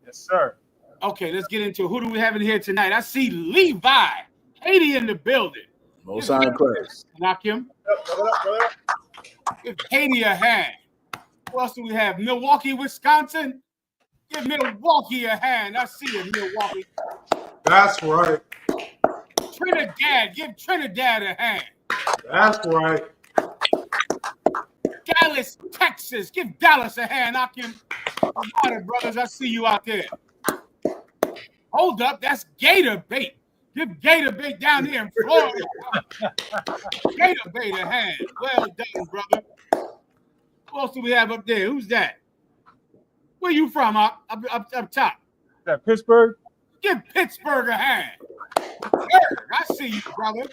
Yes, sir. Okay, let's get into it. Who do we have in here tonight? I see Levi, Haiti in the building. Most high praise. Knock him. Give Haiti a hand. Who else do we have? Milwaukee, Wisconsin. Give Milwaukee a hand. I see you, Milwaukee. That's right. Trinidad, give Trinidad a hand. That's right. Dallas, Texas, give Dallas a hand. Knock him. Water, brothers, I see you out there. Hold up, that's Gator Bait. Give Gator Bait down here in Florida. Gator Bait a hand. Well done, brother. Who else do we have up there? Who's that? Where you from? Up top. Is that Pittsburgh? Give Pittsburgh a hand. I see you, brother.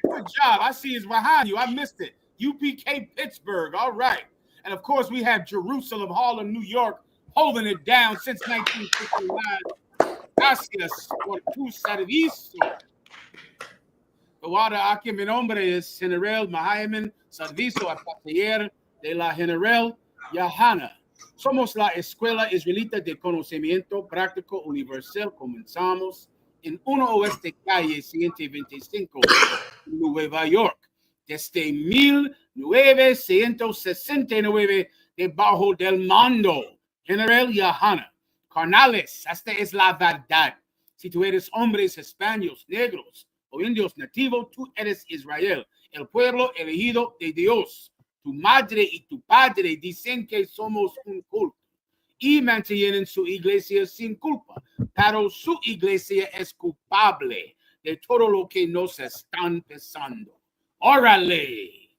Good job. I see it's behind you. I missed it. UPK Pittsburgh. All right. And of course, we have Jerusalem, Harlem, New York, holding it down since 1959. Gracias por tu servicio. Ahora aquí mi nombre es General Mahayamin, Servicio a Taller de la General Yahana. Somos la Escuela Israelita de Conocimiento Práctico Universal. Comenzamos en 1 Oeste Calle 125, Nueva York. Desde 1969, debajo del mando General Yahana. Carnales, esta es la verdad. Si tú eres hombres, españoles, negros o indios nativos, tú eres Israel, el pueblo elegido de Dios. Tu madre y tu padre dicen que somos un culto y mantienen su iglesia sin culpa, pero su iglesia es culpable de todo lo que nos están pensando. Órale.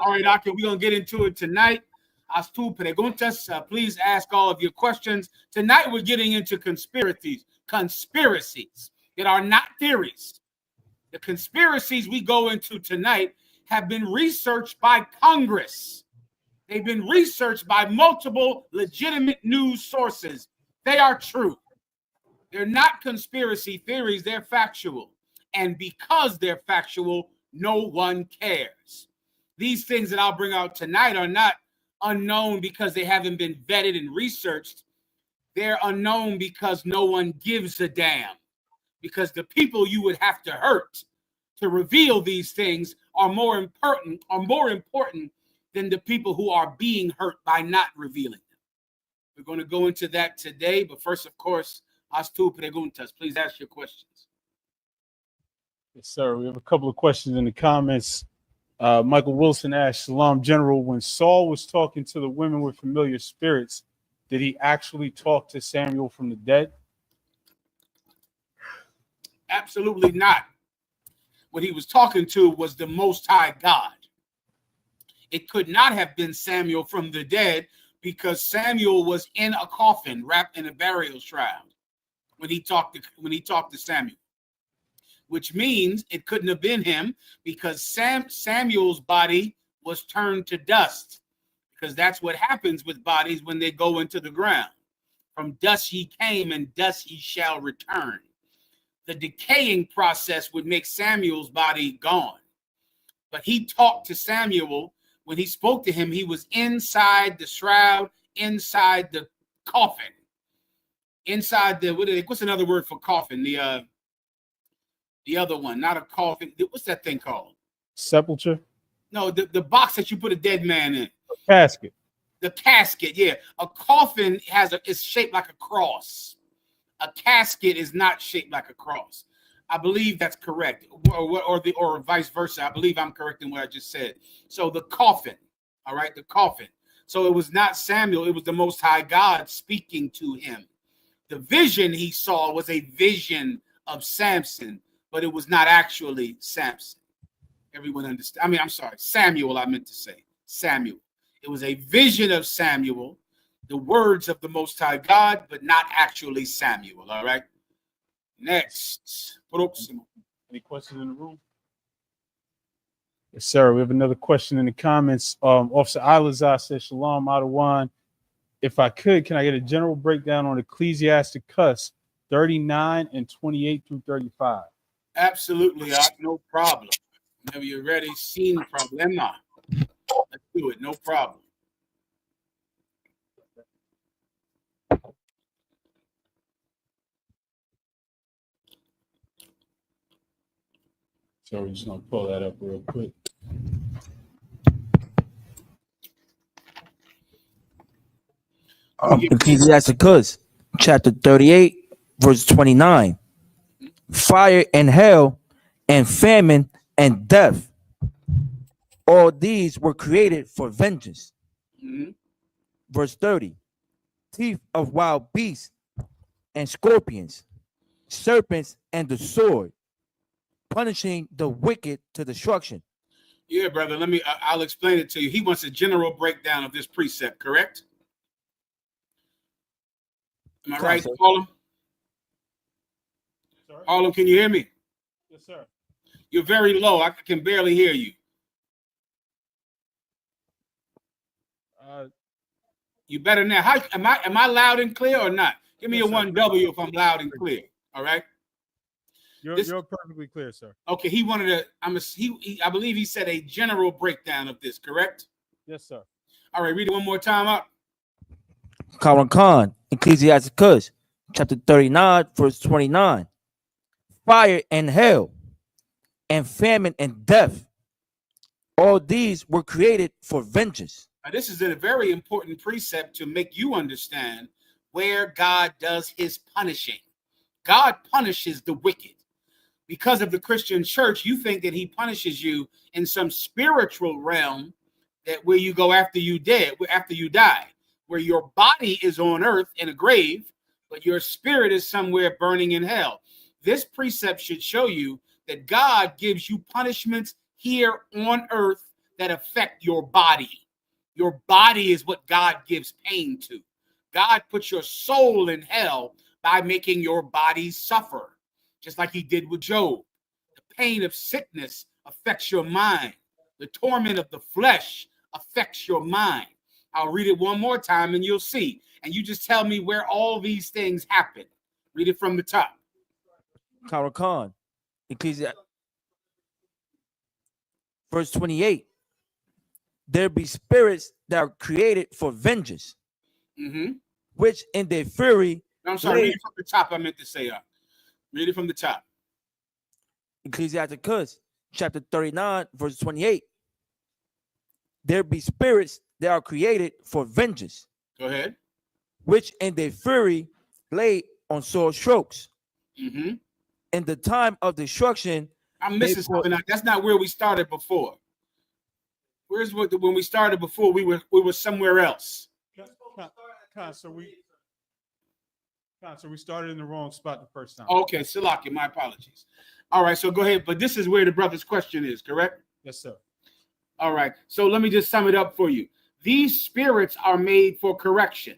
All right, Doctor, we're going to get into it tonight. Haz tu preguntas. Please ask all of your questions. Tonight, we're getting into conspiracies that are not theories. The conspiracies we go into tonight have been researched by Congress. They've been researched by multiple legitimate news sources. They are true. They're not conspiracy theories. They're factual. And because they're factual, no one cares. These things that I'll bring out tonight are not unknown because they haven't been vetted and researched. They're unknown because no one gives a damn. Because the people you would have to hurt to reveal these things are more important than the people who are being hurt by not revealing them. We're going to go into that today, but first, of course, haz tu preguntas. Please ask your questions. Yes, sir. We have a couple of questions in the comments. Michael Wilson asked, Shalom, General, when Saul was talking to the women with familiar spirits, did he actually talk to Samuel from the dead? Absolutely not. What he was talking to was the Most High God. It could not have been Samuel from the dead because Samuel was in a coffin wrapped in a burial shroud when he talked to Samuel, which means it couldn't have been him because Samuel's body was turned to dust, because that's what happens with bodies when they go into the ground. From dust ye came and dust ye shall return. The decaying process would make Samuel's body gone. But he talked to Samuel. When he spoke to him, he was inside the shroud, inside the coffin, inside the, what's another word for coffin? The other one, not a coffin. What's that thing called? Sepulcher? No, the box that you put a dead man in. A casket. The casket, yeah. A coffin is shaped like a cross. A casket is not shaped like a cross. I believe that's correct, or vice versa. I believe I'm correct in what I just said. So the coffin, all right, the coffin. So it was not Samuel, it was the Most High God speaking to him. The vision he saw was a vision of Samson, but it was not actually Samson. Everyone understand? I mean, I'm sorry, Samuel, I meant to say. Samuel. It was a vision of Samuel, the words of the Most High God, but not actually Samuel, all right? Next. Any questions in the room? Yes, sir. We have another question in the comments. Officer Alazar says, Shalom, Adawan. If I could, can I get a general breakdown on Ecclesiastic Cuss 39 and 28 through 35? Absolutely, no problem. Whenever you're ready, sin problema. Let's do it, no problem. So we're just gonna pull that up real quick. Ecclesiasticus chapter 38, verse 29. Fire and hell and famine and death. All these were created for vengeance. Mhm. Verse 30. Teeth of wild beasts and scorpions, serpents and the sword, punishing the wicked to destruction. Yeah, brother. I'll explain it to you. He wants a general breakdown of this precept, correct? Am I right, Concept. Harlem? Sorry? Harlem, can you hear me? Yes, sir. You're very low. I can barely hear you. You better now. How am I loud and clear or not? Give me Yes, a sir. 1W if I'm loud and clear. All right. You're perfectly clear, sir. Okay. He wanted a. I believe he said a general breakdown of this. Correct. Yes, sir. All right. Read it one more time up. Karan Khan, Ecclesiasticus chapter 39, verse 29. Fire and hell and famine and death. All these were created for vengeance. Now, this is a very important precept to make you understand where God does his punishing. God punishes the wicked. Because of the Christian church, you think that he punishes you in some spiritual realm, that where you go after you die, where your body is on earth in a grave, but your spirit is somewhere burning in hell. This precept should show you that God gives you punishments here on earth that affect your body. Your body is what God gives pain to. God puts your soul in hell by making your body suffer, just like he did with Job. The pain of sickness affects your mind. The torment of the flesh affects your mind. I'll read it one more time and you'll see. And you just tell me where all these things happen. Read it from the top. Karan Khan, Ecclesiasticus, verse 28. There be spirits that are created for vengeance, which in their fury. I'm sorry, read it from the top. I meant to say read it from the top. Ecclesiasticus chapter 39, verse 28. There be spirits that are created for vengeance. Go ahead. Which in their fury lay on sore strokes. In the time of destruction. I'm missing something. That's not where we started before. When we started before, we were somewhere else. So we started in the wrong spot the first time. Okay, Salaki, my apologies. All right, so go ahead. But this is where the brother's question is, correct? Yes, sir. All right, so let me just sum it up for you. These spirits are made for correction.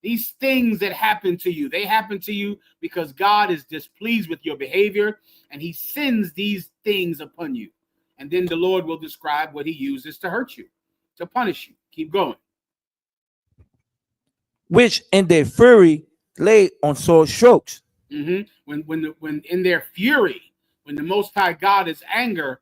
These things that happen to you, they happen to you because God is displeased with your behavior and he sends these things upon you. And then the Lord will describe what he uses to hurt you, to punish you. Keep going. Which in their fury lay on sore strokes. When in their fury, when the Most High God is anger,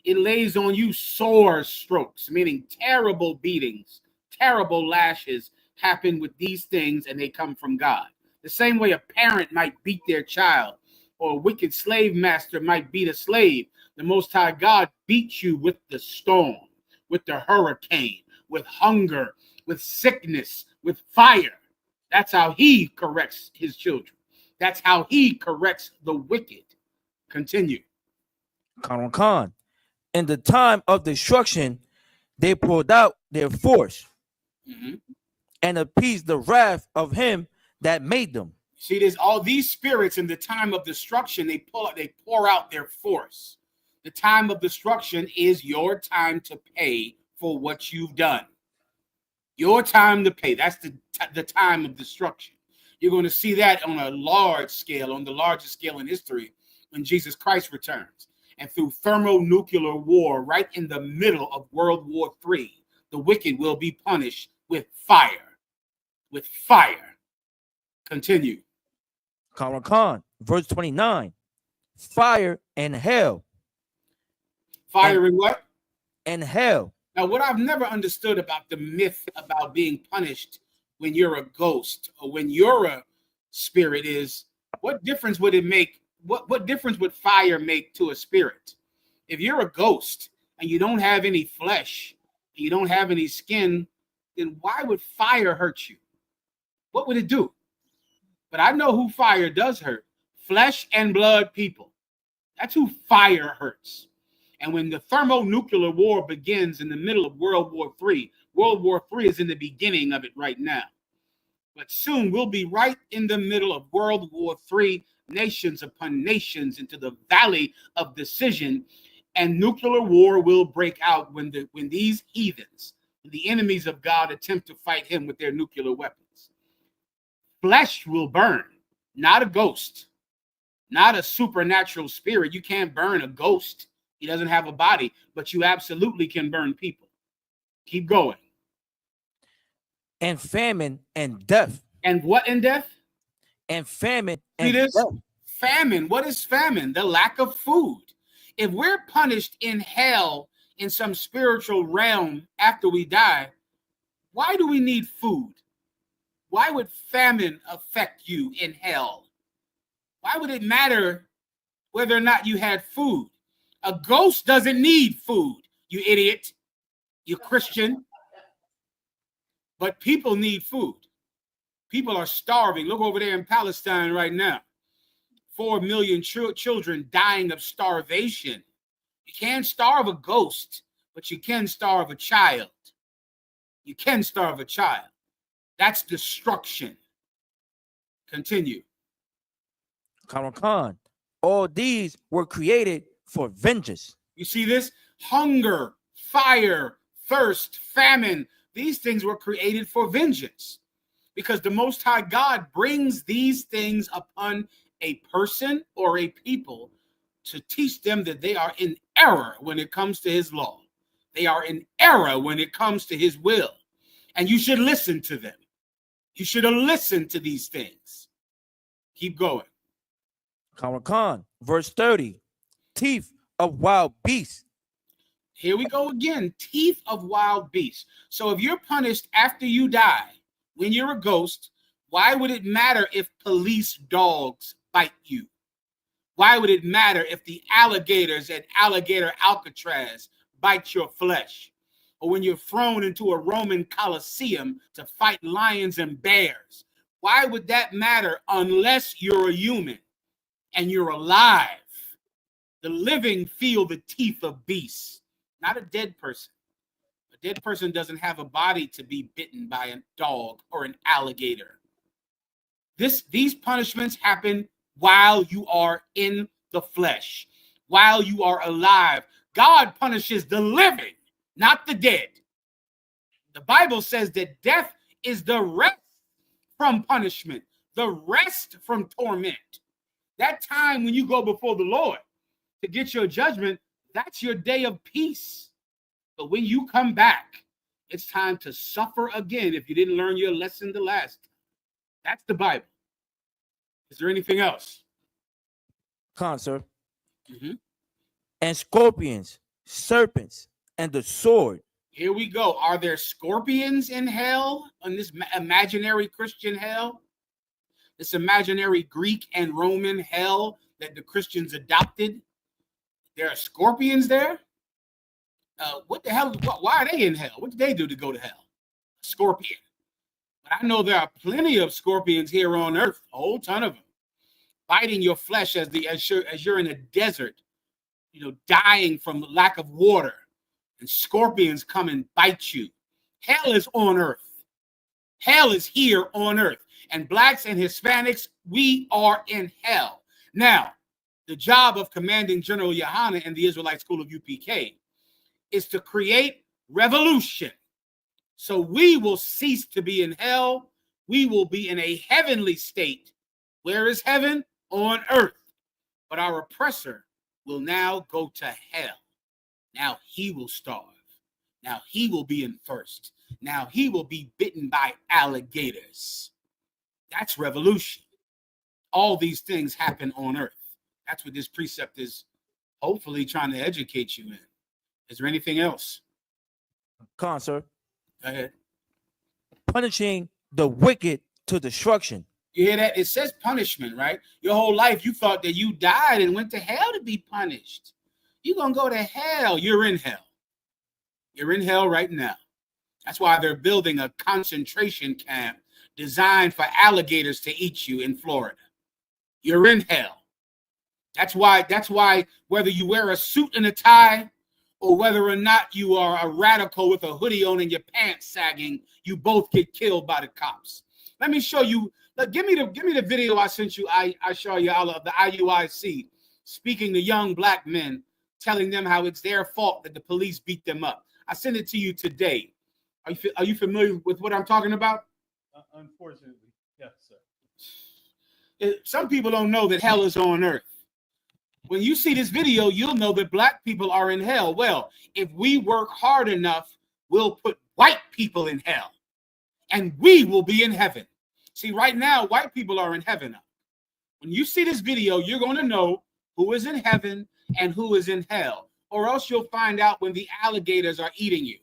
it lays on you sore strokes, meaning terrible beatings, terrible lashes happen with these things, and they come from God. The same way a parent might beat their child, or a wicked slave master might beat a slave, the Most High God beats you with the storm, with the hurricane, with hunger, with sickness, with fire. That's how he corrects his children. That's how he corrects the wicked. Continue. Karan Khan. In the time of destruction, they poured out their force and appeased the wrath of him that made them. See, there's all these spirits in the time of destruction. They pour out their force. The time of destruction is your time to pay for what you've done. Your time to pay. That's the time of destruction. You're going to see that on a large scale, on the largest scale in history, when Jesus Christ returns. And through thermonuclear war, right in the middle of World War III, the wicked will be punished with fire. With fire. Continue. Karan Khan, verse 29. Fire and hell. Fire and what? And hell. Now, what I've never understood about the myth about being punished when you're a ghost or when you're a spirit is, what difference would it make? What difference would fire make to a spirit? If you're a ghost and you don't have any flesh, and you don't have any skin, then why would fire hurt you? What would it do? But I know who fire does hurt. Flesh and blood people. That's who fire hurts. And when the thermonuclear war begins in the middle of World War III is in the beginning of it right now. But soon we'll be right in the middle of World War III, nations upon nations into the valley of decision. And nuclear war will break out when these heathens, the enemies of God, attempt to fight him with their nuclear weapons. Flesh will burn, not a ghost, not a supernatural spirit. You can't burn a ghost. He doesn't have a body, but you absolutely can burn people. Keep going. And famine and death. And what in death? And famine See and this? death. Famine. What is famine? The lack of food. If we're punished in hell in some spiritual realm after we die, why do we need food? Why would famine affect you in hell? Why would it matter whether or not you had food? A ghost doesn't need food, you idiot, you Christian. But people need food. People are starving. Look over there in Palestine right now. 4 million children dying of starvation. You can't starve a ghost, but you can starve a child. You can starve a child. That's destruction. Continue. Khan. All these were created for vengeance. You see this? Hunger, fire, thirst, famine. These things were created for vengeance because the Most High God brings these things upon a person or a people to teach them that they are in error when it comes to his law. They are in error when it comes to his will. And you should listen to them. You should have listened to these things. Keep going. Khan. Verse 30. Teeth of wild beasts. Here we go again. Teeth of wild beasts. So if you're punished after you die, when you're a ghost, why would it matter if police dogs bite you? Why would it matter if the alligators at Alligator Alcatraz bite your flesh? Or when you're thrown into a Roman Colosseum to fight lions and bears? Why would that matter unless you're a human and you're alive? The living feel the teeth of beasts, not a dead person. A dead person doesn't have a body to be bitten by a dog or an alligator. These punishments happen while you are in the flesh, while you are alive. God punishes the living, not the dead. The Bible says that death is the rest from punishment, the rest from torment. That time when you go before the Lord to get your judgment, that's your day of peace. But when you come back, it's time to suffer again if you didn't learn your lesson the last time. That's the Bible. Is there anything else? Sir. Mm-hmm. And scorpions, serpents, and the sword. Here we go. Are there scorpions in hell, on this imaginary Christian hell? This imaginary Greek and Roman hell that the Christians adopted? There are scorpions there? What the hell? Why are they in hell? What did they do to go to hell? Scorpion. But I know there are plenty of scorpions here on earth, a whole ton of them, biting your flesh as you're in a desert, dying from lack of water, and scorpions come and bite you. Hell is on earth. Hell is here on earth. And blacks and Hispanics, we are in hell. Now, the job of Commanding General Yohana and the Israelite School of UPK is to create revolution. So we will cease to be in hell. We will be in a heavenly state. Where is heaven? On earth. But our oppressor will now go to hell. Now he will starve. Now he will be in thirst. Now he will be bitten by alligators. That's revolution. All these things happen on earth. That's what this precept is hopefully trying to educate you in. Is there anything else? Sir. Go ahead. Punishing the wicked to destruction. You hear that? It says punishment, right? Your whole life you thought that you died and went to hell to be punished. you're going to go to hell. You're in hell. You're in hell right now. That's why they're building a concentration camp designed for alligators to eat you in Florida. You're in hell. That's why whether you wear a suit and a tie or whether or not you are a radical with a hoodie on and your pants sagging, you both get killed by the cops. Let me show you. Give me the video I sent you. I show you all of the IUIC speaking to young black men, telling them how it's their fault that the police beat them up. I sent it to you today. Are you familiar with what I'm talking about? Unfortunately, yes, sir. Some people don't know that hell is on earth. When you see this video, you'll know that black people are in hell. Well, if we work hard enough, we'll put white people in hell, and we will be in heaven. See, right now, white people are in heaven. When you see this video, you're going to know who is in heaven and who is in hell, or else you'll find out when the alligators are eating you.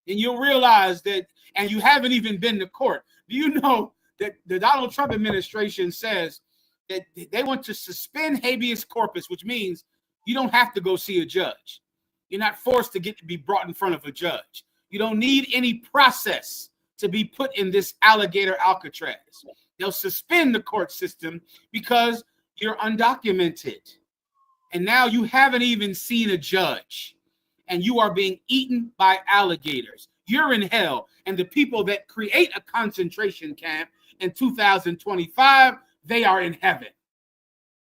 And you'll realize that, and you haven't even been to court. Do you know that the Donald Trump administration says that they want to suspend habeas corpus, which means you don't have to go see a judge. You're not forced to be brought in front of a judge. You don't need any process to be put in this alligator Alcatraz. They'll suspend the court system because you're undocumented. And now you haven't even seen a judge. And you are being eaten by alligators. You're in hell. And the people that create a concentration camp in 2025, they are in heaven.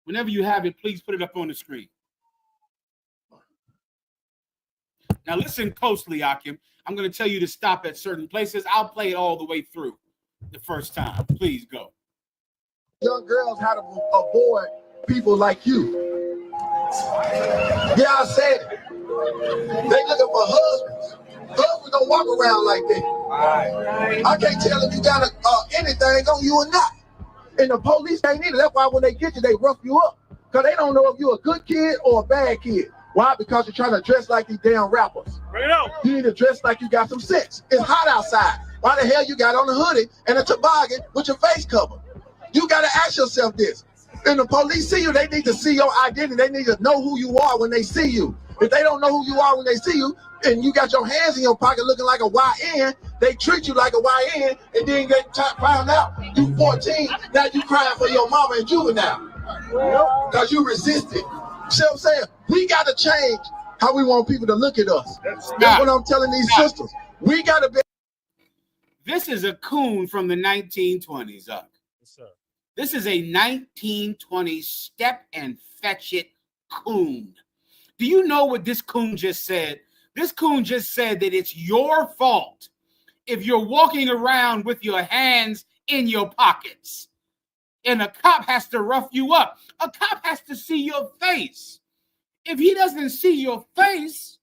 Whenever you have it, please put it up on the screen. Now listen closely, Akim. I'm going to tell you to stop at certain places. I'll play it all the way through the first time. Please go. Young girls how to avoid people like you. Yeah, I said it. They looking for husbands. Husbands don't walk around like that. Right. I can't tell if you got anything on you or not. And the police ain't either. That's why when they get you, they rough you up. Because they don't know if you're a good kid or a bad kid. Why? Because you're trying to dress like these damn rappers. Bring it out. You need to dress like you got some sense. It's hot outside. Why the hell you got on a hoodie and a toboggan with your face covered? You got to ask yourself this. When the police see you, they need to see your identity. They need to know who you are when they see you. If they don't know who you are when they see you, and you got your hands in your pocket looking like a YN, they treat you like a YN, and then get found out you 14, now you crying for your mama and juvenile. Because you resisted. See what I'm saying? We got to change how we want people to look at us. That's what I'm telling these sisters. We got to be. This is a coon from the 1920s, Yes, sir. This is a 1920s step and fetch it coon. Do you know what this coon just said? This coon just said that it's your fault if you're walking around with your hands in your pockets and a cop has to rough you up. A cop has to see your face. If he doesn't see your face,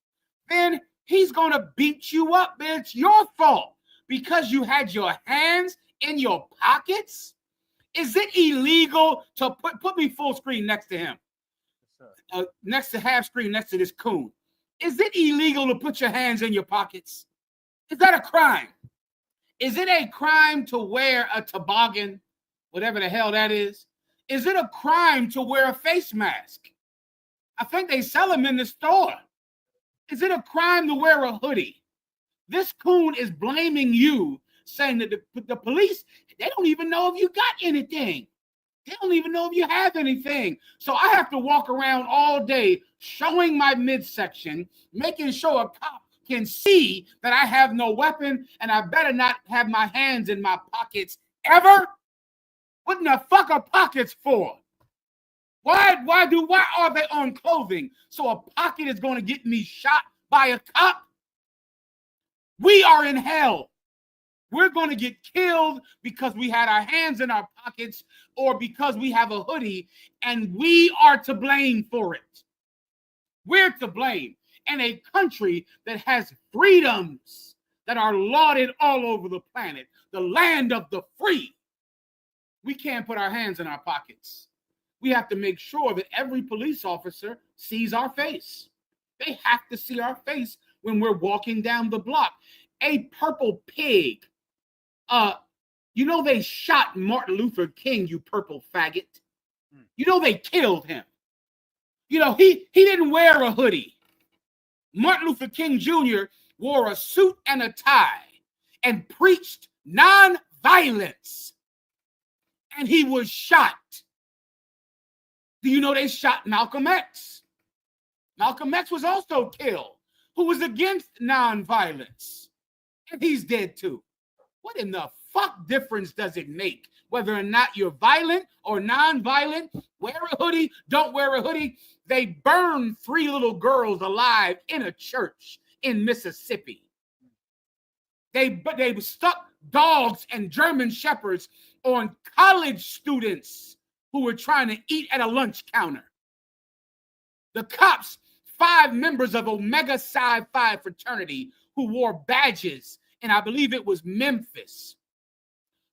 then he's going to beat you up. Man, it's your fault because you had your hands in your pockets. Is it illegal to put me full screen next to him? Next to half screen, next to this coon. Is it illegal to put your hands in your pockets? Is that a crime? Is it a crime to wear a toboggan, whatever the hell that is? Is it a crime to wear a face mask? I think they sell them in the store. Is it a crime to wear a hoodie? This coon is blaming you, saying that the police, they don't even know if you got anything. They don't even know if you have anything. So I have to walk around all day showing my midsection, making sure a cop can see that I have no weapon and I better not have my hands in my pockets ever. What in the fuck are pockets for? Why are they on clothing? So a pocket is going to get me shot by a cop? We are in hell. We're going to get killed because we had our hands in our pockets or because we have a hoodie, and we are to blame for it. We're to blame. In a country that has freedoms that are lauded all over the planet, the land of the free, we can't put our hands in our pockets. We have to make sure that every police officer sees our face. They have to see our face when we're walking down the block. A purple pig. You know they shot Martin Luther King, you purple faggot. You know they killed him. You know, he didn't wear a hoodie. Martin Luther King Jr. wore a suit and a tie and preached nonviolence. And he was shot. Do you know they shot Malcolm X? Malcolm X was also killed, who was against nonviolence. And he's dead too. What in the fuck difference does it make whether or not you're violent or nonviolent? Wear a hoodie, don't wear a hoodie. They burned 3 little girls alive in a church in Mississippi. They stuck dogs and German shepherds on college students who were trying to eat at a lunch counter. The cops, 5 members of Omega Psi Phi fraternity who wore badges, and I believe it was Memphis,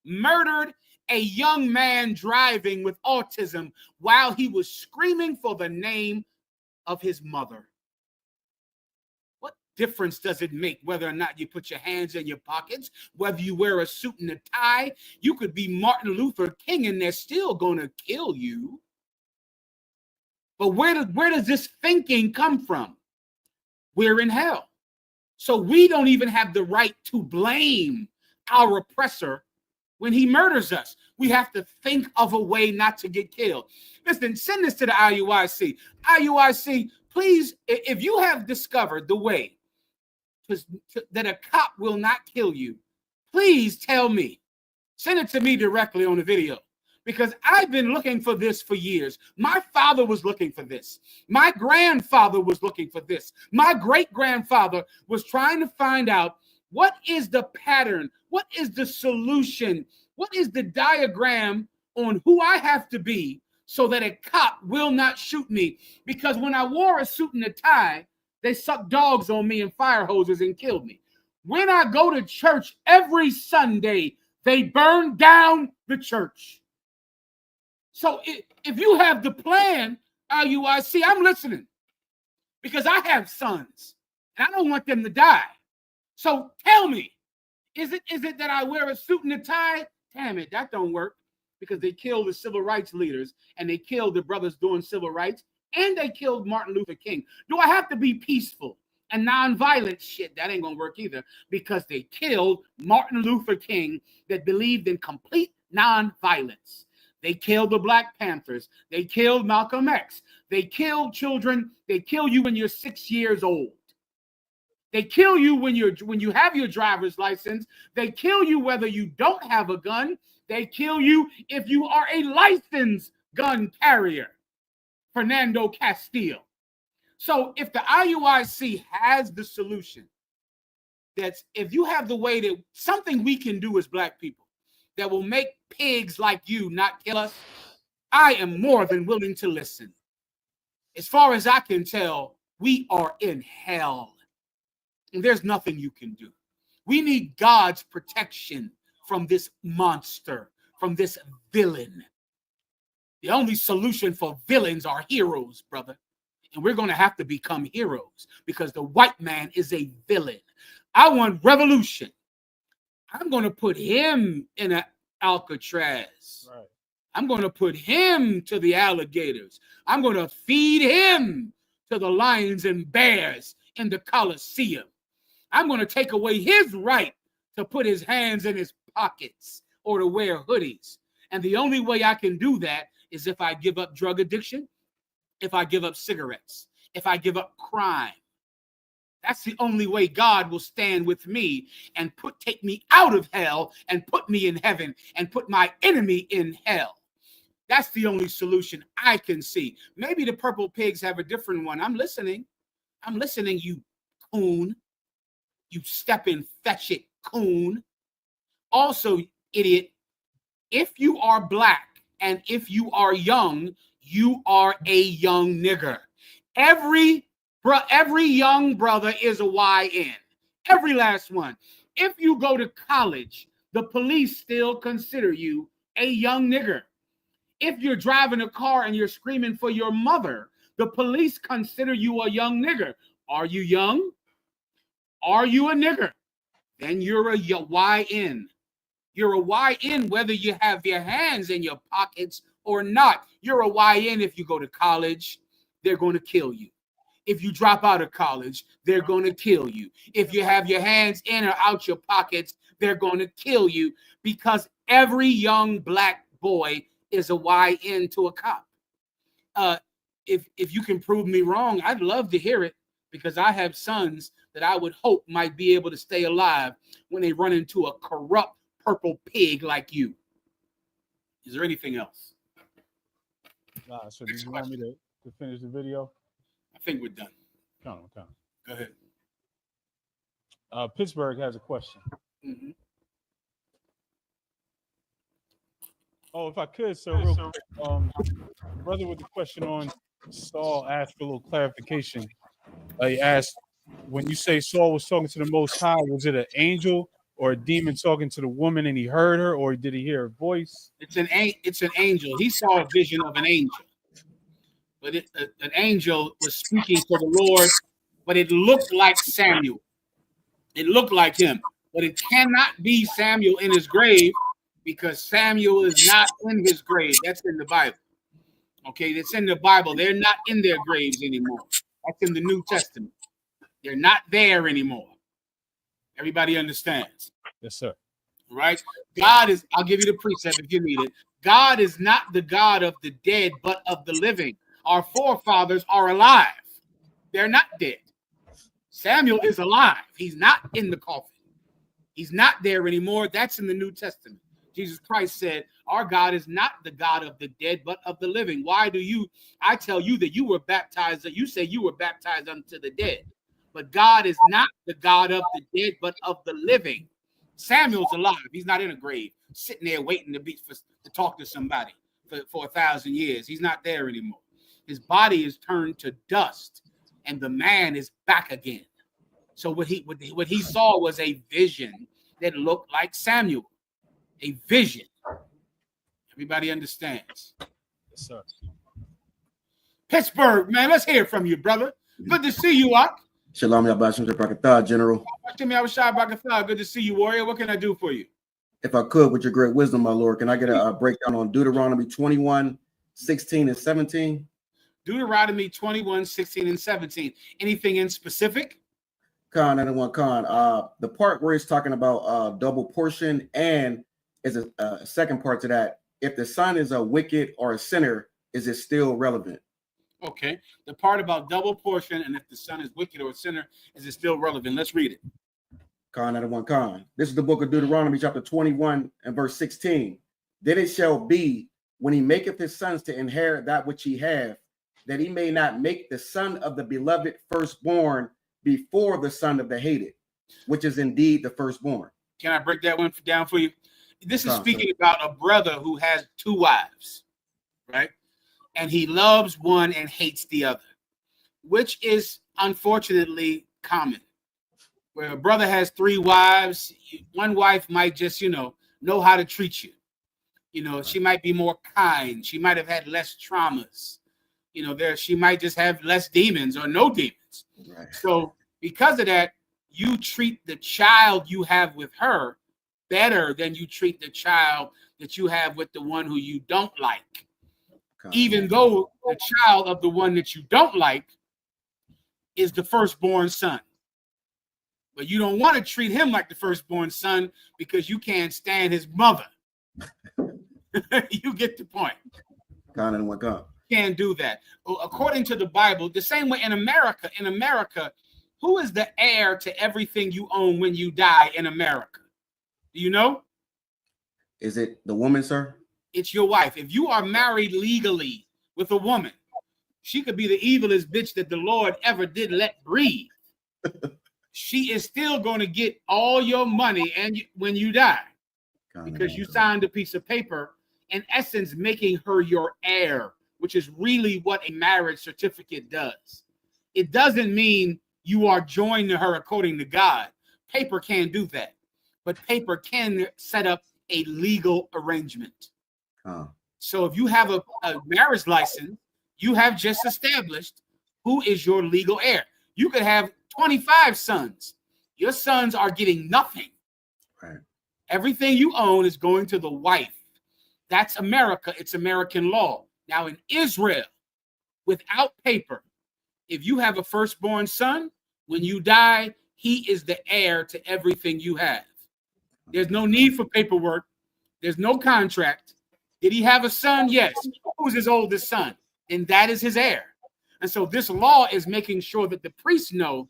murdered a young man driving with autism while he was screaming for the name of his mother. What difference does it make whether or not you put your hands in your pockets, whether you wear a suit and a tie? You could be Martin Luther King and they're still going to kill you. But where does this thinking come from? We're in hell. So we don't even have the right to blame our oppressor when he murders us. We have to think of a way not to get killed. Listen, send this to the IUIC. IUIC, please, if you have discovered the way that a cop will not kill you, please tell me. Send it to me directly on the video, because I've been looking for this for years. My father was looking for this. My grandfather was looking for this. My great-grandfather was trying to find out what is the pattern, what is the solution, what is the diagram on who I have to be so that a cop will not shoot me. Because when I wore a suit and a tie, they sucked dogs on me and fire hoses and killed me. When I go to church every Sunday, they burn down the church. So if you have the plan, IUIC, I'm listening, because I have sons and I don't want them to die. So tell me, is it that I wear a suit and a tie? Damn it, that don't work, because they killed the civil rights leaders and they killed the brothers doing civil rights and they killed Martin Luther King. Do I have to be peaceful and nonviolent? Shit, that ain't gonna work either, because they killed Martin Luther King that believed in complete nonviolence. They killed the Black Panthers. They killed Malcolm X. They killed children. They kill you when you're 6 years old. They kill you when you have your driver's license. They kill you whether you don't have a gun. They kill you if you are a licensed gun carrier. Fernando Castillo. So if the IUIC has the solution, that's if you have the way that something we can do as Black people that will make pigs like you not kill us, I am more than willing to listen. As far as I can tell, we are in hell. And there's nothing you can do. We need God's protection from this monster, from this villain. The only solution for villains are heroes, brother. And we're going to have to become heroes, because the white man is a villain. I want revolution. I'm going to put him in an Alcatraz. Right. I'm going to put him to the alligators. I'm going to feed him to the lions and bears in the Coliseum. I'm going to take away his right to put his hands in his pockets or to wear hoodies. And the only way I can do that is if I give up drug addiction, if I give up cigarettes, if I give up crime. That's the only way God will stand with me and take me out of hell and put me in heaven and put my enemy in hell. That's the only solution I can see. Maybe the purple pigs have a different one. I'm listening. I'm listening, you coon. You step and fetch it, coon. Also, idiot, if you are Black and if you are young, you are a young nigger. Every young brother is a YN. Every last one. If you go to college, the police still consider you a young nigger. If you're driving a car and you're screaming for your mother, the police consider you a young nigger. Are you young? Are you a nigger? Then you're a YN. You're a YN whether you have your hands in your pockets or not. You're a YN if you go to college. they're going to kill you. If you drop out of college, they're going to kill you. If you have your hands in or out your pockets, they're going to kill you, because every young black boy is a YN to a cop. If you can prove me wrong, I'd love to hear it, because I have sons that I would hope might be able to stay alive when they run into a corrupt purple pig like you. Is there anything else? Nah, so do you want me to finish the video? I think we're done. Come on. Go ahead. Pittsburgh has a question. Mm-hmm. Oh, if I could, sir, real quick. Brother with the question on Saul asked for a little clarification. He asked, when you say Saul was talking to the Most High, was it an angel or a demon talking to the woman and he heard her, or did he hear a voice? It's an angel. He saw a vision of an angel. But an angel was speaking to the Lord, but it looked like Samuel. It looked like him. But it cannot be Samuel in his grave, because Samuel is not in his grave. That's in the Bible. Okay, that's in the Bible. They're not in their graves anymore. That's in the New Testament. They're not there anymore. Everybody understands? Yes, sir. Right? God is, I'll give you the precept if you need it. God is not the God of the dead, but of the living. Our forefathers are alive. They're not dead. Samuel is alive. He's not in the coffin. He's not there anymore. That's in the New Testament. Jesus Christ said, our God is not the God of the dead, but of the living. Why do I tell you that you were baptized, that you say you were baptized unto the dead. But God is not the God of the dead, but of the living. Samuel's alive. He's not in a grave, sitting there waiting to talk to somebody for 1,000 years. He's not there anymore. His body is turned to dust, and the man is back again. So what he saw was a vision that looked like Samuel. A vision. Everybody understands. Yes, sir. Pittsburgh, man, let's hear from you, brother. Good to see you, Ak. Shalom, Yabashim Brakatah, General. Good to see you, warrior. What can I do for you? If I could, with your great wisdom, my Lord, can I get a breakdown on Deuteronomy 21, 16, and 17? Deuteronomy 21, 16, and 17. Anything in specific? Khan, I don't want Khan. The part where it's talking about double portion, and is a second part to that. If the son is a wicked or a sinner, is it still relevant? Okay. The part about double portion and if the son is wicked or a sinner, is it still relevant? Let's read it. Khan, I don't want Khan. This is the book of Deuteronomy, chapter 21 and verse 16. Then it shall be, when he maketh his sons to inherit that which he hath, that he may not make the son of the beloved firstborn before the son of the hated, which is indeed the firstborn. Can I break that one down for you? This is speaking about a brother who has two wives, right? And he loves one and hates the other, which is unfortunately common. Where a brother has three wives, one wife might just, know how to treat you. She might be more kind. She might have had less traumas. She might just have less demons or no demons. Right. So because of that, you treat the child you have with her better than you treat the child that you have with the one who you don't like. Even though the child of the one that you don't like is the firstborn son. But you don't want to treat him like the firstborn son because you can't stand his mother. You get the point. Can't do that. According to the Bible, the same way in America, who is the heir to everything you own when you die in America? Do you know? Is it the woman, sir? It's your wife. If you are married legally with a woman, she could be the evilest bitch that the Lord ever did let breathe. She is still going to get all your money and when you die, because you signed a piece of paper, in essence, making her your heir, which is really what a marriage certificate does. It doesn't mean you are joined to her according to God. Paper can't do that, but paper can set up a legal arrangement. So if you have a marriage license, you have just established who is your legal heir. You could have 25 sons. Your sons are getting nothing. Right. Everything you own is going to the wife. That's America. It's American law. Now in Israel, without paper, if you have a firstborn son, when you die, he is the heir to everything you have. There's no need for paperwork. There's no contract. Did he have a son? Yes. Who was his oldest son? And that is his heir. And so this law is making sure that the priests know,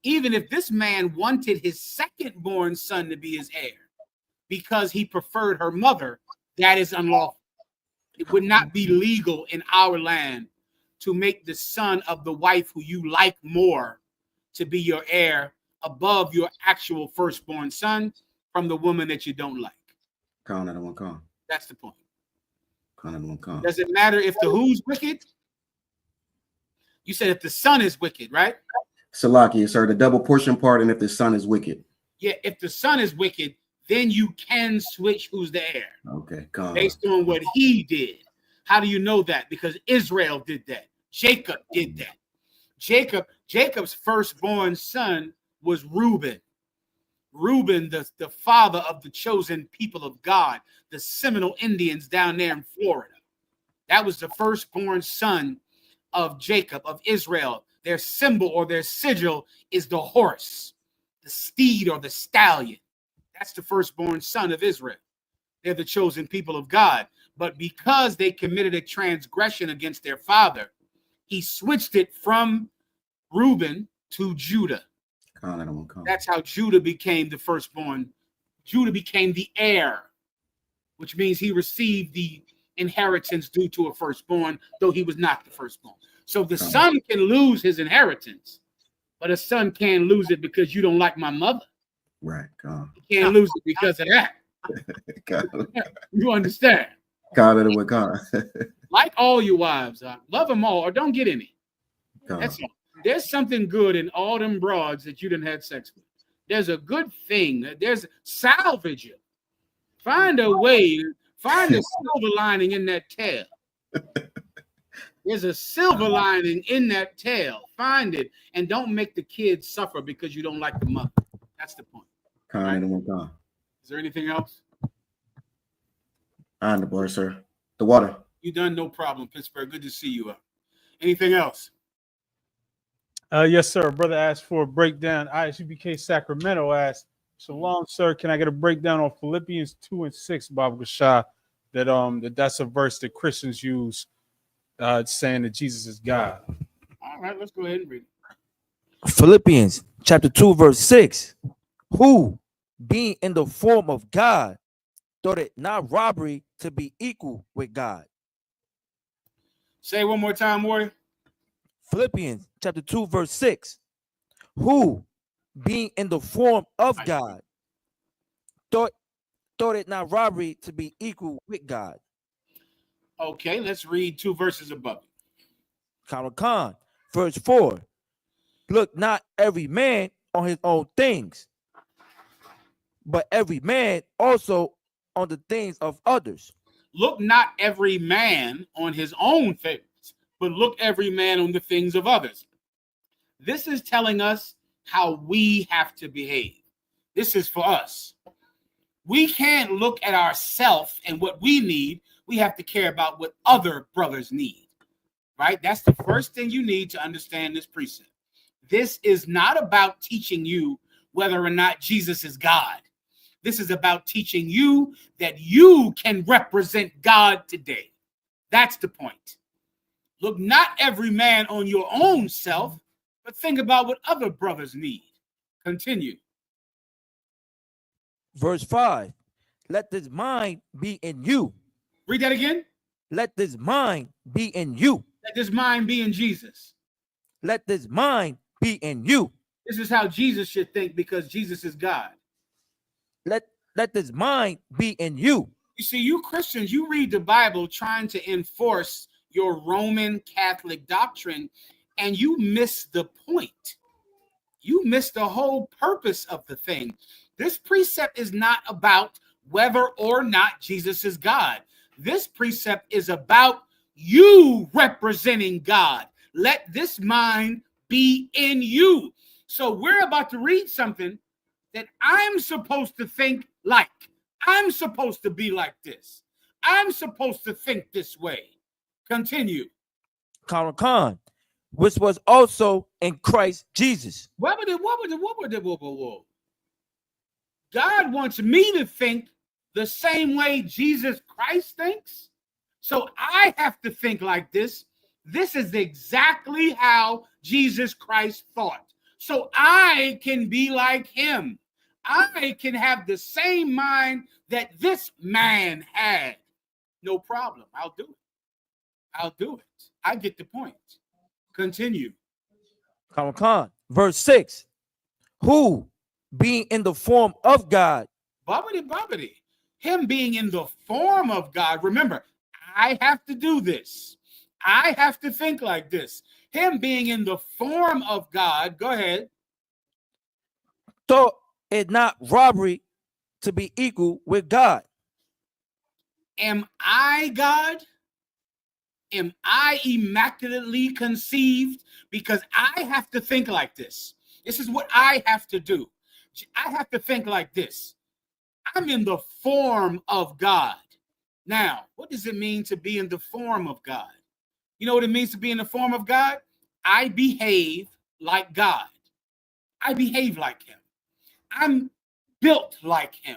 even if this man wanted his second-born son to be his heir because he preferred her mother, that is unlawful. It would not be legal in our land to make the son of the wife who you like more to be your heir above your actual firstborn son from the woman that you don't like. That's the point. Does it matter if the who's wicked? You said if the son is wicked, right? Salakia, sir, the double portion part, and if the son is wicked. Yeah, if the son is wicked, then you can switch who's the heir. Okay, based on what he did. How do you know that? Because Israel did that. Jacob did that. Jacob's firstborn son was Reuben. Reuben, the father of the chosen people of God, the Seminole Indians down there in Florida. That was the firstborn son of Jacob, of Israel. Their symbol or their sigil is the horse, the steed or the stallion. That's the firstborn son of Israel. They're the chosen people of God. But because they committed a transgression against their father, he switched it from Reuben to Judah. That's how Judah became the firstborn. Judah became the heir, which means he received the inheritance due to a firstborn, though he was not the firstborn. So the son can lose his inheritance, but a son can't lose it because you don't like my mother. Right. You can't lose it because of that. You understand? Like all your wives, love them all or don't get any. That's all. There's something good in all them broads that you done had sex with. There's a good thing. There's salvage it. Find a way. Find a silver lining in that tail. There's a silver lining in that tail. Find it and don't make the kids suffer because you don't like the mother. That's the point. Right? Is there anything else? On the board, sir. The water. You done? No problem, Pittsburgh. Good to see you. Anything else? Yes, sir. Brother asked for a breakdown. UPK Sacramento asked, Shalom, sir. Can I get a breakdown on Philippians 2:6, Baba Gashah? That's a verse that Christians use, saying that Jesus is God. All right, let's go ahead and read it. Philippians chapter 2, verse 6. Who, being in the form of God, thought it not robbery to be equal with God. Say it one more time, Warrior. Philippians chapter 2, verse 6. Who, being in the form of God, thought it not robbery to be equal with God. Okay, let's read 2 verses above it. Khan, verse 4. Look not every man on his own things, but every man also on the things of others. Look not every man on his own things, but look every man on the things of others. This is telling us how we have to behave. This is for us. We can't look at ourselves and what we need. We have to care about what other brothers need, right? That's the first thing you need to understand this precept. This is not about teaching you whether or not Jesus is God. This is about teaching you that you can represent God today. That's the point. Look not every man on your own self, but think about what other brothers need. Continue. Verse 5. Let this mind be in you. Read that again. Let this mind be in you. Let this mind be in Jesus. Let this mind be in you. This is how Jesus should think because Jesus is God. Let this mind be in you. You see, you Christians, you read the Bible trying to enforce your Roman Catholic doctrine, and you miss the point. You miss the whole purpose of the thing. This precept is not about whether or not Jesus is God. This precept is about you representing God. Let this mind be in you. So we're about to read something that I'm supposed to think like. I'm supposed to be like this. I'm supposed to think this way. Continue. Con, which was also in Christ Jesus. Whoa. God wants me to think the same way Jesus Christ thinks. So I have to think like this. This is exactly how Jesus Christ thought. So I can be like him. I can have the same mind that this man had. No problem. I'll do it. I'll do it. I get the point. Continue. Con, verse 6. Who, being in the form of God, Bobbity. Him being in the form of God. Remember, I have to do this. I have to think like this. Him being in the form of God. Go ahead. thought it not robbery to be equal with God. Am I God? Am I immaculately conceived? Because I have to think like this. This is what I have to do. I have to think like this. I'm in the form of God. Now, what does it mean to be in the form of God? You know what it means to be in the form of God? I behave like God. I behave like him. I'm built like him.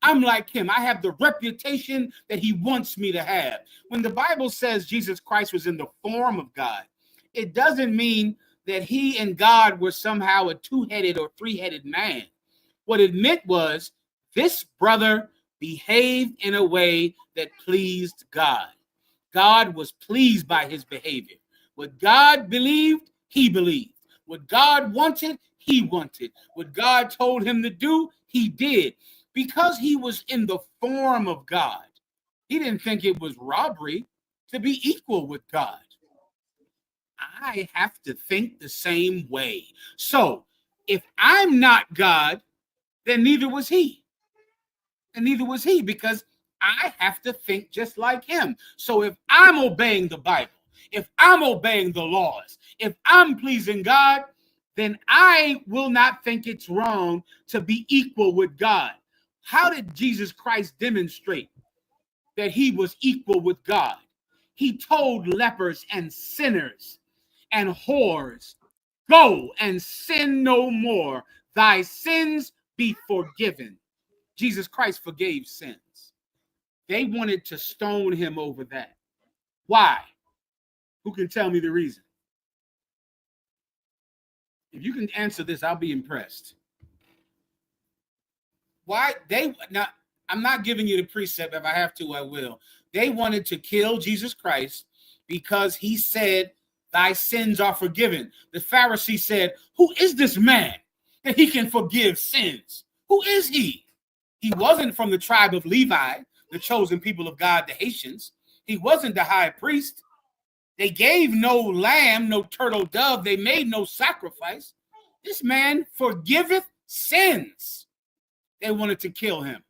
I'm like him. I have the reputation that he wants me to have. When the Bible says Jesus Christ was in the form of God, it doesn't mean that he and God were somehow a two-headed or three-headed man. What it meant was this brother behaved in a way that pleased God. God was pleased by his behavior. What God believed, he believed. What God wanted, he wanted. What God told him to do, he did. Because he was in the form of God, he didn't think it was robbery to be equal with God. I have to think the same way. So if I'm not God, then neither was he. And neither was he, because I have to think just like him. So if I'm obeying the Bible, if I'm obeying the laws, if I'm pleasing God, then I will not think it's wrong to be equal with God. How did Jesus Christ demonstrate that he was equal with God? He told lepers and sinners and whores, go and sin no more. Thy sins be forgiven. Jesus Christ forgave sins. They wanted to stone him over that. Why? Who can tell me the reason? If you can answer this, I'll be impressed. Why now? I'm not giving you the precept. If I have to, I will. They wanted to kill Jesus Christ because he said, thy sins are forgiven. The Pharisees said, who is this man that he can forgive sins? Who is he? He wasn't from the tribe of Levi, the chosen people of God, the Haitians. He wasn't the high priest. They gave no lamb, no turtle dove. They made no sacrifice. This man forgiveth sins. They wanted to kill him.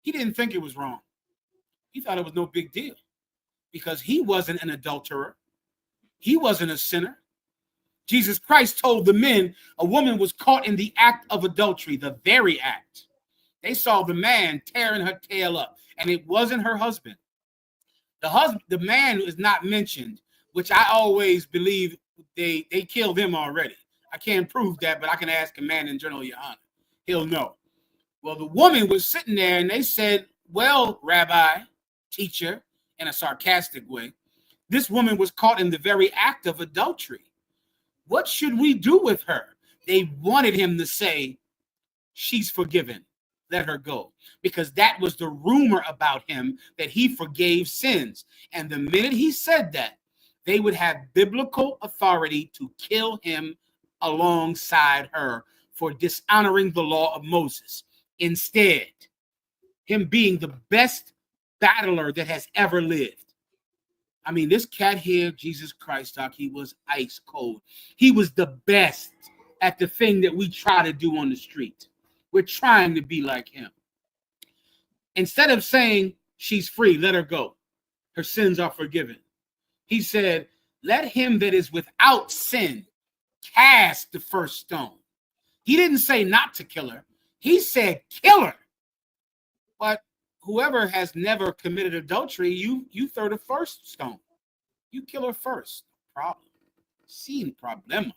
He didn't think it was wrong. He thought it was no big deal because he wasn't an adulterer. He wasn't a sinner. Jesus Christ told the men a woman was caught in the act of adultery, the very act. They saw the man tearing her tail up, and it wasn't her husband. The man is not mentioned, which I always believe they killed him already. I can't prove that, but I can ask Commandant General Yohana. He'll know. Well, the woman was sitting there, and they said, well, Rabbi, teacher, in a sarcastic way, this woman was caught in the very act of adultery. What should we do with her? They wanted him to say, she's forgiven. Let her go. Because that was the rumor about him, that he forgave sins. And the minute he said that, they would have biblical authority to kill him alongside her for dishonoring the law of Moses. Instead, him being the best battler that has ever lived. I mean, this cat here, Jesus Christ, he was ice cold. He was the best at the thing that we try to do on the street. We're trying to be like him. Instead of saying she's free, let her go. Her sins are forgiven. He said, let him that is without sin cast the first stone. He didn't say not to kill her. He said kill her. But whoever has never committed adultery, you throw the first stone. You kill her first. problem. Sin problema.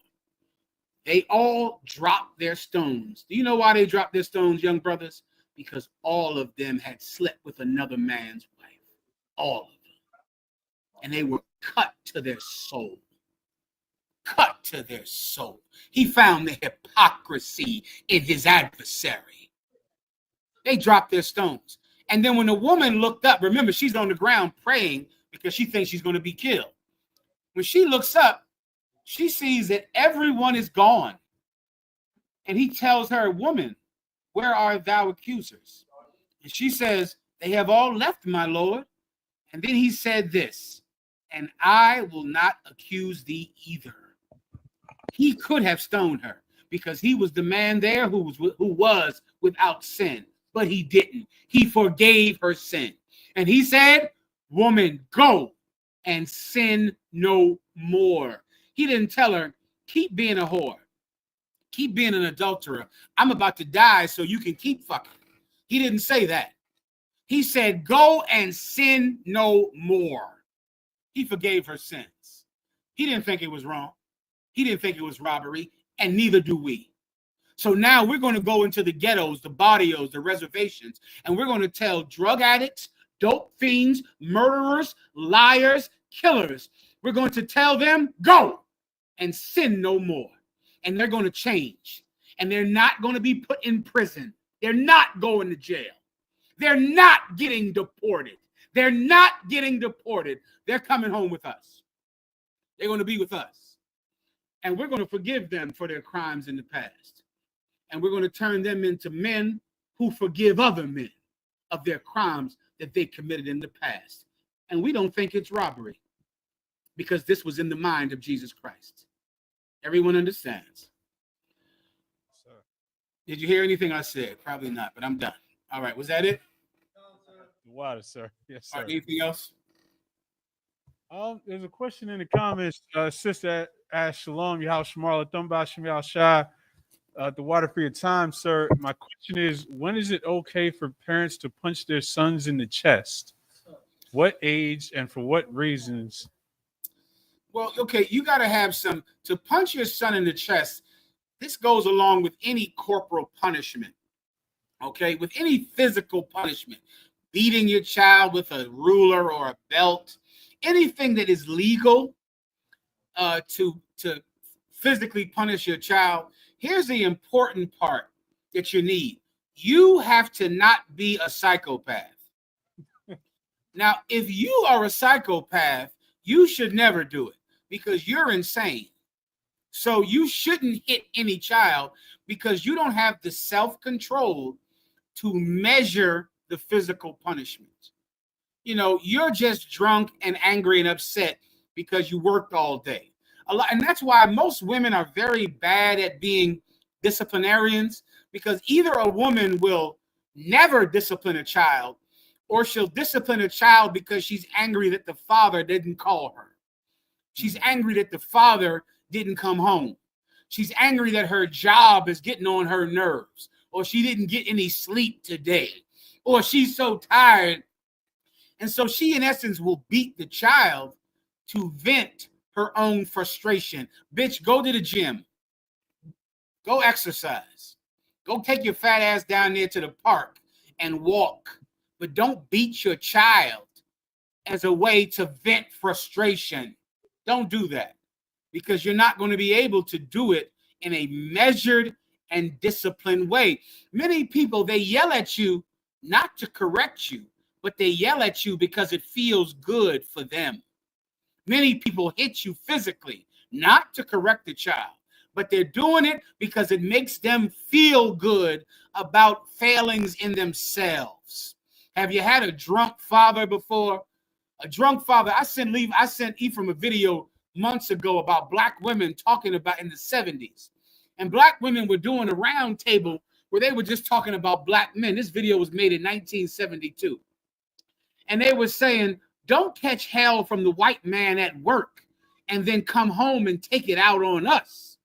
They all dropped their stones. Do you know why they dropped their stones, young brothers? Because all of them had slept with another man's wife. All of them. And they were cut to their soul. Cut to their soul. He found the hypocrisy in his adversary. They dropped their stones. And then when the woman looked up, remember, she's on the ground praying because she thinks she's going to be killed. When she looks up, she sees that everyone is gone. And he tells her, woman, where are thou accusers? And she says, they have all left, my Lord. And then he said this, and I will not accuse thee either. He could have stoned her because he was the man there who was without sin, but he didn't. He forgave her sin. And he said, woman, go and sin no more. He didn't tell her, keep being a whore. Keep being an adulterer. I'm about to die so you can keep fucking. He didn't say that. He said, go and sin no more. He forgave her sins. He didn't think it was wrong. He didn't think it was robbery, and neither do we. So now we're going to go into the ghettos, the barrios, the reservations, and we're going to tell drug addicts, dope fiends, murderers, liars, killers. We're going to tell them, go and sin no more. And they're going to change. And they're not going to be put in prison. They're not going to jail. They're not getting deported. They're not getting deported. They're coming home with us. They're going to be with us. And we're going to forgive them for their crimes in the past. And we're going to turn them into men who forgive other men of their crimes that they committed in the past. And we don't think it's robbery because this was in the mind of Jesus Christ. Everyone understands. Sir. Did you hear anything I said? Probably not, but I'm done. All right. Was that it? The water, sir. Yes, sir. All right, anything else? There's a question in the comments. Sister asked Shalom, Yahal Shemar, Lathumba, Shemar Shai, the water for your time, sir. My question is, when is it okay for parents to punch their sons in the chest? What age and for what reasons? Well, okay, you got to have some, to punch your son in the chest. This goes along with any corporal punishment, okay, with any physical punishment, beating your child with a ruler or a belt, anything that is legal to physically punish your child. Here's the important part that you need. You have to not be a psychopath. Now, if you are a psychopath, you should never do it because you're insane. So you shouldn't hit any child because you don't have the self-control to measure the physical punishment. You know, you're just drunk and angry and upset because you worked all day. And that's why most women are very bad at being disciplinarians, because either a woman will never discipline a child, or she'll discipline a child because she's angry that the father didn't call her. She's angry that the father didn't come home. She's angry that her job is getting on her nerves, or she didn't get any sleep today, or she's so tired. And so she, in essence, will beat the child to vent her own frustration. Bitch, go to the gym. Go exercise. Go take your fat ass down there to the park and walk. But don't beat your child as a way to vent frustration. Don't do that, because you're not going to be able to do it in a measured and disciplined way. Many people, they yell at you not to correct you, but they yell at you because it feels good for them. Many people hit you physically, not to correct the child, but they're doing it because it makes them feel good about failings in themselves. Have you had a drunk father before? A drunk father. I sent Ephraim a video months ago about black women talking about in the 70s. And black women were doing a round table where they were just talking about black men. This video was made in 1972. And they were saying, don't catch hell from the white man at work and then come home and take it out on us.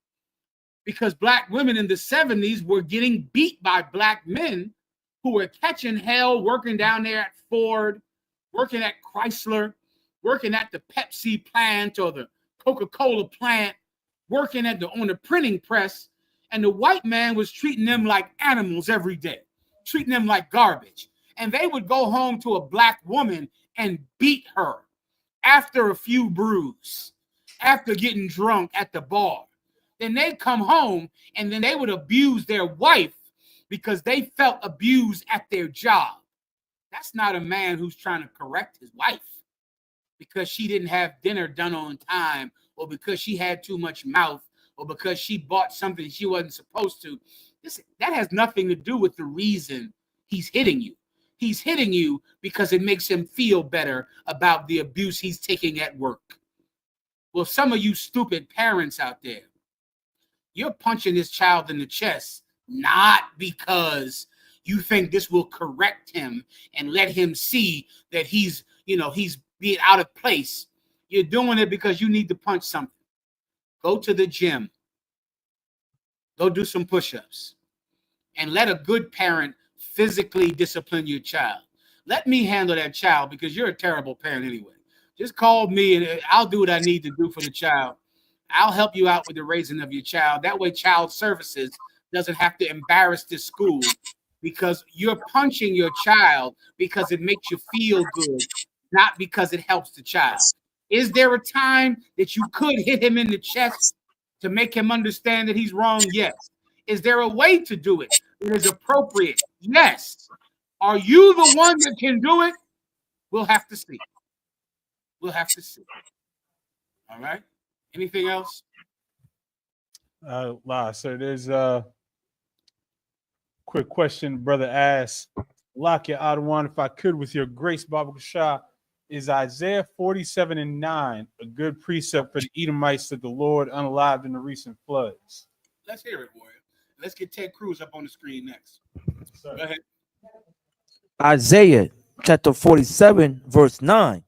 Because black women in the 70s were getting beat by black men who were catching hell working down there at Ford, working at Chrysler, working at the Pepsi plant or the Coca-Cola plant, working on the printing press, and the white man was treating them like animals every day, treating them like garbage. And they would go home to a black woman and beat her after a few brews, after getting drunk at the bar. Then they'd come home and then they would abuse their wife because they felt abused at their job. That's not a man who's trying to correct his wife because she didn't have dinner done on time, or because she had too much mouth, or because she bought something she wasn't supposed to. That has nothing to do with the reason he's hitting you. He's hitting you because it makes him feel better about the abuse he's taking at work. Well, some of you stupid parents out there, you're punching this child in the chest, not because you think this will correct him and let him see that he's being out of place. You're doing it because you need to punch something. Go to the gym. Go do some push-ups. And let a good parent physically discipline your child. Let me handle that child because you're a terrible parent anyway. Just call me and I'll do what I need to do for the child. I'll help you out with the raising of your child. That way child services doesn't have to embarrass this school because you're punching your child because it makes you feel good, not because it helps the child. Is there a time that you could hit him in the chest to make him understand that he's wrong? Yes. Is there a way to do it that is appropriate? Yes. Are you the one that can do it? We'll have to see. We'll have to see. All right. Anything else? So there's a quick question. Brother asks, Lakia Adawan, if I could, with your grace, Baba Shah, is Isaiah 47:9 a good precept for the Edomites that the Lord unalived in the recent floods? Let's hear it, warrior. Let's get Ted Cruz up on the screen next. Go ahead. Isaiah chapter 47, verse 9.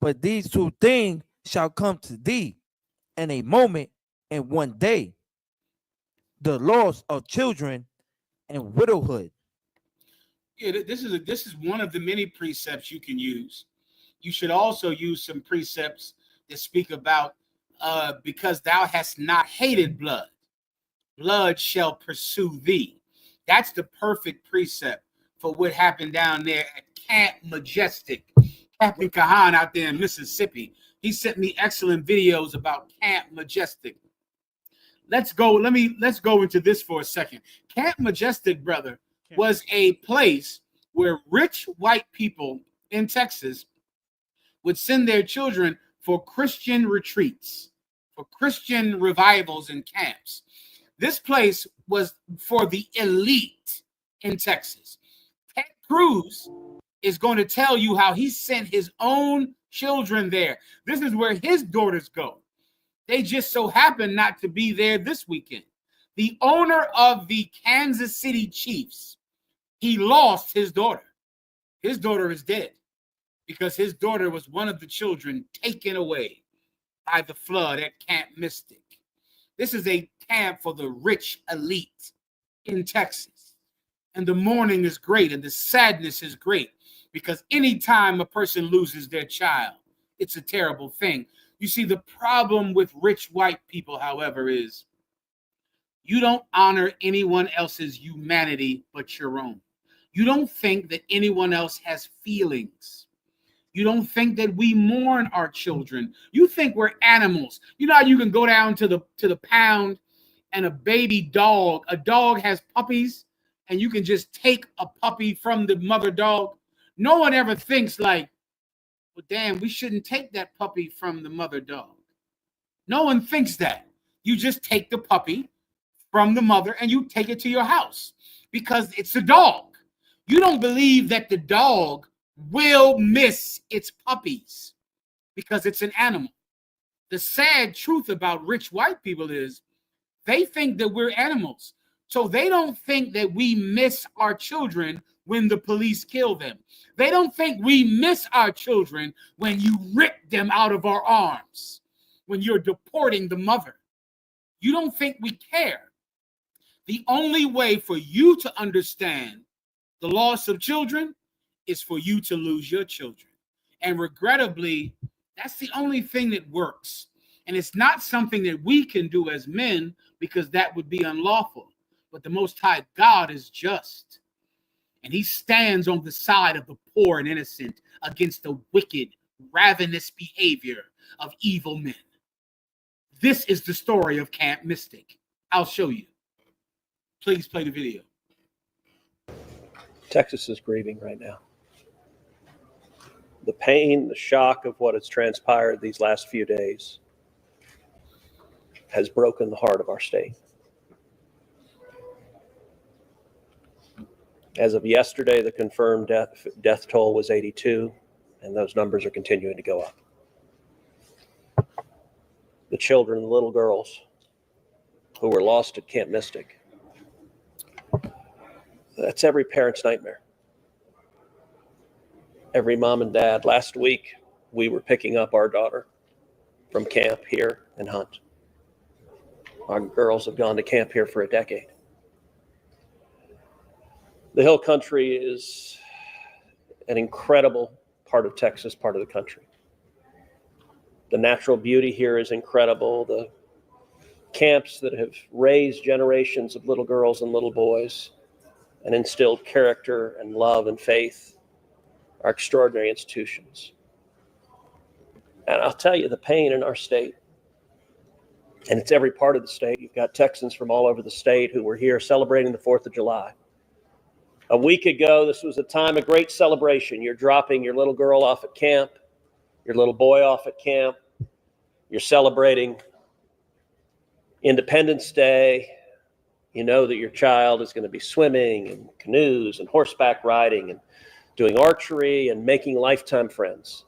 But these two things shall come to thee in a moment and one day, the loss of children and widowhood. Yeah, this is one of the many precepts you can use. You should also use some precepts that speak about because thou hast not hated blood, blood shall pursue thee. That's the perfect precept for what happened down there at Camp Majestic. Captain Kahan out there in Mississippi, he sent me excellent videos about Camp Majestic. Let's go into this for a second. Camp Majestic, brother, was a place where rich white people in Texas would send their children for Christian retreats, for Christian revivals and camps. This place was for the elite in Texas. Ted Cruz is going to tell you how he sent his own children there. This is where his daughters go. They just so happen not to be there this weekend. The owner of the Kansas City Chiefs, he lost his daughter. His daughter is dead because his daughter was one of the children taken away by the flood at Camp Mystic. This is a camp for the rich elite in Texas. And the mourning is great and the sadness is great because anytime a person loses their child, it's a terrible thing. You see, the problem with rich white people, however, is you don't honor anyone else's humanity but your own. You don't think that anyone else has feelings. You don't think that we mourn our children. You think we're animals. You know how you can go down to the pound and a dog has puppies, and you can just take a puppy from the mother dog. No one ever thinks like, well, damn, we shouldn't take that puppy from the mother dog. No one thinks that. You just take the puppy from the mother and you take it to your house because it's a dog. You don't believe that the dog will miss its puppies because it's an animal. The sad truth about rich white people is they think that we're animals. So they don't think that we miss our children when the police kill them. They don't think we miss our children when you rip them out of our arms, when you're deporting the mother. You don't think we care. The only way for you to understand the loss of children is for you to lose your children. And regrettably, that's the only thing that works. And it's not something that we can do as men, because that would be unlawful. But the Most High God is just. And he stands on the side of the poor and innocent against the wicked, ravenous behavior of evil men. This is the story of Camp Mystic. I'll show you. Please play the video. Texas is grieving right now. The pain, the shock of what has transpired these last few days has broken the heart of our state. As of yesterday, the confirmed death toll was 82, and those numbers are continuing to go up. The children, the little girls who were lost at Camp Mystic, that's every parent's nightmare. Every mom and dad. Last week, we were picking up our daughter from camp here in Hunt. Our girls have gone to camp here for a decade. The Hill Country is an incredible part of Texas, part of the country. The natural beauty here is incredible. The camps that have raised generations of little girls and little boys and instilled character and love and faith are extraordinary institutions. And I'll tell you, the pain in our state, and it's every part of the state. You've got Texans from all over the state who were here celebrating the 4th of July. A week ago, this was a time of great celebration. You're dropping your little girl off at camp, your little boy off at camp. You're celebrating Independence Day. You know that your child is going to be swimming and canoes and horseback riding and doing archery and making lifetime friends.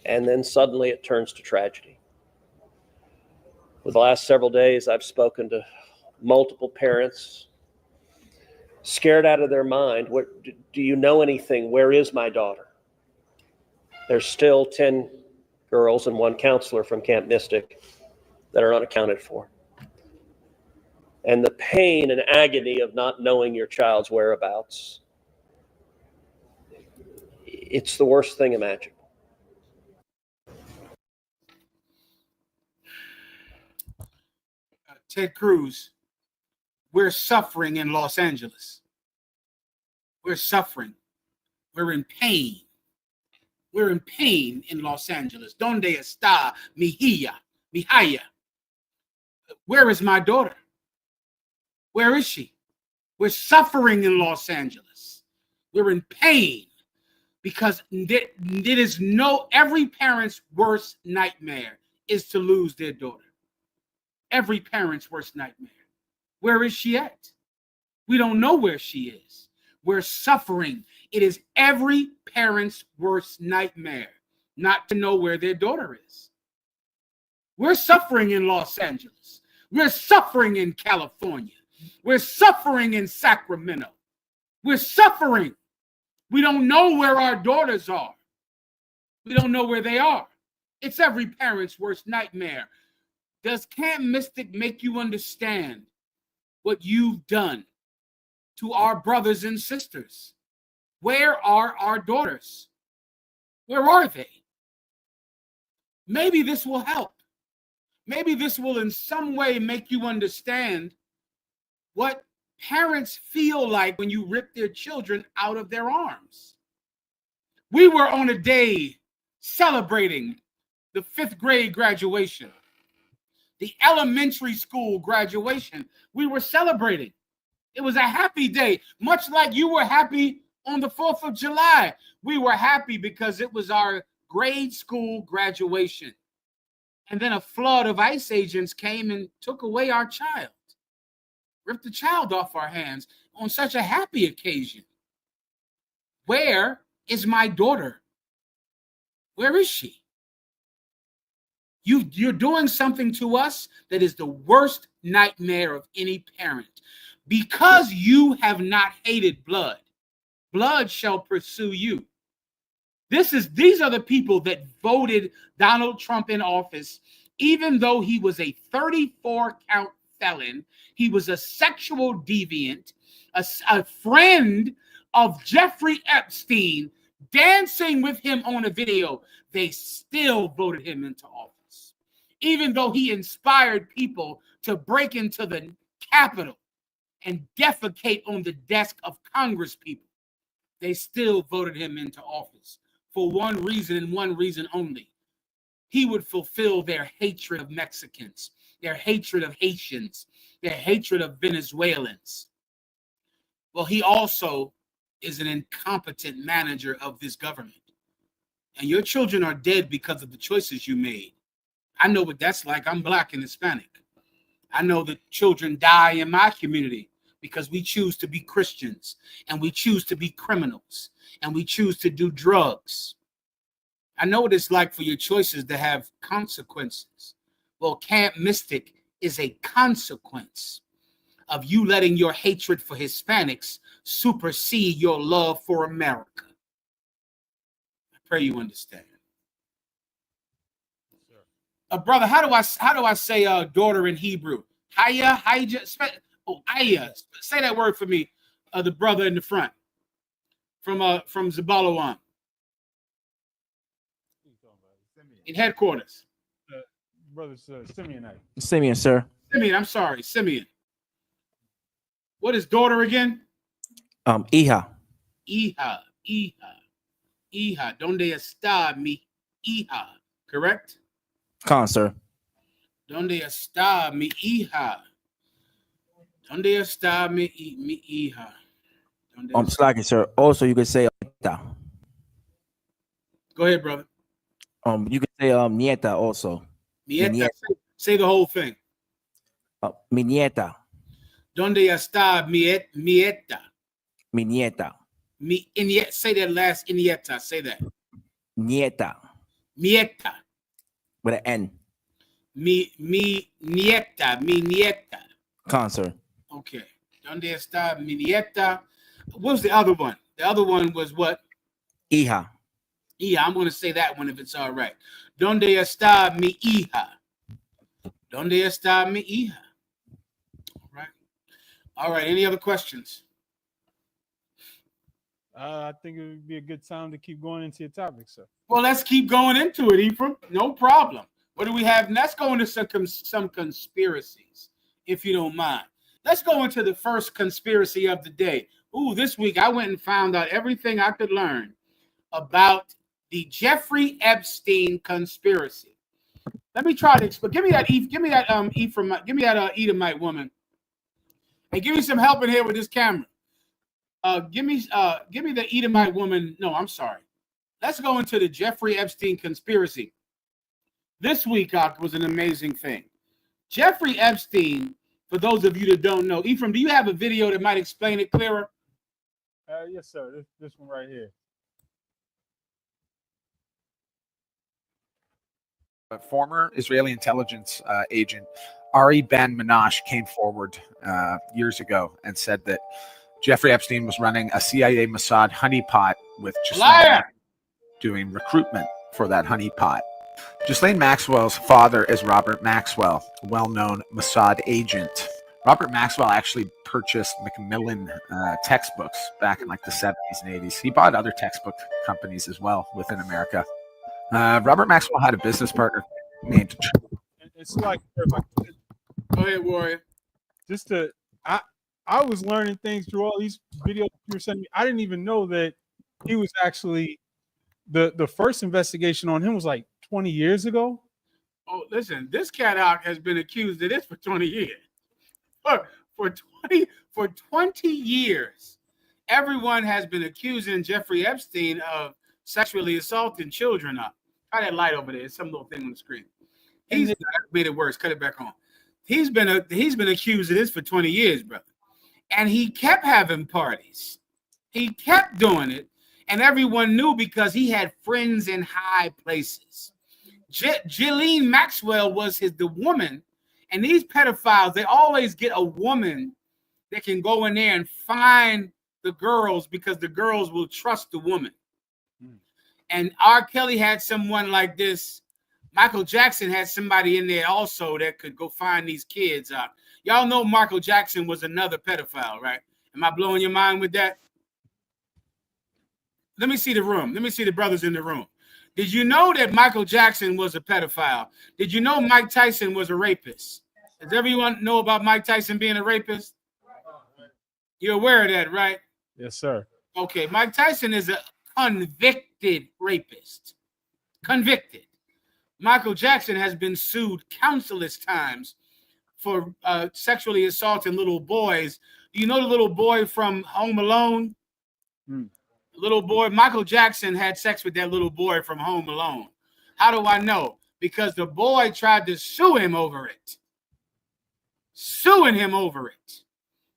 And then suddenly it turns to tragedy. For the last several days, I've spoken to multiple parents, scared out of their mind. Do you know anything? Where is my daughter? There's still 10 girls and 1 counselor from Camp Mystic that are unaccounted for. And the pain and agony of not knowing your child's whereabouts, it's the worst thing imaginable. Ted Cruz, we're suffering in Los Angeles. We're suffering. We're in pain. We're in pain in Los Angeles. ¿Dónde está mi hija? Where is my daughter? Where is she? We're suffering in Los Angeles. We're in pain because every parent's worst nightmare is to lose their daughter. Every parent's worst nightmare. Where is she at? We don't know where she is. We're suffering. It is every parent's worst nightmare not to know where their daughter is. We're suffering in Los Angeles. We're suffering in California. We're suffering in Sacramento. We're suffering. We don't know where our daughters are. We don't know where they are. It's every parent's worst nightmare. Does Camp Mystic make you understand what you've done to our brothers and sisters? Where are our daughters? Where are they? Maybe this will help. Maybe this will in some way make you understand what parents feel like when you rip their children out of their arms. We were on a day celebrating the 5th grade graduation, the elementary school graduation. We were celebrating. It was a happy day, much like you were happy on the 4th of July. We were happy because it was our grade school graduation. And then a flood of ICE agents came and took away our child, ripped the child off our hands on such a happy occasion. Where is my daughter? Where is she? You're doing something to us that is the worst nightmare of any parent. Because you have not hated blood, blood shall pursue you. These are the people that voted Donald Trump in office, even though he was a 34-count felon. He was a sexual deviant, a friend of Jeffrey Epstein, dancing with him on a video. They still voted him into office. Even though he inspired people to break into the Capitol and defecate on the desk of Congress people, they still voted him into office for one reason and one reason only. He would fulfill their hatred of Mexicans, their hatred of Haitians, their hatred of Venezuelans. Well, he also is an incompetent manager of this government. And your children are dead because of the choices you made. I know what that's like. I'm Black and Hispanic. I know that children die in my community because we choose to be Christians, and we choose to be criminals, and we choose to do drugs. I know what it's like for your choices to have consequences. Well, Camp Mystic is a consequence of you letting your hatred for Hispanics supersede your love for America. I pray you understand. Brother, how do I say daughter in Hebrew? Haya. Aya. Say that word for me. The brother in the front from Zabalawan in headquarters. Brother's Simeonite. Simeon, sir. Simeon, I'm sorry, Simeon. What is daughter again? Hija. Hija. Donde está mi hija? Correct? Con, sir. Donde está mi hija? Donde está mi hija? Slacking, sir. Also, you could say Go ahead, brother. You could say nieta also. Nieta. Say the whole thing. Mi nieta. Donde está mi nieta? Mi nieta. Say that last nieta. Say that. Nieta. Nieta. With an N. Mi nieta. Con, sir. Okay. Donde está mi nieta? What was the other one? The other one was what? Hija. Yeah, I'm going to say that one if it's all right. Donde está mi hija? Donde está mi hija? All right. All right. Any other questions? I think it would be a good time to keep going into your topic, sir. Well, let's keep going into it, Ephraim. No problem. What do we have? Let's go into some conspiracies, if you don't mind. Let's go into the first conspiracy of the day. Ooh, this week I went and found out everything I could learn about the Jeffrey Epstein conspiracy. Let me try to explain. Give me that Ephraim. Give me that Edomite woman. Hey, give me some help in here with this camera. Give me the Edomite woman. No, I'm sorry. Let's go into the Jeffrey Epstein conspiracy. This week was an amazing thing. Jeffrey Epstein, for those of you that don't know, Ephraim, do you have a video that might explain it clearer? Yes, sir. This one right here. A former Israeli intelligence agent, Ari Ben Menashe, came forward years ago and said that Jeffrey Epstein was running a CIA Mossad honeypot with Ghislaine doing recruitment for that honeypot. Ghislaine Maxwell's father is Robert Maxwell, a well-known Mossad agent. Robert Maxwell actually purchased Macmillan textbooks back in like the 70s and 80s. He bought other textbook companies as well within America. Robert Maxwell had a business partner named. It's like, go ahead, Warrior. I was learning things through all these videos you were sending me. I didn't even know that he was actually the first investigation on him was like 20 years ago. Oh, listen, this cat out has been accused of this for 20 years. For 20 years, everyone has been accusing Jeffrey Epstein of sexually assaulting children. Try that light over there. It's some little thing on the screen. He's made it worse. Cut it back on. He's been accused of this for 20 years, brother. And he kept having parties. He kept doing it. And everyone knew because he had friends in high places. Ghislaine Maxwell was the woman. And these pedophiles, they always get a woman that can go in there and find the girls because the girls will trust the woman. And R. Kelly had someone like this. Michael Jackson had somebody in there also that could go find these kids out. Y'all know Michael Jackson was another pedophile, right? Am I blowing your mind with that? Let me see the room. Let me see the brothers in the room. Did you know that Michael Jackson was a pedophile? Did you know Mike Tyson was a rapist? Does everyone know about Mike Tyson being a rapist? You're aware of that, right? Yes, sir. Okay, Mike Tyson is a convicted rapist. Convicted. Michael Jackson has been sued countless times for sexually assaulting little boys. Do you know the little boy from Home Alone? Little boy, Michael Jackson had sex with that little boy from Home Alone. How do I know? Because the boy tried to sue him over it. Suing him over it.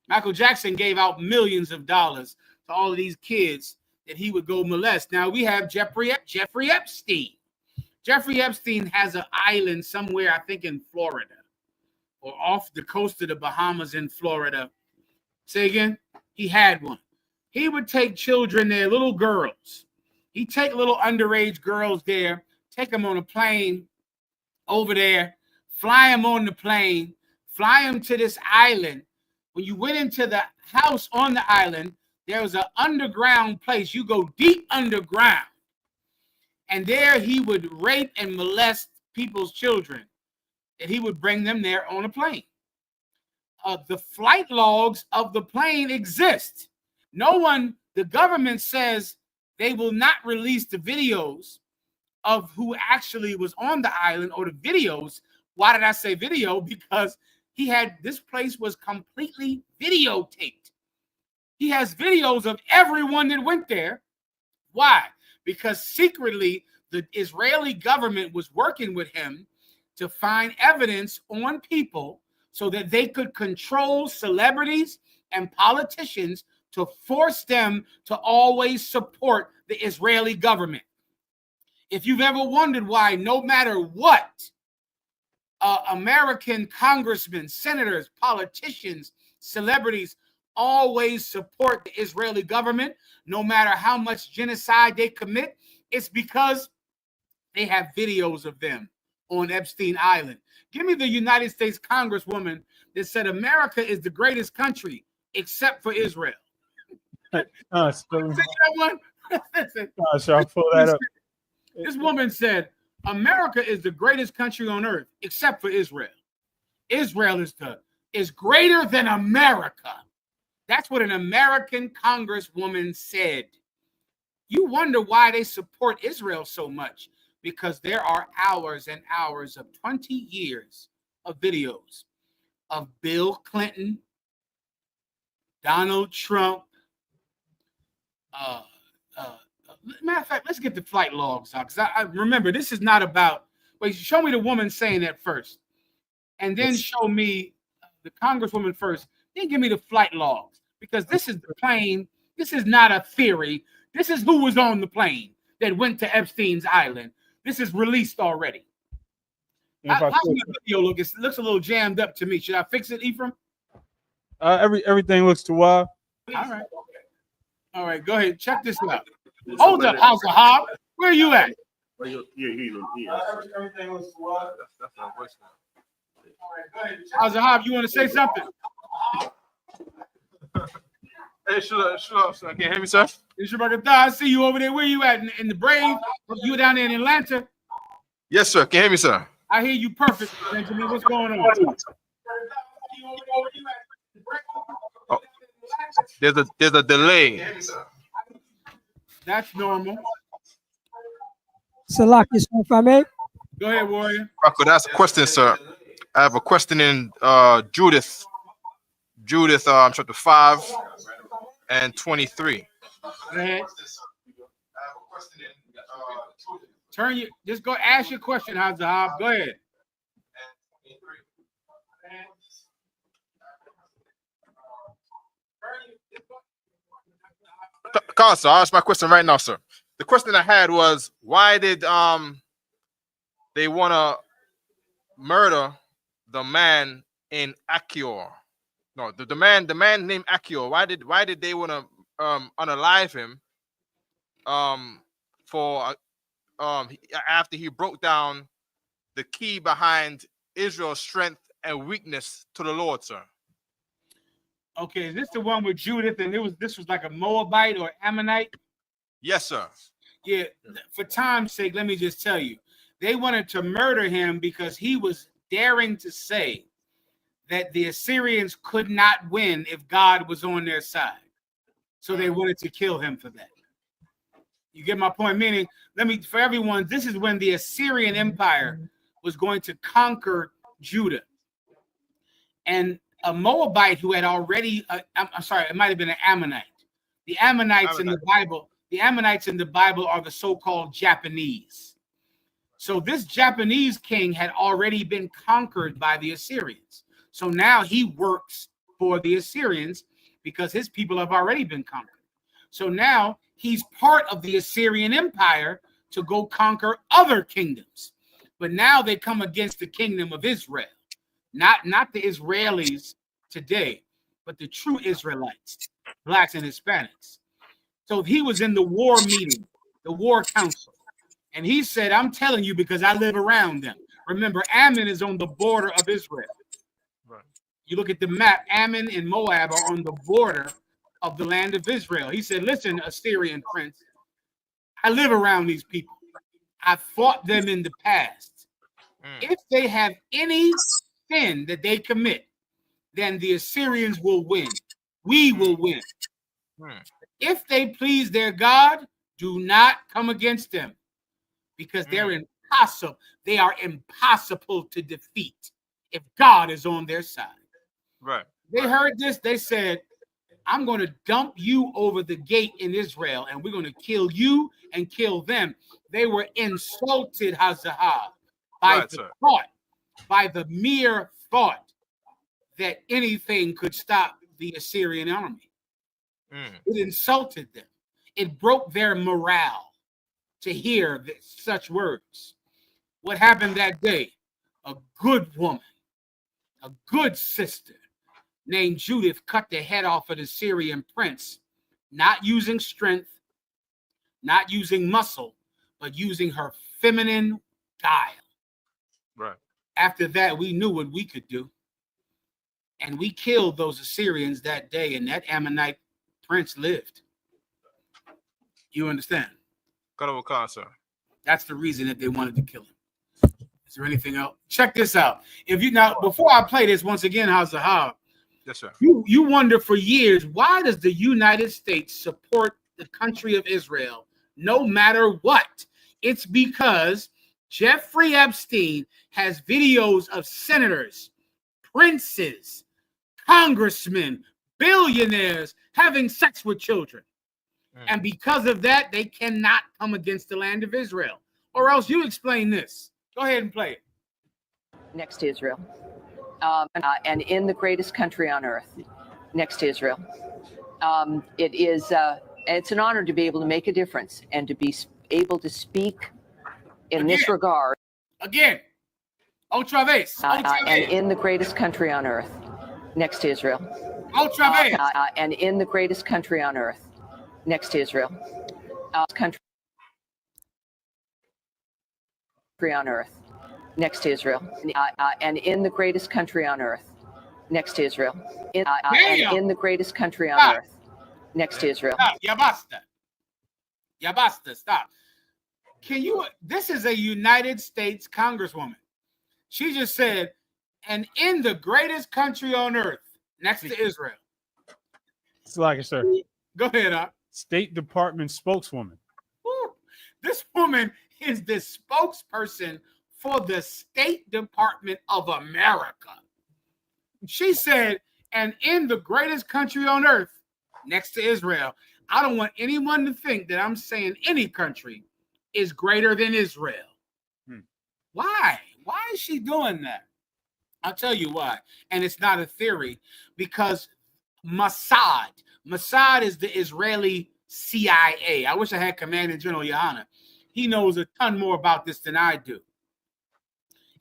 Michael Jackson gave out millions of dollars to all of these kids that he would go molest. Now we have Jeffrey Epstein. Jeffrey Epstein has an island somewhere, I think in Florida, or off the coast of the Bahamas in Florida. Say again? He had one. He would take children there, little girls. He'd take little underage girls there, take them on a plane over there, fly them on the plane, fly them to this island. When you went into the house on the island, there was an underground place. You go deep underground. And there he would rape and molest people's children. And he would bring them there on a plane. The flight logs of the plane exist. The government says they will not release the videos of who actually was on the island or the videos. Why did I say video? Because this place was completely videotaped. He has videos of everyone that went there. Why? Because secretly the Israeli government was working with him to find evidence on people so that they could control celebrities and politicians to force them to always support the Israeli government. If you've ever wondered why, no matter what, American congressmen, senators, politicians, celebrities always support the Israeli government, no matter how much genocide they commit, it's because they have videos of them on Epstein Island. Give me the United States Congresswoman that said America is the greatest country except for Israel. I'll pull that up. This woman said America is the greatest country on earth except for Israel. Israel is greater than America. That's what an American congresswoman said. You wonder why they support Israel so much, because there are hours and hours of 20 years of videos of Bill Clinton, Donald Trump. Matter of fact, let's get the flight logs out, because I remember this is not about. Wait, show me the woman saying that first, and then show me the congresswoman first. Then give me the flight logs, because this is the plane. This is not a theory. This is who was on the plane that went to Epstein's Island. This is released already. How's the video look? It looks a little jammed up to me. Should I fix it, Ephraim? Everything looks too wild. All right, go ahead. Check this out. Hold up, House of Hob. Where are you at? Everything looks too wild. House of Hob, you want to say something? Hey, sure. Can you hear me, sir? I see you over there. Where you at? In the Brave? You down there in Atlanta? Yes, sir. Can you hear me, sir? I hear you perfect, Benjamin. What's going on? Oh, there's a delay. That's normal. Salaki, if I may. Go ahead, Warrior. I could ask a question, sir. I have a question in Judith, chapter 5 and 23. Go ahead. Just go ask your question, Hazahab. Go ahead. Sir, I'll ask my question right now, sir. The question I had was, why did they want to murder the man in Achior? No, the man named Achior. Why did they want to unalive him after he broke down the key behind Israel's strength and weakness to the Lord, sir? Okay, is this the one with Judith and this was like a Moabite or Ammonite? Yes, sir. Yeah, for time's sake, let me just tell you, they wanted to murder him because he was daring to say that the Assyrians could not win if God was on their side. So they wanted to kill him for that. You get my point? Meaning, for everyone, this is when the Assyrian Empire was going to conquer Judah. And a Moabite who had already, I'm sorry, it might have been an Ammonite. The Ammonites in the Bible are the so-called Japanese. So this Japanese king had already been conquered by the Assyrians. So now he works for the Assyrians because his people have already been conquered. So now he's part of the Assyrian Empire to go conquer other kingdoms. But now they come against the kingdom of Israel, not the Israelis today, but the true Israelites, blacks and Hispanics. So he was in the war meeting, the war council, and he said, I'm telling you because I live around them. Remember, Ammon is on the border of Israel. Right. You look at the map, Ammon and Moab are on the border of the land of Israel. He said, listen, Assyrian prince, I live around these people. I fought them in the past. If they have any sin that they commit, then the Assyrians will win. We will win. If they please their God, do not come against them because they're impossible. They are impossible to defeat if God is on their side. Right. They heard this. They said, I'm going to dump you over the gate in Israel, and we're going to kill you and kill them. They were insulted, Hazahah, by the thought, by the mere thought that anything could stop the Assyrian army. It insulted them. It broke their morale to hear such words. What happened that day? A good woman, a good sister named Judith cut the head off of the Syrian prince, not using strength, not using muscle, but using her feminine guile. Right. After that, we knew what we could do. And we killed those Assyrians that day, and that Ammonite prince lived. You understand? Sir. That's the reason that they wanted to kill him. Is there anything else? Check this out. If you now, before I play this once again, Hazahah, yes, sir. You wonder for years, why does the United States support the country of Israel no matter what? It's because Jeffrey Epstein has videos of senators, princes, congressmen, billionaires having sex with children. And because of that, they cannot come against the land of Israel. Or else you explain this. Go ahead and play it. Next to Israel. And in the greatest country on earth, next to Israel. It's an honor to be able to make a difference and to be able to speak in this regard. Again, otra vez. And in the greatest country on earth, next to Israel. Otra vez. And in the greatest country on earth, next to Israel. Country on earth. Next to Israel, and in the greatest country on earth, next to Israel, and in the greatest country on earth, next to Israel. Ya basta, stop. Can you? This is a United States Congresswoman. She just said, and in the greatest country on earth, next to Israel. It's like it, sir. Go ahead, State Department spokeswoman. Woo. This woman is the spokesperson for the State Department of America. She said, and in the greatest country on earth, next to Israel. I don't want anyone to think that I'm saying any country is greater than Israel. Why? Why is she doing that? I'll tell you why. And it's not a theory, because Mossad is the Israeli CIA. I wish I had Commandant General Yohana. He knows a ton more about this than I do.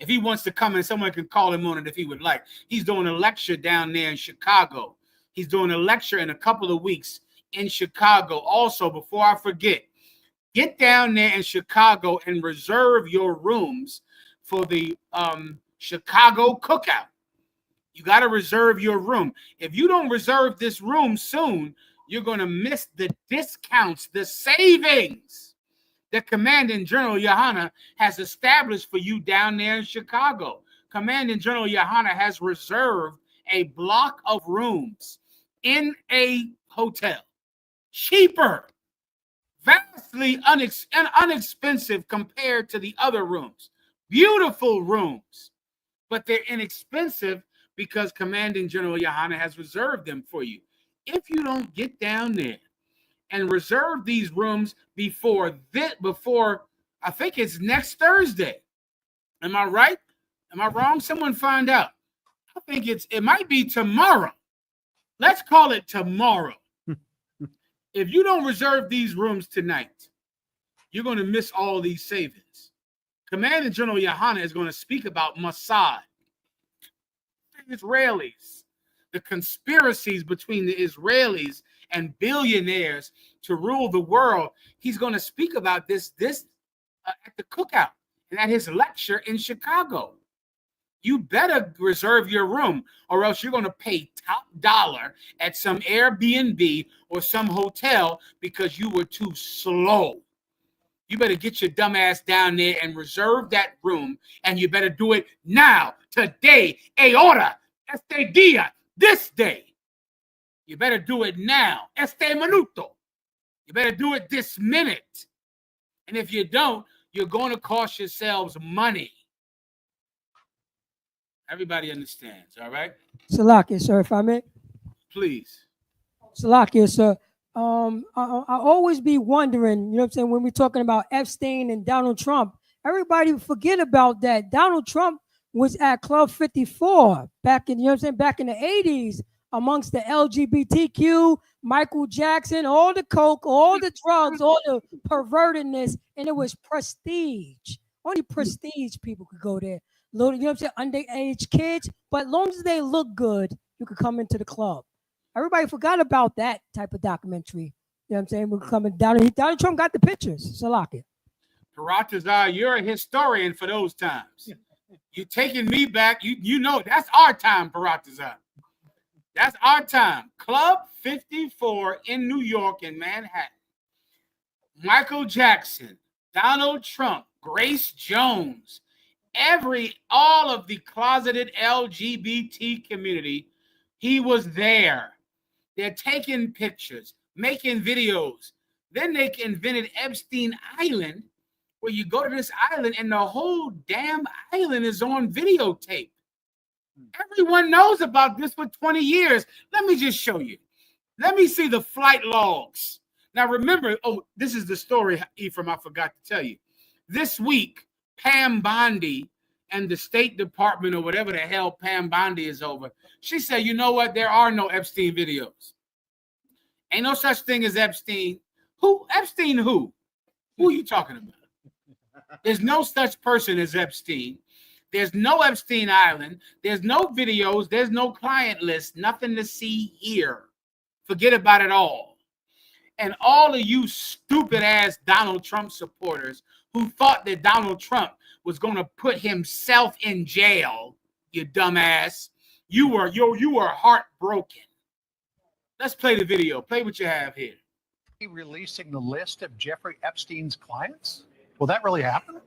If he wants to come in, someone can call him on it if he would like. He's doing a lecture down there in Chicago. He's doing a lecture in a couple of weeks in Chicago. Also, before I forget, get down there in Chicago and reserve your rooms for the Chicago cookout. You got to reserve your room. If you don't reserve this room soon, you're going to miss the discounts, the savings. that Commanding General Yohanna has established for you down there in Chicago. Commanding General Yohanna has reserved a block of rooms in a hotel, cheaper, vastly inexpensive compared to the other rooms. Beautiful rooms, but they're inexpensive because Commanding General Yohanna has reserved them for you. If you don't get down there and reserve these rooms before I think it's next Thursday. Am I right? Am I wrong? Someone find out. I think it might be tomorrow. Let's call it tomorrow. If you don't reserve these rooms tonight, you're going to miss all these savings. Commanding General Yohanna is going to speak about Mossad, the Israelis, the conspiracies between the Israelis and billionaires to rule the world. He's going to speak about this at the cookout and at his lecture in Chicago. You better reserve your room, or else you're going to pay top dollar at some Airbnb or some hotel because you were too slow. You better get your dumb ass down there and reserve that room, and you better do it now, today, ahora, este día, this day. You better do it now, este minuto. You better do it this minute. And if you don't, you're going to cost yourselves money. Everybody understands, all right? Salakia, sir, if I may. Please. Salakia, sir. I always be wondering, you know what I'm saying, when we're talking about Epstein and Donald Trump, everybody forget about that. Donald Trump was at Club 54 back in, you know what I'm saying, back in the 80s amongst the LGBTQ, Michael Jackson, all the coke, all the drugs, all the pervertedness, and it was prestige. Only prestige people could go there. You know what I'm saying, underage kids, but as long as they look good, you could come into the club. Everybody forgot about that type of documentary. You know what I'm saying? We're coming down. Donald Trump got the pictures. Salakia. Paratazar, you're a historian for those times. You're taking me back. You know, that's our time, Paratazar. That's our time. Club 54 in New York in Manhattan. Michael Jackson, Donald Trump, Grace Jones, all of the closeted LGBT community, he was there. They're taking pictures, making videos. Then they invented Epstein Island, where you go to this island and the whole damn island is on videotape. Everyone knows about this for 20 years. Let me just show you. Let me see the flight logs. Now remember, this is the story, Ephraim, I forgot to tell you. This week, Pam Bondi and the State Department, or whatever the hell Pam Bondi is over, she said, you know what? There are no Epstein videos. Ain't no such thing as Epstein. Who? Epstein who? Who are you talking about? There's no such person as Epstein. There's no Epstein Island. There's no videos. There's no client list. Nothing to see here. Forget about it all. And all of you stupid ass Donald Trump supporters who thought that Donald Trump was going to put himself in jail, you dumbass, you were heartbroken. Let's play the video. Play what you have here. Releasing the list of Jeffrey Epstein's clients? Will that really happen?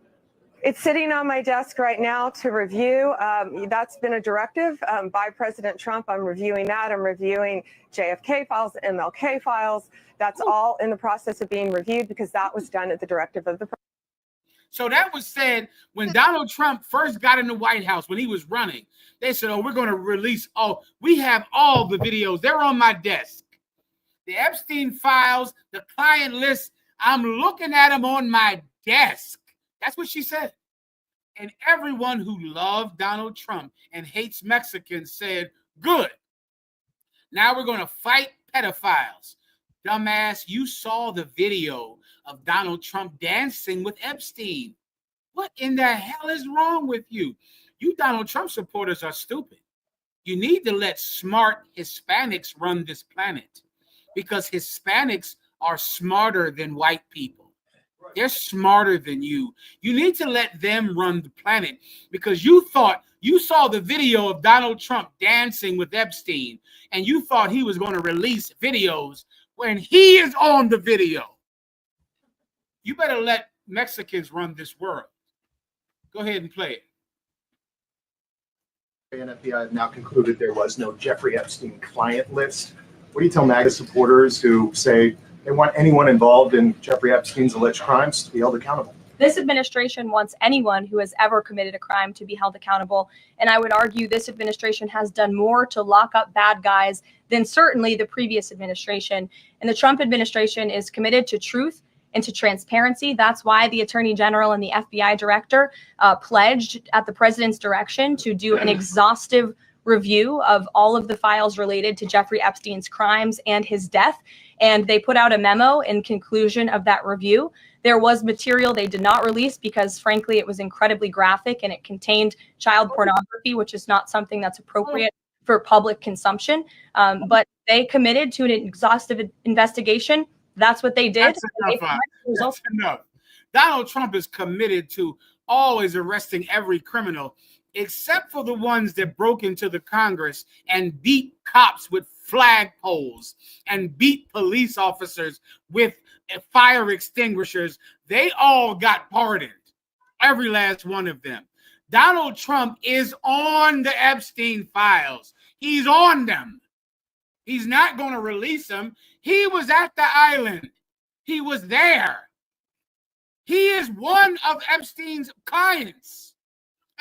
It's sitting on my desk right now to review. That's been a directive by President Trump. I'm reviewing that. I'm reviewing JFK files, MLK files. That's all in the process of being reviewed because that was done at the directive of the president. So that was said when Donald Trump first got in the White House, when he was running. They said, we're going to release we have all the videos. They're on my desk. The Epstein files, the client list, I'm looking at them on my desk. That's what she said. And everyone who loved Donald Trump and hates Mexicans said, good. Now we're going to fight pedophiles. Dumbass, you saw the video of Donald Trump dancing with Epstein. What in the hell is wrong with you? You Donald Trump supporters are stupid. You need to let smart Hispanics run this planet because Hispanics are smarter than white people. They're smarter than you. You need to let them run the planet because you thought you saw the video of Donald Trump dancing with Epstein and you thought he was going to release videos when he is on the video. You better let Mexicans run this world. Go ahead and play it. And FBI have now concluded there was no Jeffrey Epstein client list. What do you tell MAGA supporters who say they want anyone involved in Jeffrey Epstein's alleged crimes to be held accountable? This administration wants anyone who has ever committed a crime to be held accountable. And I would argue this administration has done more to lock up bad guys than certainly the previous administration. And the Trump administration is committed to truth and to transparency. That's why the Attorney General and the FBI Director pledged at the president's direction to do an exhaustive review of all of the files related to Jeffrey Epstein's crimes and his death. And they put out a memo in conclusion of that review. There was material they did not release because, frankly, it was incredibly graphic and it contained child pornography, which is not something that's appropriate for public consumption. But they committed to an exhaustive investigation. That's what they did. That's enough. Donald Trump is committed to always arresting every criminal, except for the ones that broke into the Congress and beat cops with flagpoles and beat police officers with fire extinguishers. They all got pardoned, every last one of them. Donald Trump is on the Epstein files. He's on them. He's not going to release them. He was at the island. He was there. He is one of Epstein's clients.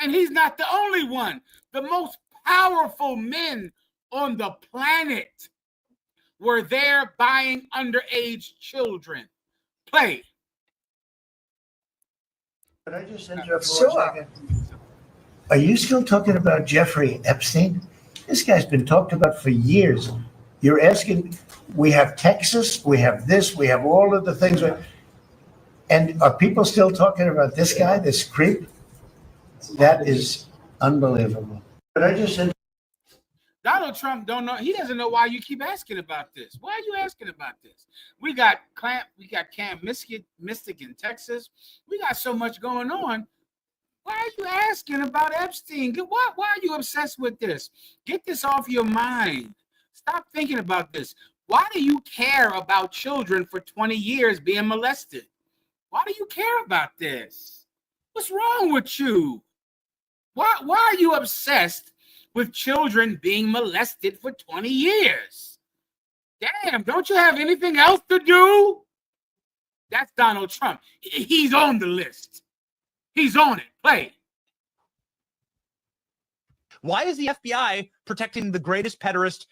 And he's not the only one. The most powerful men on the planet were there buying underage children. Play. Could I just interrupt for 1 second? Are you still talking about Jeffrey Epstein? This guy's been talked about for years. You're asking, we have Texas, we have this, we have all of the things. And are people still talking about this guy, this creep? That is unbelievable. But I just said, Donald Trump don't know. He doesn't know why you keep asking about this. Why are you asking about this? We got Camp Mystic in Texas. We got so much going on. Why are you asking about Epstein? Why are you obsessed with this? Get this off your mind. Stop thinking about this. Why do you care about children for 20 years being molested? Why do you care about this? What's wrong with you? Why are you obsessed with children being molested for 20 years? Damn, don't you have anything else to do? That's Donald Trump. He's on the list. He's on it. Play. Why is the FBI protecting the greatest pederast,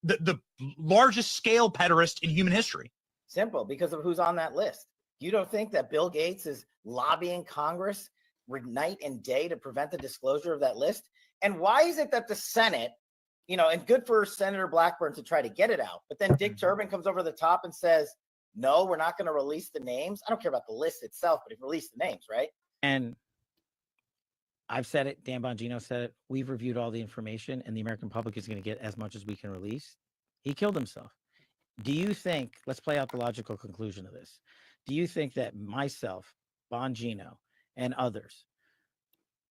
the largest scale pederast in human history? Simple, because of who's on that list. You don't think that Bill Gates is lobbying Congress night and day to prevent the disclosure of that list? And why is it that the Senate, and good for Senator Blackburn to try to get it out, but then Dick Durbin comes over the top and says, no, we're not going to release the names. I don't care about the list itself, but if release the names, right? And I've said it, Dan Bongino said it, we've reviewed all the information and the American public is going to get as much as we can release. He killed himself. Do you think, let's play out the logical conclusion of this. Do you think that myself, Bongino, and others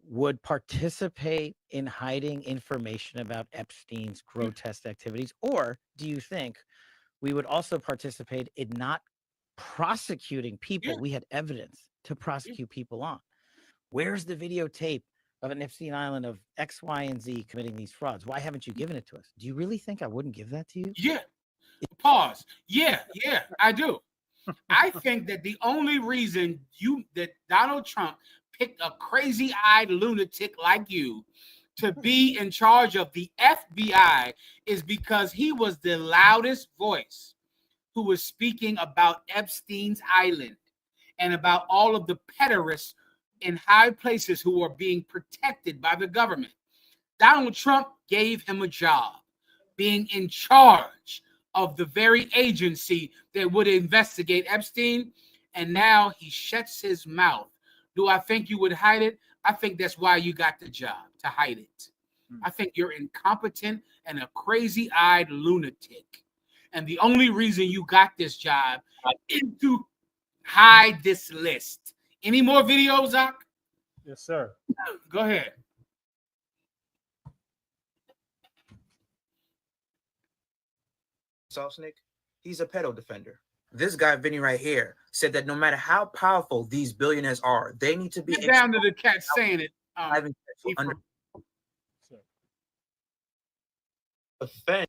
would participate in hiding information about Epstein's grotesque activities? Or do you think we would also participate in not prosecuting people we had evidence to prosecute people on? Where's the videotape of an Epstein Island of X, Y, and Z committing these frauds? Why haven't you given it to us? Do you really think I wouldn't give that to you? Yeah. Pause. Yeah, I do. I think that the only reason that Donald Trump picked a crazy-eyed lunatic like you to be in charge of the FBI is because he was the loudest voice who was speaking about Epstein's Island and about all of the pederasts in high places who are being protected by the government. Donald Trump gave him a job, being in charge of the very agency that would investigate Epstein, and now he shuts his mouth. Do I think you would hide it? I think that's why you got the job, to hide it. I think you're incompetent and a crazy-eyed lunatic. And the only reason you got this job is to hide this list. Any more videos, Zach? Yes, sir. Go ahead. Salsnick, he's a pedo defender. This guy, Vinny, right here, said that no matter how powerful these billionaires are, they need to be Get down to the cat saying it. Defend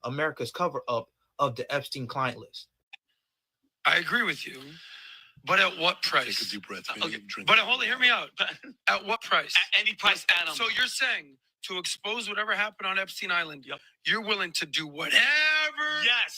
America's cover up of the Epstein client list. I agree with you, but at what price? Take a deep breath. Okay, but hold on, hear me out. At what price? At any price, Adam. So you're saying to expose whatever happened on Epstein Island, you're willing to do whatever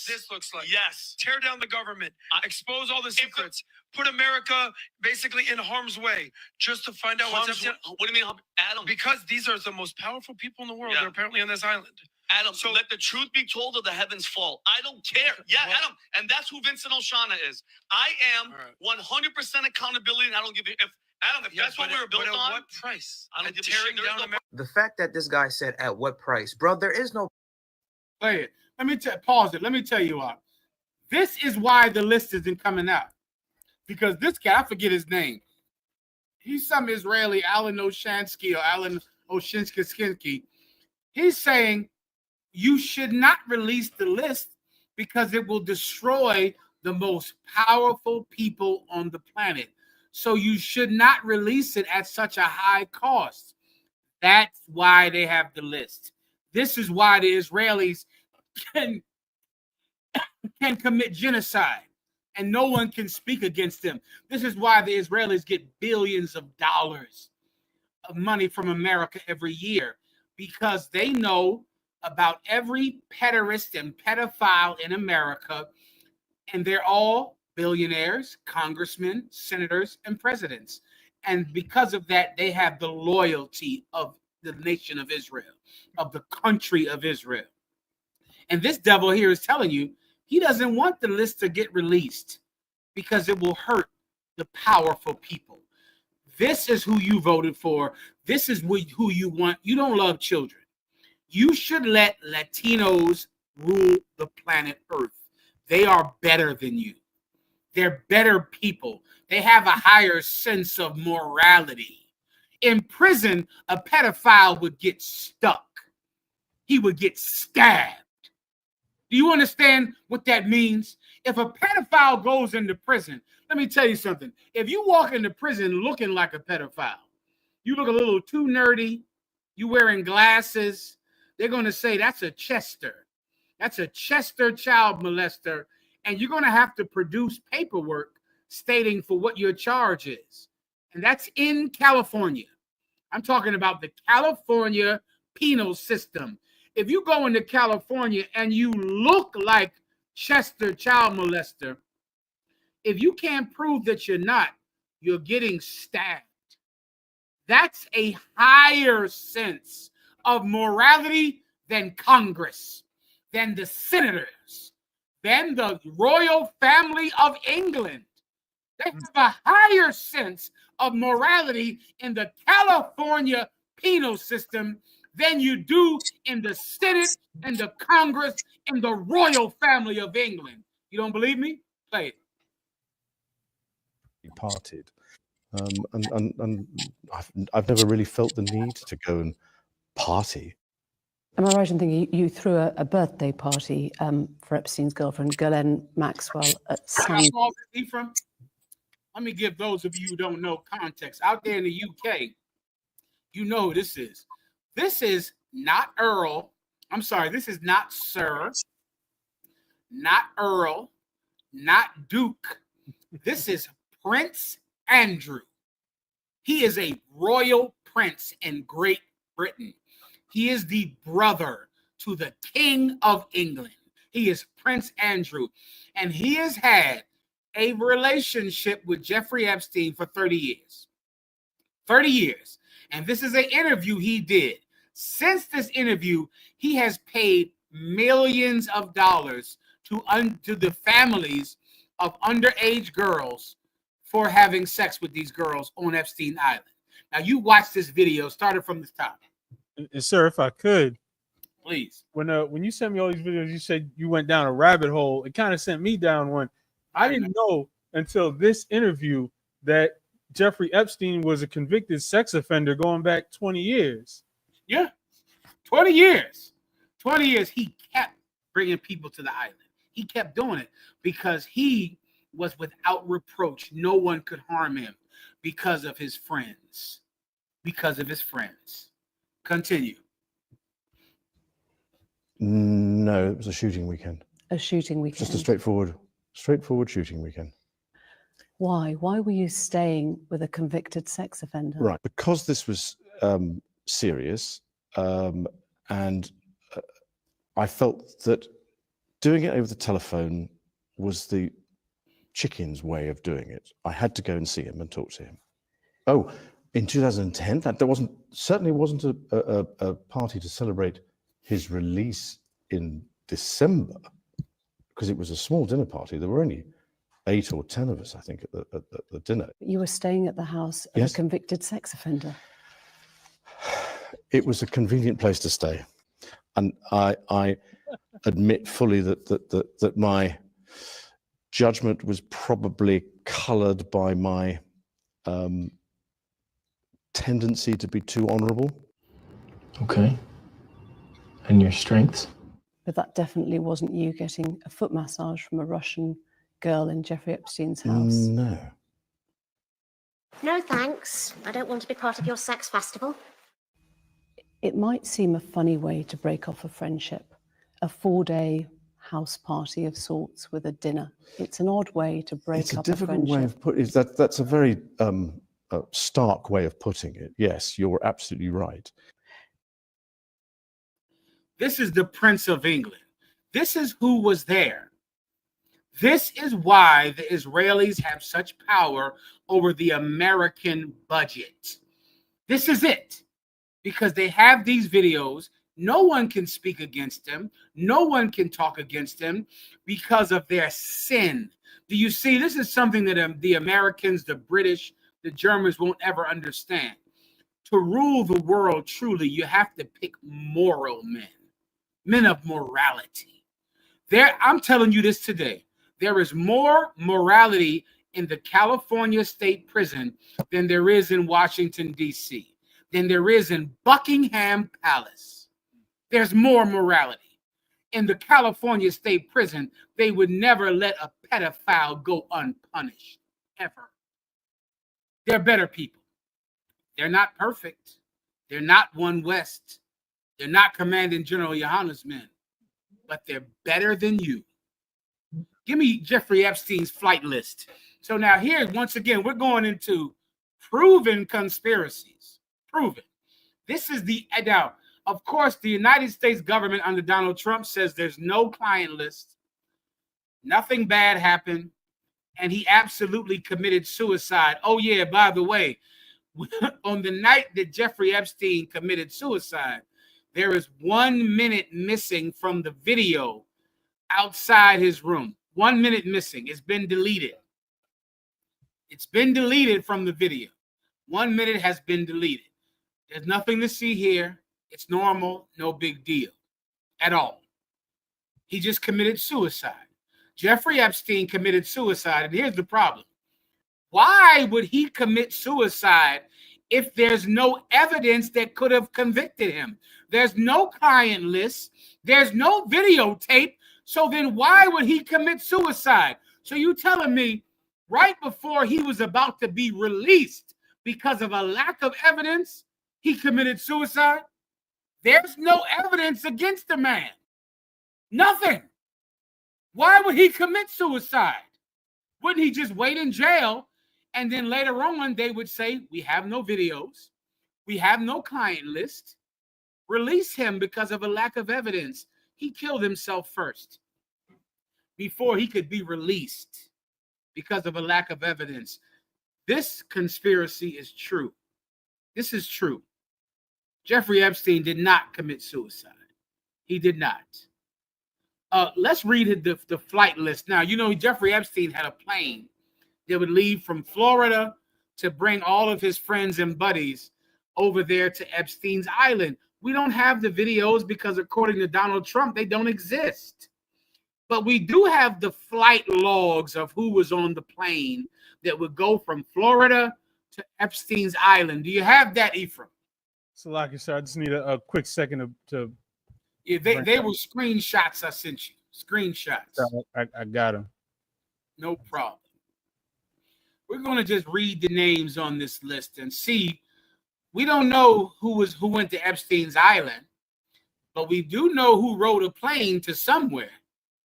this looks like. Yes. Tear down the government, expose all the secrets, put America basically in harm's way just to find out what's Epstein. What do you mean, Adam? Because these are the most powerful people in the world. They're apparently on this island. Adam, so let the truth be told or the heavens fall. I don't care. Yeah, well, Adam, and that's who Vincent O'Shana is. I am 100% accountability, and I don't give you. If that's what we were built on, what price? I don't give a shit. The fact that this guy said at what price, bro, there is no. Play it. Let me pause it. Let me tell you what. This is why the list isn't coming out. Because this guy, I forget his name. He's some Israeli, Alan Oshansky or Alan Oshinsky. He's saying you should not release the list because it will destroy the most powerful people on the planet. So you should not release it at such a high cost. That's why they have the list. This is why the Israelis can commit genocide and no one can speak against them. This is why the Israelis get billions of dollars of money from America every year, because they know about every pederast and pedophile in America, and they're all billionaires, congressmen, senators, and presidents. And because of that, they have the loyalty of the nation of Israel, of the country of Israel. And this devil here is telling you he doesn't want the list to get released because it will hurt the powerful people. This is who you voted for. This is who you want. You don't love children. You should let Latinos rule the planet Earth. They are better than you. They're better people. They have a higher sense of morality. In prison, a pedophile would get stuck. He would get stabbed. Do you understand what that means? If a pedophile goes into prison, let me tell you something. If you walk into prison looking like a pedophile, you look a little too nerdy, you wearing glasses, they're going to say that's a Chester. That's a Chester child molester, and you're going to have to produce paperwork stating for what your charge is. And that's in California. I'm talking about the California penal system. If you go into California and you look like Chester child molester, if you can't prove that you're not, you're getting stabbed. That's a higher sense of morality than Congress, than the senators, than the royal family of England. They have a higher sense of morality in the California penal system than you do in the Senate and the Congress and the royal family of England. You don't believe me? Play it. Parted. And I've never really felt the need to go and party. Am I right in thinking you threw a birthday party for Epstein's girlfriend, Ghislaine Maxwell, at San... Let me give those of you who don't know context. Out there in the UK, you know who this is. This is not Earl. I'm sorry, this is not Sir, not Earl, not Duke. This is Prince Andrew. He is a royal prince in Great Britain. He is the brother to the King of England. He is Prince Andrew, and he has had a relationship with Jeffrey Epstein for 30 years. 30 years. And this is an interview he did. Since this interview, he has paid millions of dollars to the families of underage girls for having sex with these girls on Epstein Island. Now, you watch this video, started from the top. And sir, if I could, please. When you sent me all these videos, you said you went down a rabbit hole. It kind of sent me down one. I didn't know until this interview that Jeffrey Epstein was a convicted sex offender going back 20 years. Yeah, 20 years. 20 years he kept bringing people to the island. He kept doing it because he was without reproach. No one could harm him because of his friends. Because of his friends. Continue. No, it was a shooting weekend. A shooting weekend. Just a straightforward shooting weekend. Why? Why were you staying with a convicted sex offender? Right, because this was serious, and I felt that doing it over the telephone was the chicken's way of doing it. I had to go and see him and talk to him. Oh, in 2010, that certainly wasn't a party to celebrate his release in December, because it was a small dinner party. There were only 8 or 10 of us, I think, at the dinner. You were staying at the house of Yes. a convicted sex offender. It was a convenient place to stay, and I admit fully that my judgment was probably coloured by my tendency to be too honourable. Okay. And your strengths? But that definitely wasn't you getting a foot massage from a Russian girl in Jeffrey Epstein's house. No. No thanks. I don't want to be part of your sex festival. It might seem a funny way to break off a friendship, a 4-day house party of sorts with a dinner. It's an odd way to break It's a up a difficult friendship. way of putting it. That's a very stark way of putting it. Yes, you're absolutely right. This is the Prince of England. This is who was there. This is why the Israelis have such power over the American budget. This is it. Because they have these videos. No one can speak against them. No one can talk against them because of their sin. Do you see? This is something that the Americans, the British, the Germans won't ever understand. To rule the world truly, you have to pick moral men, men of morality. I'm telling you this today. There is more morality in the California State Prison than there is in Washington, D.C., than there is in Buckingham Palace. There's more morality. In the California State Prison, they would never let a pedophile go unpunished, ever. They're better people. They're not perfect. They're not One West. They're not Commanding General Yohanna's men, but they're better than you. Give me Jeffrey Epstein's flight list. So now here, once again, we're going into proven conspiracies. Proven. This is the now, of course, the United States government under Donald Trump says there's no client list. Nothing bad happened. And he absolutely committed suicide. Oh, yeah, by the way, on the night that Jeffrey Epstein committed suicide, there is 1 minute missing from the video outside his room. 1 minute missing. It's been deleted. It's been deleted from the video. 1 minute has been deleted. There's nothing to see here. It's normal. No big deal at all. He just committed suicide. Jeffrey Epstein committed suicide. And here's the problem. Why would he commit suicide if there's no evidence that could have convicted him? There's no client list. There's no videotape. So then why would he commit suicide? So you telling me right before he was about to be released because of a lack of evidence, he committed suicide? There's no evidence against the man. Nothing. Why would he commit suicide? Wouldn't he just wait in jail? And then later on, they would say, we have no videos. We have no client list. Release him because of a lack of evidence. He killed himself first before he could be released because of a lack of evidence. This conspiracy is true. This is true. Jeffrey Epstein did not commit suicide. He did not. Let's read the flight list. Now, you know, Jeffrey Epstein had a plane that would leave from Florida to bring all of his friends and buddies over there to Epstein's Island. We don't have the videos because, according to Donald Trump, they don't exist. But we do have the flight logs of who was on the plane that would go from Florida to Epstein's Island. Do you have that, Ephraim? So, like I said, I just need a quick second to Yeah, they were screenshots I sent you. Screenshots. I got him. No problem. We're going to just read the names on this list and see. We don't know who went to Epstein's Island, but we do know who rode a plane to somewhere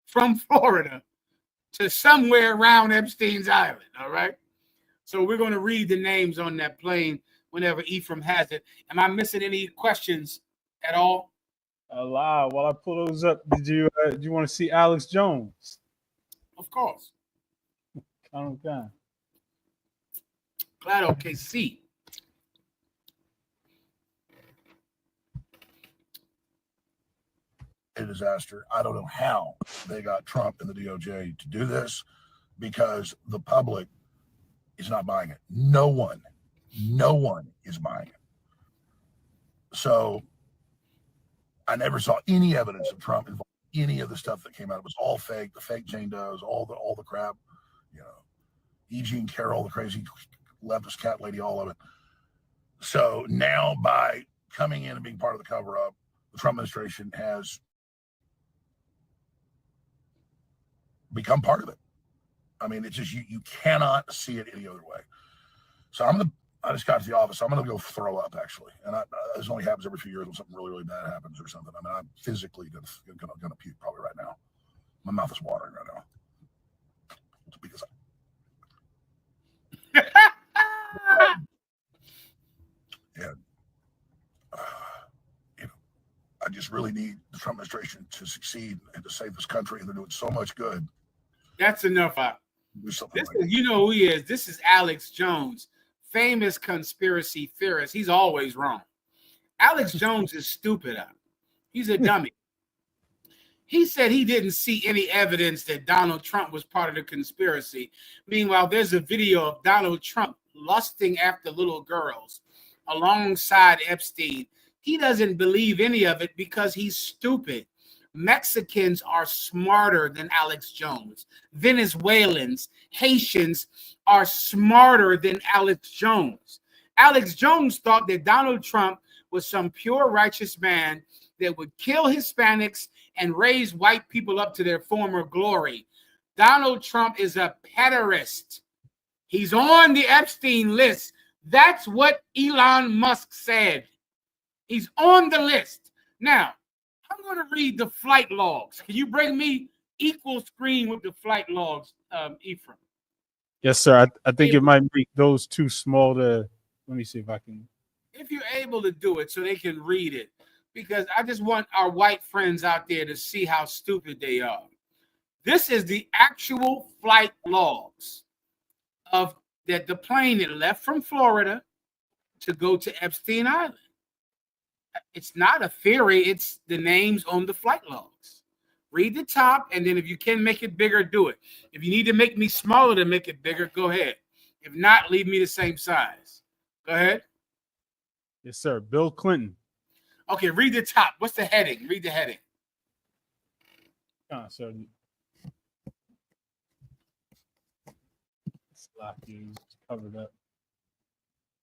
from Florida to somewhere around Epstein's Island. All right. So we're going to read the names on that plane whenever Ephraim has it. Am I missing any questions at all? While I pull those up, did you want to see Alex Jones? Of course. Okay. Claro que sí. A disaster. I don't know how they got Trump and the DOJ to do this, because the public is not buying it. No one is buying it. So I never saw any evidence of Trump involved in any of the stuff that came out. It was all fake. The fake Jane Does, all the crap, E. Jean Carroll, the crazy leftist cat lady, all of it. So now, by coming in and being part of the cover-up, the Trump administration has become part of it. I mean, it's just you cannot see it any other way. So I just got to the office. So I'm gonna go throw up, actually, and this only happens every few years when something really, really bad happens or something. I mean, I'm physically gonna puke probably right now. My mouth is watering right now. It's because I just really need the Trump administration to succeed and to save this country, and they're doing so much good. That's enough. You know who he is. This is Alex Jones, famous conspiracy theorist. He's always wrong. Alex Jones is stupid. He's a dummy. He said he didn't see any evidence that Donald Trump was part of the conspiracy. Meanwhile, there's a video of Donald Trump lusting after little girls alongside Epstein. He doesn't believe any of it because he's stupid. Mexicans are smarter than Alex Jones. Venezuelans, Haitians are smarter than Alex Jones. Alex Jones thought that Donald Trump was some pure righteous man that would kill Hispanics and raise white people up to their former glory. Donald Trump is a pederast. He's on the Epstein list. That's what Elon Musk said. He's on the list. Now, I'm going to read the flight logs. Can you bring me equal screen with the flight logs, Ephraim? Yes, sir. I think it might make those too small to. Let me see if I can. If you're able to do it so they can read it, because I just want our white friends out there to see how stupid they are. This is the actual flight logs of that the plane that left from Florida to go to Epstein Island. It's not a theory. It's the names on the flight logs. Read the top, and then if you can make it bigger, do it. If you need to make me smaller to make it bigger, go ahead. If not, leave me the same size. Go ahead. Yes, sir. Bill Clinton. Okay, read the top. What's the heading? Read the heading. So it's locked. It's covered up.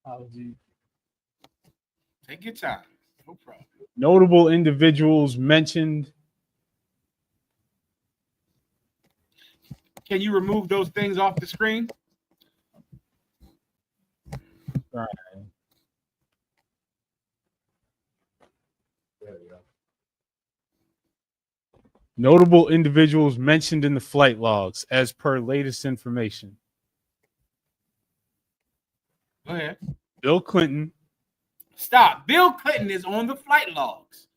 Apology. Take your time. No problem. Notable individuals mentioned. Can you remove those things off the screen? All right. There we go. Notable individuals mentioned in the flight logs as per latest information. Go ahead. Bill Clinton. Stop. Bill Clinton is on the flight logs,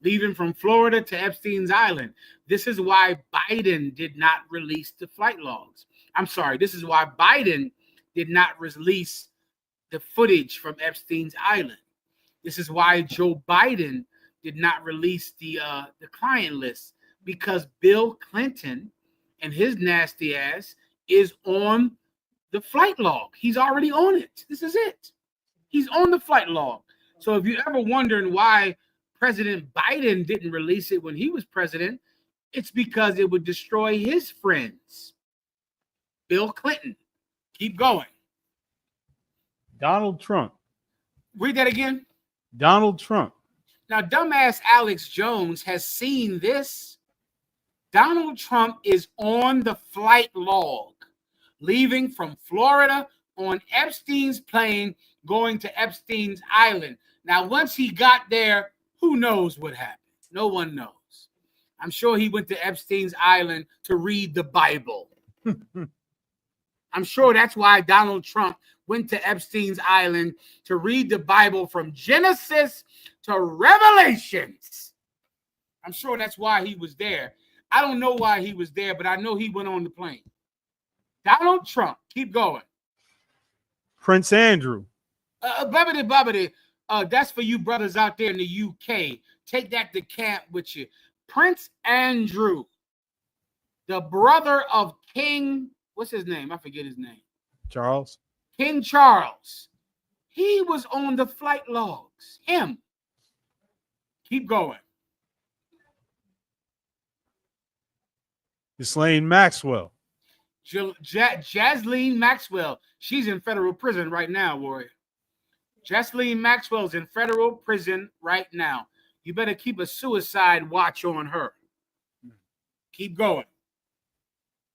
leaving from Florida to Epstein's Island. This is why Biden did not release the flight logs. I'm sorry. This is why Biden did not release the footage from Epstein's Island. This is why Joe Biden did not release the client list, because Bill Clinton and his nasty ass is on the flight log. He's already on it. This is it. He's on the flight log. So if you're ever wondering why President Biden didn't release it when he was president, it's because it would destroy his friends. Bill Clinton. Keep going. Donald Trump. Read that again. Donald Trump. Now, dumbass Alex Jones has seen this. Donald Trump is on the flight log, leaving from Florida on Epstein's plane, going to Epstein's Island. Now, once he got there, who knows what happened? No one knows. I'm sure he went to Epstein's Island to read the Bible. I'm sure that's why Donald Trump went to Epstein's Island to read the Bible from Genesis to Revelations. I'm sure that's why he was there. I don't know why he was there, but I know he went on the plane. Donald Trump, keep going. Prince Andrew. Bubbity. That's for you brothers out there in the UK. Take that to camp with you. Prince Andrew, the brother of King, what's his name? I forget his name. Charles. King Charles. He was on the flight logs. Him. Keep going. Ghislaine Maxwell. Jasleen Maxwell. She's in federal prison right now, Warrior. Jasleen Maxwell's in federal prison right now. You better keep a suicide watch on her. Keep going.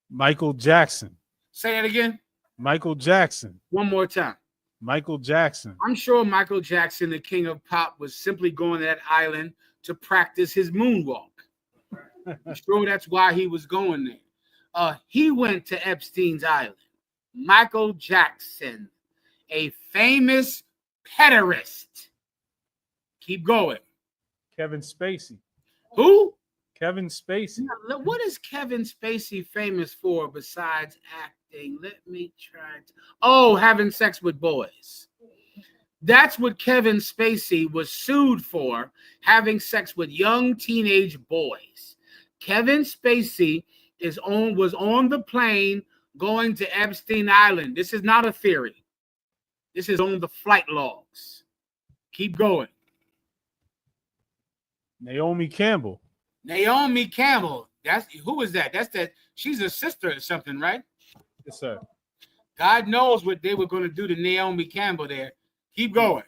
Michael Jackson. Say that again. Michael Jackson. One more time. Michael Jackson. I'm sure Michael Jackson, the king of pop, was simply going to that island to practice his moonwalk. I'm sure that's why he was going there. He went to Epstein's Island. Michael Jackson, a famous pederast. Keep going. Kevin Spacey. Who? Kevin Spacey. Now, what is Kevin Spacey famous for besides acting? Let me try. Having sex with boys. That's what Kevin Spacey was sued for, having sex with young teenage boys. Kevin Spacey was on the plane going to Epstein Island. This is not a theory. This is on the flight logs. Keep going. Naomi Campbell. Naomi Campbell. Who is that? She's a sister or something, right? Yes, sir. God knows what they were going to do to Naomi Campbell there. Keep going.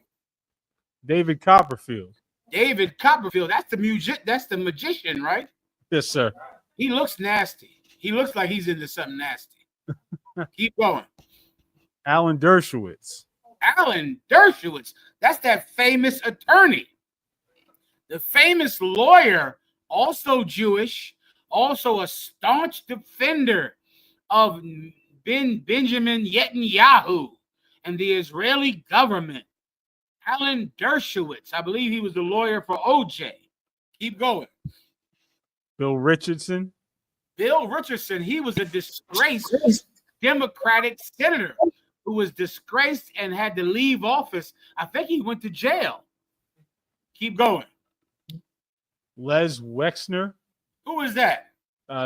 David Copperfield. David Copperfield. That's the magician, right? Yes, sir. He looks nasty. He looks like he's into something nasty. Keep going. Alan Dershowitz. Alan Dershowitz. That's that famous attorney. The famous lawyer, also Jewish, also a staunch defender of Benjamin Netanyahu and the Israeli government. Alan Dershowitz. I believe he was the lawyer for OJ. Keep going. Bill Richardson. Bill Richardson, he was a disgraced Democratic senator who was disgraced and had to leave office. I think he went to jail. Keep going. Les Wexner. Who is that?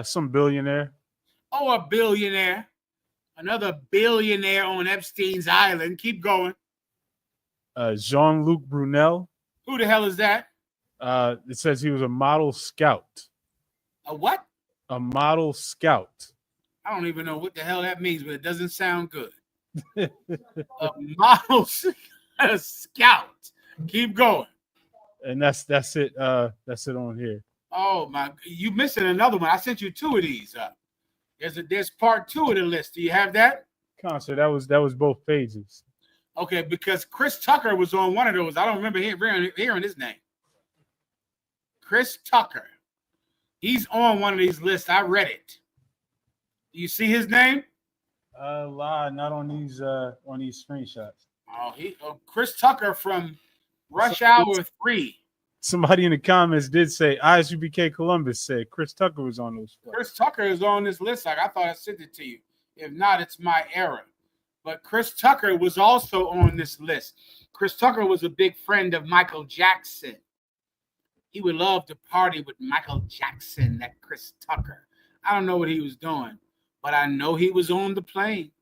Some billionaire. Oh, a billionaire. Another billionaire on Epstein's Island. Keep going. Jean-Luc Brunel. Who the hell is that? It says he was a model scout. A what? A model scout. I don't even know what the hell that means, but it doesn't sound good. A model scout. Keep going. And that's it. That's it on here. Oh my! You missing another one? I sent you two of these. There's part 2 of the list. Do you have that? Concert. That was both pages. Okay, because Chris Tucker was on one of those. I don't remember hearing his name. Chris Tucker. He's on one of these lists. I read it. Do you see his name? Not on these screenshots. Chris Tucker from Rush Hour 3. Somebody in the comments did say ISUPK Columbus said Chris Tucker was on those. Chris Tucker is on this list. I thought I sent it to you. If not, it's my error. But Chris Tucker was also on this list. Chris Tucker was a big friend of Michael Jackson. He would love to party with Michael Jackson, that Chris Tucker. I don't know what he was doing, but I know he was on the plane.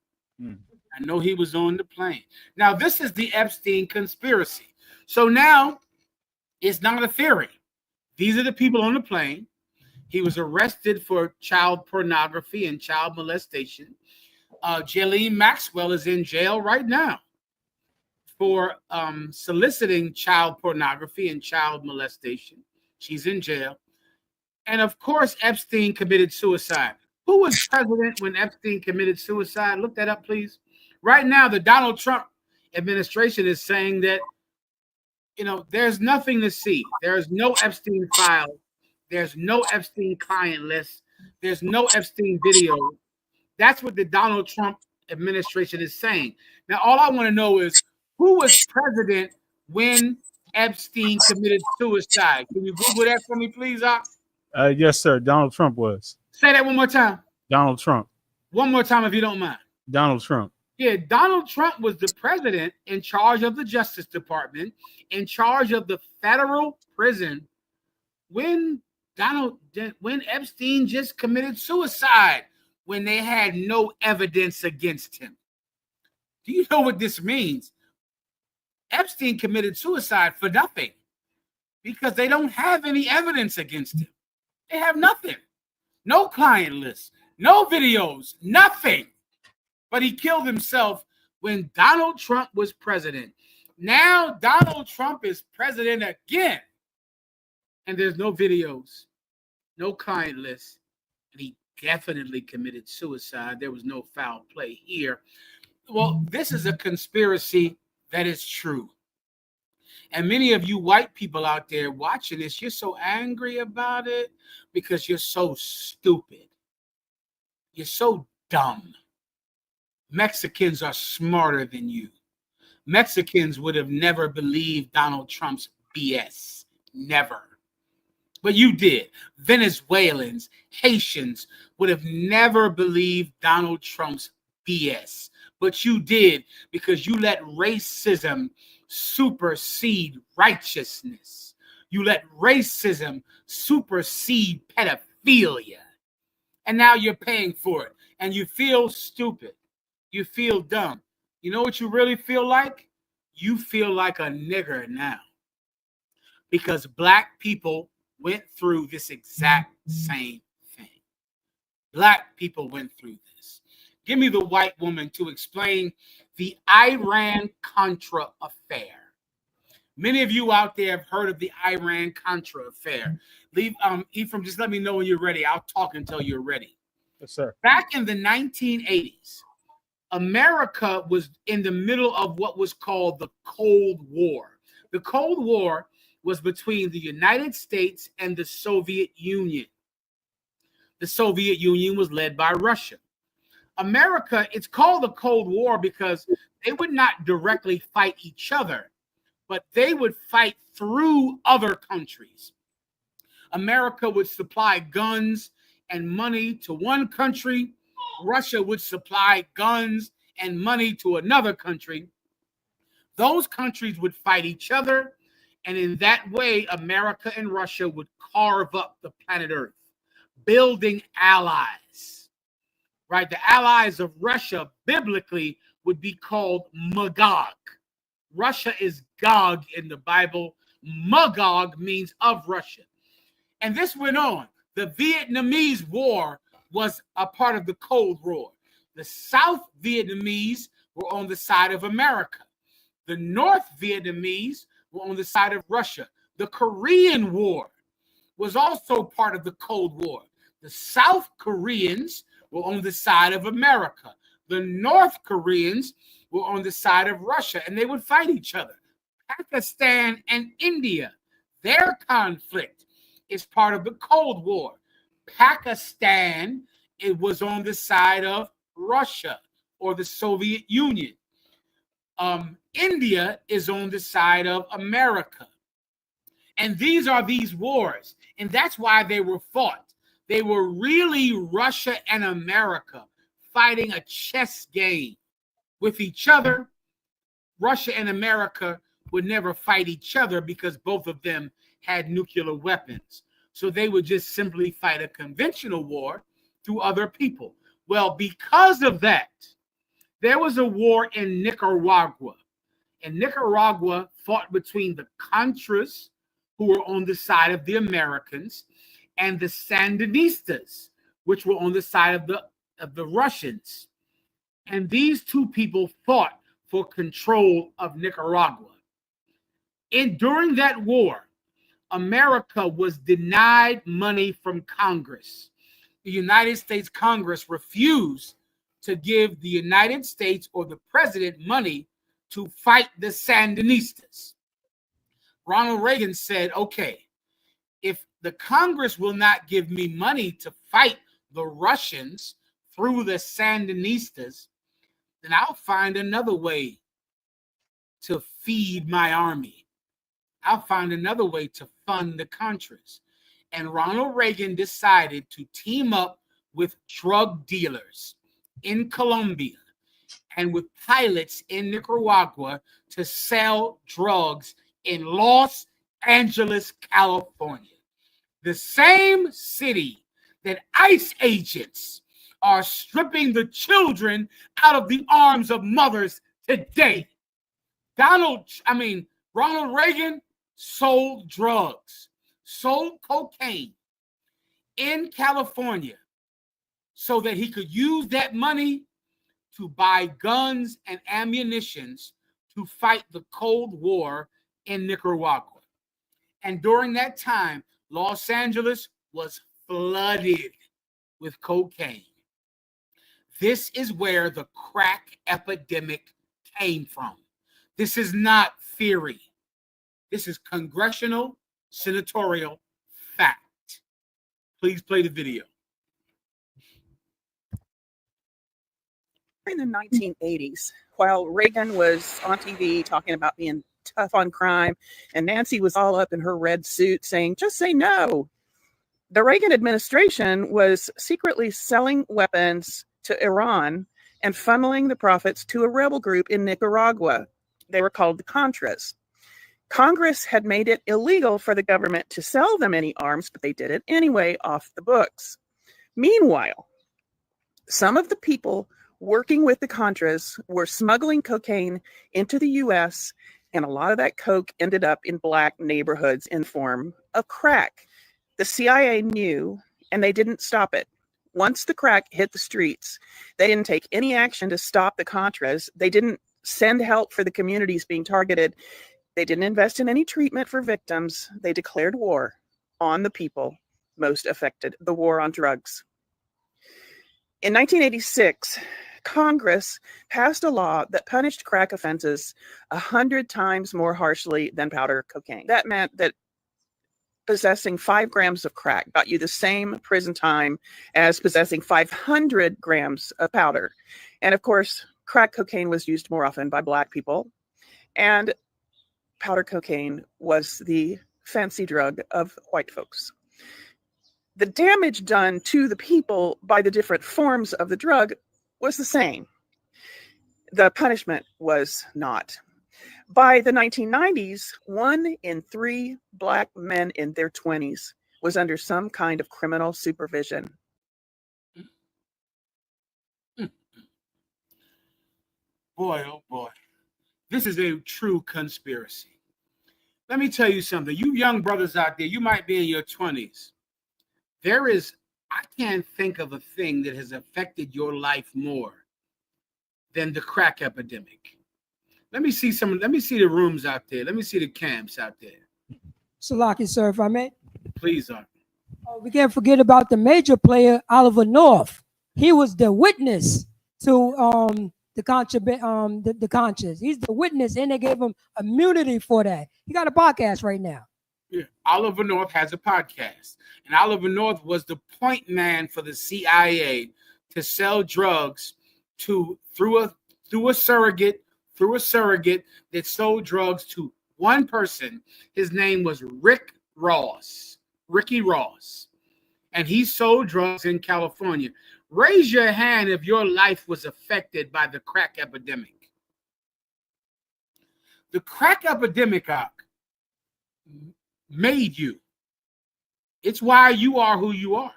I know he was on the plane. Now, this is the Epstein conspiracy. So now it's not a theory. These are the people on the plane. He was arrested for child pornography and child molestation. Ghislaine Maxwell is in jail right now for soliciting child pornography and child molestation. She's in jail. And of course, Epstein committed suicide. Who was president when Epstein committed suicide? Look that up, please. Right now, the Donald Trump administration is saying that, you know, there's nothing to see. There's no Epstein file. There's no Epstein client list. There's no Epstein video. That's what the Donald Trump administration is saying. Now, all I want to know is who was president when Epstein committed suicide? Can you Google that for me, please, Ock? Yes, sir. Donald Trump was. Say that one more time. Donald Trump. One more time, if you don't mind. Donald Trump. Yeah, Donald Trump was the president in charge of the Justice Department, in charge of the federal prison when Epstein just committed suicide, when they had no evidence against him. Do you know what this means? Epstein committed suicide for nothing because they don't have any evidence against him. They have nothing. No client list, no videos, nothing. But he killed himself when Donald Trump was president. Now Donald Trump is president again. And there's no videos, no client list. And he definitely committed suicide. There was no foul play here. Well, this is a conspiracy that is true. And many of you white people out there watching this, you're so angry about it because you're so stupid. You're so dumb. Mexicans are smarter than you. Mexicans would have never believed Donald Trump's BS. Never. But you did. Venezuelans, Haitians would have never believed Donald Trump's BS. But you did, because you let racism supersede righteousness. You let racism supersede pedophilia. And now you're paying for it. And you feel stupid. You feel dumb. You know what you really feel like? You feel like a nigger now. Because black people went through this exact same thing. Black people went through this. Give me the white woman to explain the Iran-Contra affair. Many of you out there have heard of the Iran-Contra affair. Ephraim, just let me know when you're ready. I'll talk until you're ready. Yes, sir. Back in the 1980s, America was in the middle of what was called the Cold War. The Cold War was between the United States and the Soviet Union. The Soviet Union was led by Russia. America, it's called the Cold War because they would not directly fight each other, but they would fight through other countries. America would supply guns and money to one country. Russia would supply guns and money to another country. Those countries would fight each other, and in that way, America and Russia would carve up the planet Earth, building allies. Right? The allies of Russia, biblically, would be called Magog. Russia is Gog in the Bible. Magog means of Russia. And this went on. The Vietnamese War was a part of the Cold War. The South Vietnamese were on the side of America. The North Vietnamese were on the side of Russia. The Korean War was also part of the Cold War. The South Koreans were on the side of America. The North Koreans were on the side of Russia, and they would fight each other. Pakistan and India, their conflict is part of the Cold War. Pakistan, it was on the side of Russia or the Soviet Union. India is on the side of America. And these are these wars. And that's why they were fought. They were really Russia and America fighting a chess game with each other. Russia and America would never fight each other because both of them had nuclear weapons. So they would just simply fight a conventional war through other people. Well, because of that, there was a war in Nicaragua. And Nicaragua fought between the Contras, who were on the side of the Americans, and the Sandinistas, which were on the side of the Russians. And these two people fought for control of Nicaragua. During that war, America was denied money from Congress. The United States Congress refused to give the United States or the president money to fight the Sandinistas. Ronald Reagan said, okay, if the Congress will not give me money to fight the Russians through the Sandinistas, then I'll find another way to feed my army. I'll find another way to fund the Contras. And Ronald Reagan decided to team up with drug dealers in Colombia and with pilots in Nicaragua to sell drugs in Los Angeles, California. The same city that ICE agents are stripping the children out of the arms of mothers today. Ronald Reagan sold drugs, sold cocaine in California so that he could use that money to buy guns and ammunitions to fight the Cold War in Nicaragua. And during that time, Los Angeles was flooded with cocaine. This is where the crack epidemic came from. This is not theory. This is congressional, senatorial fact. Please play the video. In the 1980s, while Reagan was on TV talking about being tough on crime, and Nancy was all up in her red suit saying, just say no, the Reagan administration was secretly selling weapons to Iran and funneling the profits to a rebel group in Nicaragua. They were called the Contras. Congress had made it illegal for the government to sell them any arms, but they did it anyway off the books. Meanwhile, some of the people working with the Contras were smuggling cocaine into the U.S., and a lot of that coke ended up in black neighborhoods in the form of crack. The CIA knew, and they didn't stop it. Once the crack hit the streets, they didn't take any action to stop the Contras. They didn't send help for the communities being targeted. They didn't invest in any treatment for victims. They declared war on the people most affected, the war on drugs. In 1986, Congress passed a law that punished crack offenses 100 times more harshly than powder cocaine. That meant that possessing 5 grams of crack got you the same prison time as possessing 500 grams of powder. And of course, crack cocaine was used more often by Black people, and powder cocaine was the fancy drug of white folks. The damage done to the people by the different forms of the drug was the same. The punishment was not. By the 1990s, 1 in 3 Black men in their 20s was under some kind of criminal supervision. Boy, oh boy, this is a true conspiracy. Let me tell you something. You young brothers out there, you might be in your 20s. I can't think of a thing that has affected your life more than the crack epidemic. Let me see the rooms out there. Let me see the camps out there. Salaki, sir, if I may. Please, sir. We can't forget about the major player, Oliver North. He was the witness to the Contras. He's the witness, and they gave him immunity for that. He got a podcast right now. Yeah. Oliver North has a podcast, and Oliver North was the point man for the CIA to sell drugs through a surrogate that sold drugs to one person. His name was Ricky Ross, and he sold drugs in California. Raise your hand if your life was affected by the crack epidemic. The crack epidemic made you. It's why you are who you are.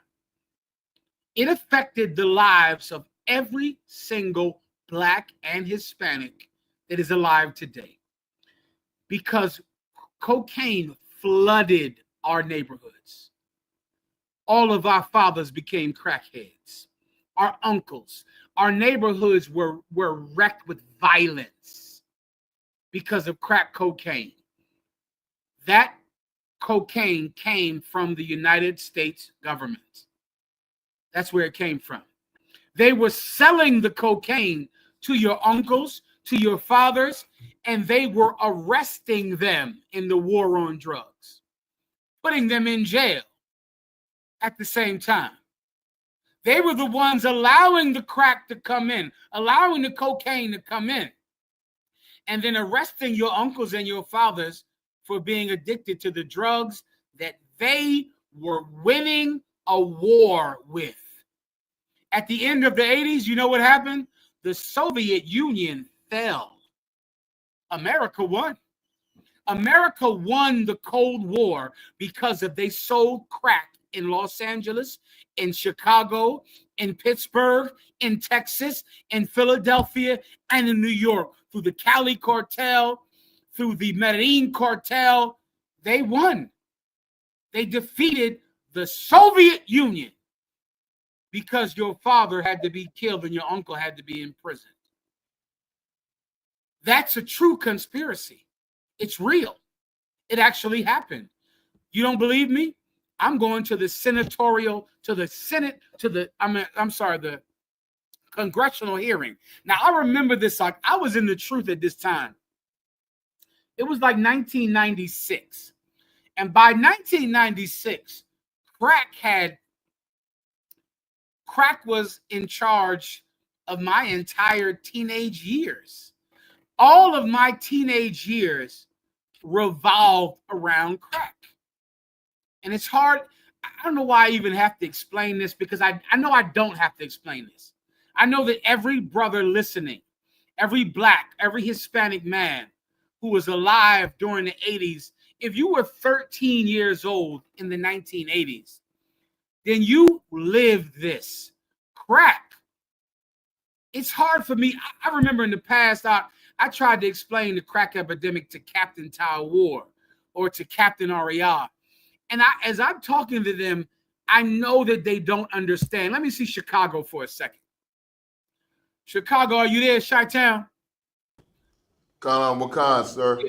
It affected the lives of every single Black and Hispanic that is alive today, because cocaine flooded our neighborhoods. All of our fathers became crackheads. Our uncles, our neighborhoods were wrecked with violence. because of crack cocaine. That cocaine came from the United States government. That's where it came from. They were selling the cocaine to your uncles, to your fathers, and they were arresting them in the war on drugs, putting them in jail at the same time. They were the ones allowing the crack to come in, allowing the cocaine to come in, and then arresting your uncles and your fathers for being addicted to the drugs that they were winning a war with. At the end of the 80s, you know what happened? The Soviet Union fell. America won. America won the Cold War because they sold crack in Los Angeles, in Chicago, in Pittsburgh, in Texas, in Philadelphia, and in New York through the Cali cartel, through the Medellin cartel. They won. They defeated the Soviet Union because your father had to be killed and your uncle had to be imprisoned. That's a true conspiracy. It's real. It actually happened. You don't believe me? I'm going to the senatorial, to the Senate, to the, the congressional hearing. Now, I remember this, like I was in the truth at this time. It was like 1996. And by 1996, crack was in charge of my entire teenage years. All of my teenage years revolved around crack. And it's hard. I don't know why I even have to explain this, because I know I don't have to explain this. I know that every brother listening, every Black, every Hispanic man who was alive during the 80s, if you were 13 years old in the 1980s, then you lived this. Crack. It's hard for me. I remember in the past, I tried to explain the crack epidemic to Captain Tawar or to Captain Ariah. And as I'm talking to them, I know that they don't understand. Let me see Chicago for a second. Chicago, are you there, Chi-Town? Wakan, sir.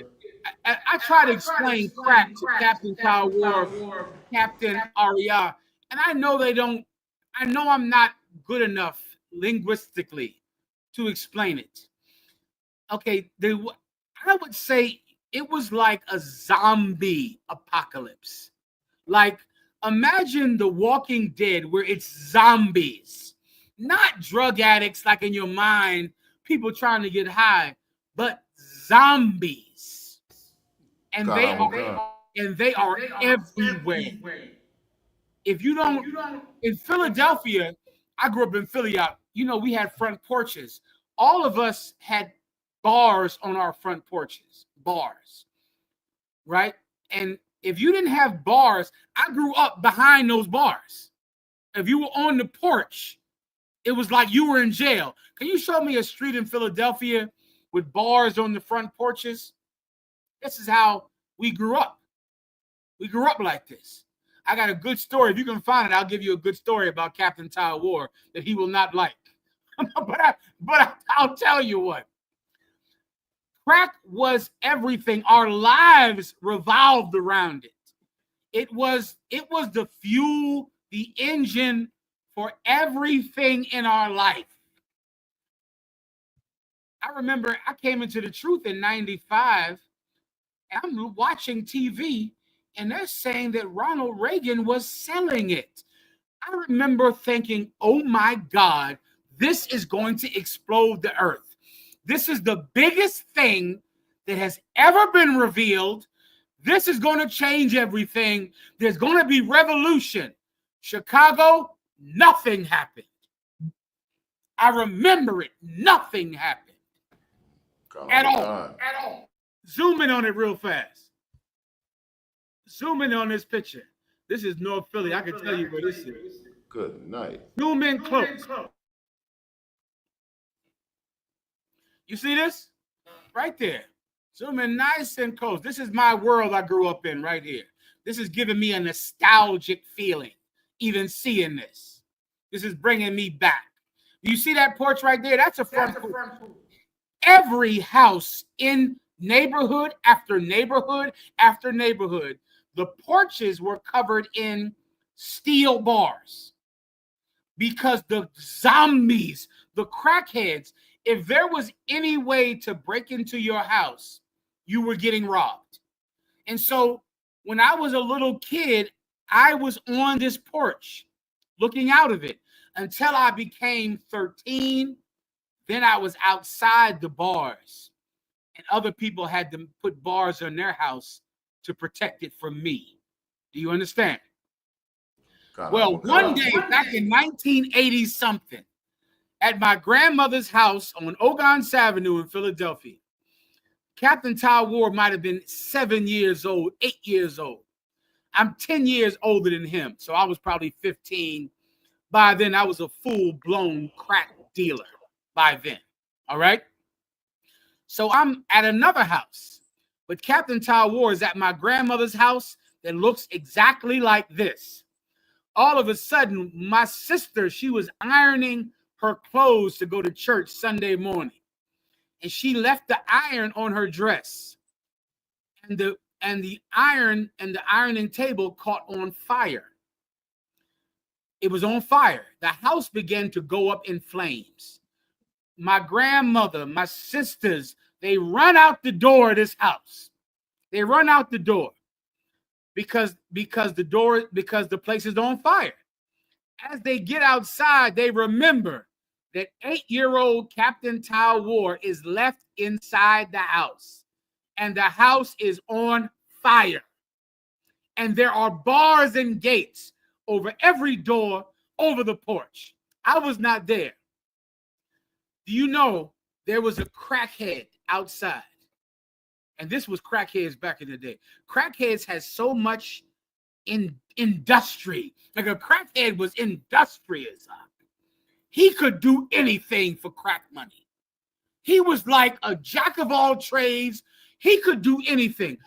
I try to explain crack to Captain Tawar, Captain Ariah, and I know they don't. I know I'm not good enough linguistically to explain it. Okay, I would say it was like a zombie apocalypse. Like, imagine The Walking Dead where it's zombies, not drug addicts like in your mind, people trying to get high, but zombies. And they are everywhere. If you don't, in Philadelphia, I grew up in Philly, we had front porches. All of us had bars on our front porches, bars, right? And if you didn't have bars, I grew up behind those bars. If you were on the porch, it was like you were in jail. Can you show me a street in Philadelphia with bars on the front porches? This is how we grew up. We grew up like this. I got a good story. If you can find it, I'll give you a good story about Captain Tawar that he will not like. but I'll tell you what. Crack was everything. Our lives revolved around it. It was the fuel, the engine for everything in our life. I remember I came into the truth in 95, and I'm watching TV, and they're saying that Ronald Reagan was selling it. I remember thinking, oh my God, this is going to explode the earth. This is the biggest thing that has ever been revealed. This is going to change everything. There's going to be revolution. Chicago, nothing happened. I remember it. Nothing happened. At all. Zoom in on it real fast. Zoom in on this picture. This is North Philly. I can tell you where this is. Good night. Zoom in close. You see this? Right there. Zoom in nice and close. This is my world I grew up in right here. This is giving me a nostalgic feeling, even seeing this. This is bringing me back. You see that porch right there? That's a front porch. Every house in neighborhood after neighborhood after neighborhood, the porches were covered in steel bars because the zombies, the crackheads, if there was any way to break into your house, you were getting robbed. And so when I was a little kid, I was on this porch looking out of it until I became 13. Then I was outside the bars, and other people had to put bars on their house to protect it from me. Do you understand? Well, one day back in 1980 something, at my grandmother's house on Ogons Avenue in Philadelphia, Captain Ty Ward might have been 7 years old, 8 years old. I'm 10 years older than him, so I was probably 15. By then, I was a full-blown crack dealer by then, all right? So I'm at another house, but Captain Ty Ward is at my grandmother's house that looks exactly like this. All of a sudden, my sister, she was ironing her clothes to go to church Sunday morning, and she left the iron on her dress, and the iron and the ironing table caught on fire. It was on fire. The house began to go up in flames. My grandmother, my sisters, they run out the door of this house. They run out the door because the place is on fire. As they get outside, they remember that 8-year-old Captain Ty Ward is left inside the house, and the house is on fire. And there are bars and gates over every door, over the porch. I was not there. Do you know there was a crackhead outside? And this was crackheads back in the day. Crackheads had so much industry. Like a crackhead was industrious. He could do anything for crack money. He was like a jack of all trades. He could do anything.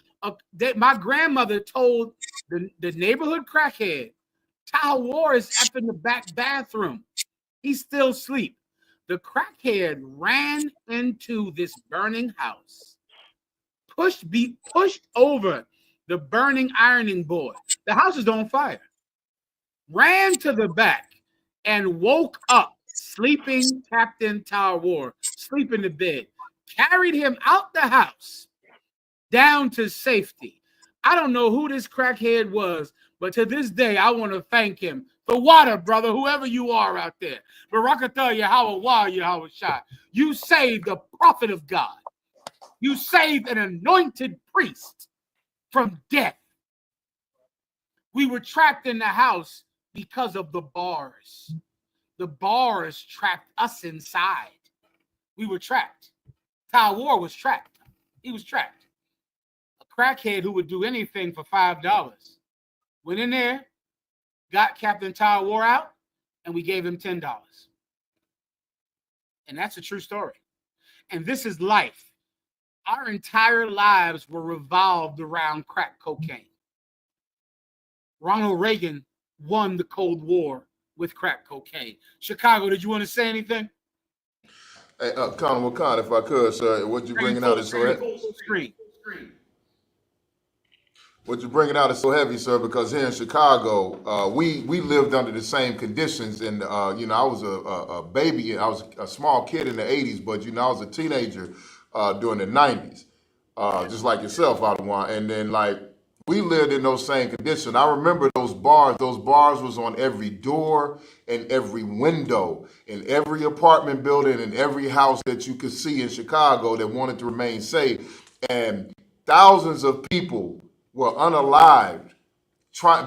My grandmother told the neighborhood crackhead, Ty Ward is up in the back bathroom. He's still asleep. The crackhead ran into this burning house, pushed over the burning ironing board. The house is on fire. Ran to the back and woke up sleeping Captain Ty Ward, sleep in the bed. Carried him out the house down to safety. I don't know who this crackhead was, but to this day, I want to thank him. The water, brother, whoever you are out there. Barakatah Yahweh Yahweh Shai. You saved the prophet of God. You saved an anointed priest from death. We were trapped in the house because of the bars. The bars trapped us inside. We were trapped. Ty Ward was trapped. He was trapped. A crackhead who would do anything for $5 went in there, got Captain Ty Ward out, and we gave him $10. And that's a true story. And this is life. Our entire lives were revolved around crack cocaine. Ronald Reagan won the Cold War with crack cocaine. Chicago, did you want to say anything? Hey, Conor McCon, if I could, sir, what you're bringing out is so heavy. What you're bringing out is so heavy, sir, because here in Chicago, we lived under the same conditions. And, I was a baby. I was a small kid in the 80s, but, I was a teenager during the 90s, just like yourself, Ottawa. And then, we lived in those same conditions. I remember those bars. Those bars was on every door and every window in every apartment building and every house that you could see in Chicago that wanted to remain safe. And thousands of people were unalived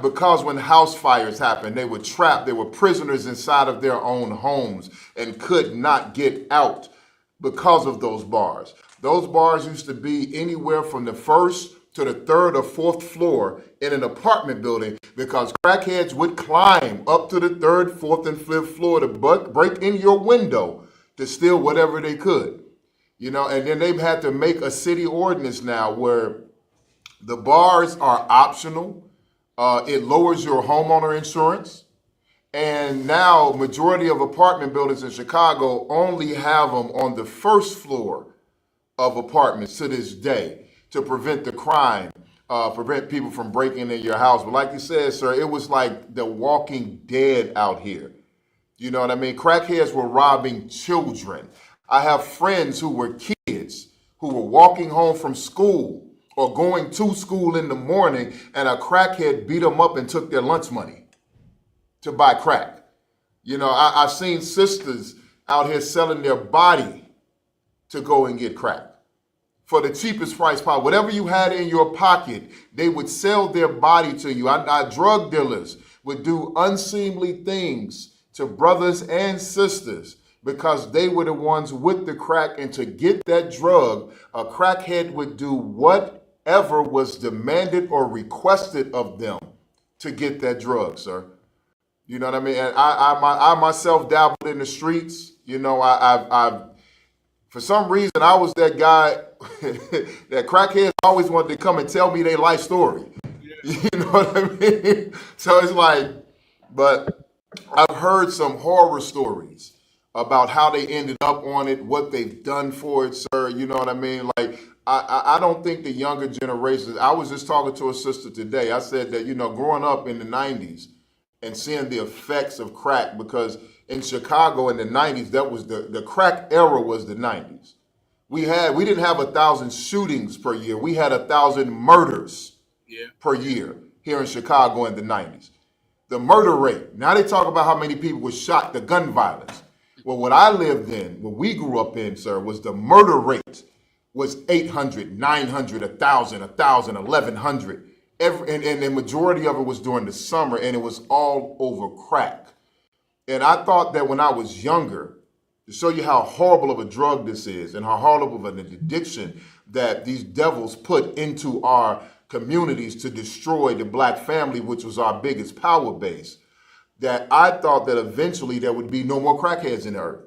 because when house fires happened, they were trapped. They were prisoners inside of their own homes and could not get out because of those bars. Those bars used to be anywhere from the first to the third or fourth floor in an apartment building because crackheads would climb up to the third, fourth, and fifth floor to break in your window to steal whatever they could. And then they've had to make a city ordinance now where the bars are optional. It lowers your homeowner insurance. And now majority of apartment buildings in Chicago only have them on the first floor of apartments to this day to prevent the crime, prevent people from breaking in your house. But like you said, sir, it was like the walking dead out here. You know what I mean? Crackheads were robbing children. I have friends who were kids who were walking home from school or going to school in the morning, and a crackhead beat them up and took their lunch money to buy crack. You know, I've seen sisters out here selling their body to go and get crack for the cheapest price possible. Whatever you had in your pocket, they would sell their body to you. Drug dealers would do unseemly things to brothers and sisters because they were the ones with the crack. And to get that drug, a crackhead would do whatever was demanded or requested of them to get that drug, sir. You know what I mean? And I myself dabbled in the streets. You know, I've for some reason, I was that guy that crackheads always wanted to come and tell me their life story. You know what I mean? So it's like, but I've heard some horror stories about how they ended up on it, what they've done for it, sir. You know what I mean? Like, I don't think the younger generations, I was just talking to a sister today. I said that, you know, growing up in the 90s and seeing the effects of crack, because in Chicago in the 90s, that was the crack era was the 90s. We didn't have 1,000 shootings per year. We had 1,000 murders per year here in Chicago in the 90s. The murder rate, now they talk about how many people were shot, the gun violence. Well, what I lived in, what we grew up in, sir, was the murder rate was 800, 900, 1,000, 1,100. And the majority of it was during the summer, and it was all over crack. And I thought that when I was younger, to show you how horrible of a drug this is and how horrible of an addiction that these devils put into our communities to destroy the black family, which was our biggest power base, that I thought that eventually there would be no more crackheads in the earth.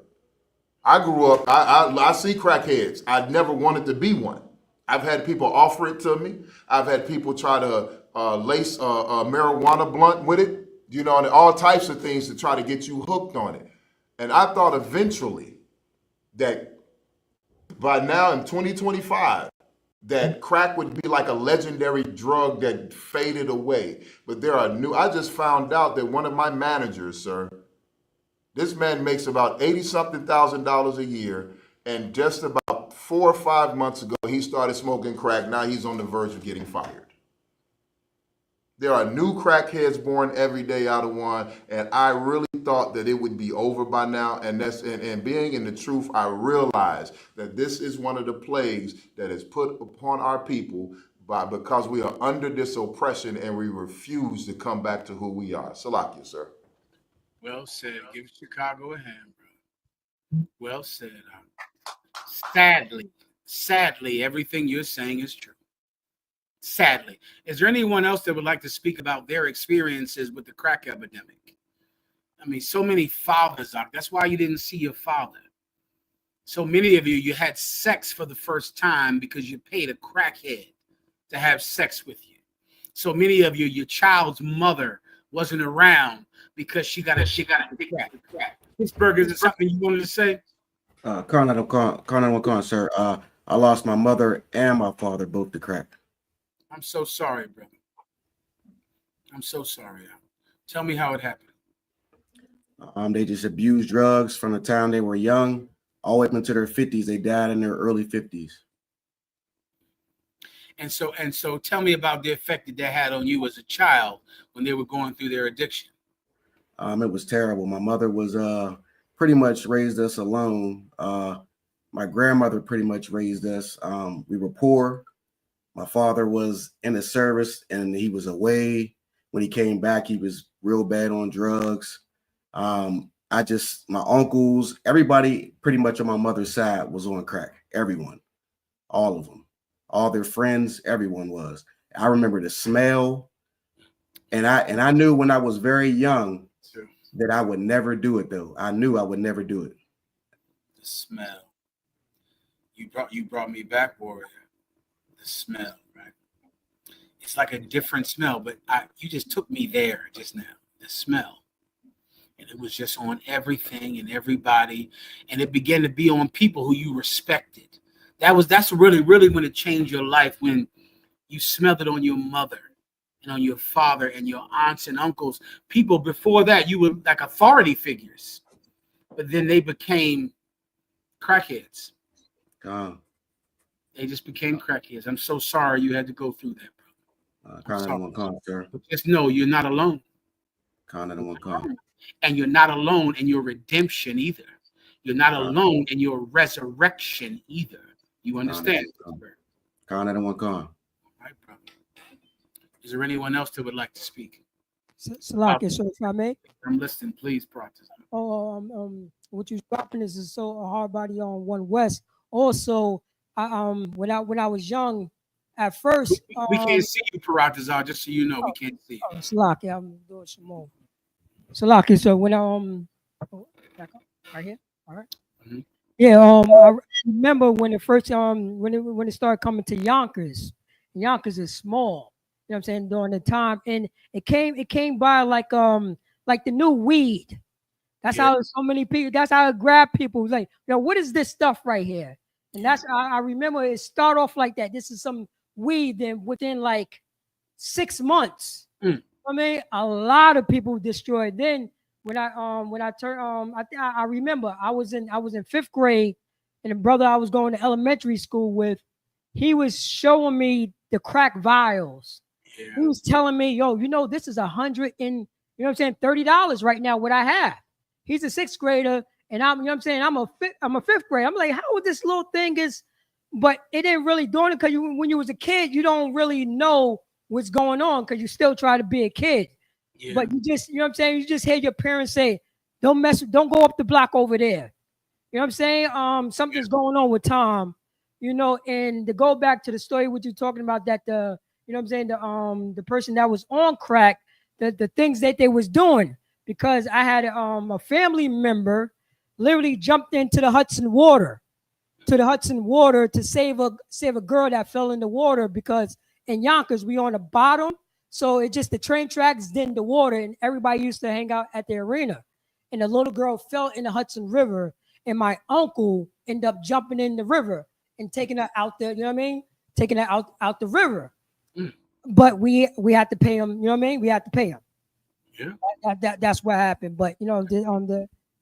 I grew up, I see crackheads. I never wanted to be one. I've had people offer it to me. I've had people try to lace a marijuana blunt with it. You know, and all types of things to try to get you hooked on it. And I thought eventually that by now in 2025, that crack would be like a legendary drug that faded away. But there are I just found out that one of my managers, sir, this man makes about $80-something thousand a year. And just about 4 or 5 months ago, he started smoking crack. Now he's on the verge of getting fired. There are new crackheads born every day out of one, and I really thought that it would be over by now. And being in the truth, I realize that this is one of the plagues that is put upon our people because we are under this oppression and we refuse to come back to who we are. Salakia, sir. Well said. Give Chicago a hand, bro. Well said. Sadly, everything you're saying is true. Sadly. Is there anyone else that would like to speak about their experiences with the crack epidemic? I mean, so many fathers out. That's why you didn't see your father. So many of you had sex for the first time because you paid a crackhead to have sex with you. So many of you, your child's mother wasn't around because she got a crack. Pittsburgh, is it something you wanted to say? Colonel, sir. I lost my mother and my father both to crack. I'm so sorry, brother. I'm so sorry. Tell me how it happened. They just abused drugs from the time they were young all the way up into their 50s. They died in their early 50s. And so tell me about the effect that had on you as a child when they were going through their addiction. It was terrible. My mother was pretty much raised us alone. My grandmother pretty much raised us. We were poor. My father was in the service and he was away. When he came back, he was real bad on drugs. My uncles, everybody pretty much on my mother's side was on crack. Everyone, all of them, all their friends, everyone was. I remember the smell. And I knew when I was very young that I would never do it though. I knew I would never do it. The smell. You brought me back, warrior. The smell, right? It's like a different smell, but you just took me there just now. The smell. And it was just on everything and everybody. And it began to be on people who you respected. That's really when it changed your life, when you smelled it on your mother and on your father and your aunts and uncles. People before that, you were like authority figures, but then they became crackheads. They just became crackheads. I'm so sorry you had to go through that, brother. But just know you're not alone. And you're not alone in your redemption either. You're not alone in your resurrection either. You understand? Right, brother. Is there anyone else that would like to speak? Salakia, so if I may. I'm listening, please, Protestant. What you're dropping is so a hard body on One West. Also, when I was young, at first we can't see you, Paratazar, just so you know, we can't see you. Salakia, I'm doing some more. Salakia, so when back up, right here, all right. Mm-hmm. Yeah, I remember when it first when it started coming to Yonkers. Yonkers is small. You know what I'm saying? During the time, and it came by like the new weed. That's how so many people. That's how it grabbed people. It was like, what is this stuff right here? And that's I remember it start off like that. This is some weed. Then within like 6 months, I mean, a lot of people destroyed. Then when I turned I remember I was in 5th grade, and the brother I was going to elementary school with, he was showing me the crack vials. Yeah. He was telling me, this is $100 and $30 right now. What I have. He's a 6th grader, and I'm a 5th grader. I'm like, how would this little thing is? But it didn't really dawn because when you was a kid, you don't really know what's going on because you still try to be a kid. Yeah. But you just, you just hear your parents say, don't go up the block over there. You know what I'm saying? Something's going on with Tom, and to go back to the story, what you're talking about, that the person that was on crack, the things that they was doing, because I had a family member literally jumped into the Hudson water to save a girl that fell in the water, because in Yonkers we on the bottom, so it just the train tracks, then the water, and everybody used to hang out at the arena, and the little girl fell in the Hudson River, and my uncle ended up jumping in the river and taking her out there, taking her out the river. But we had to pay him, we had to pay him. Yeah, that's what happened. But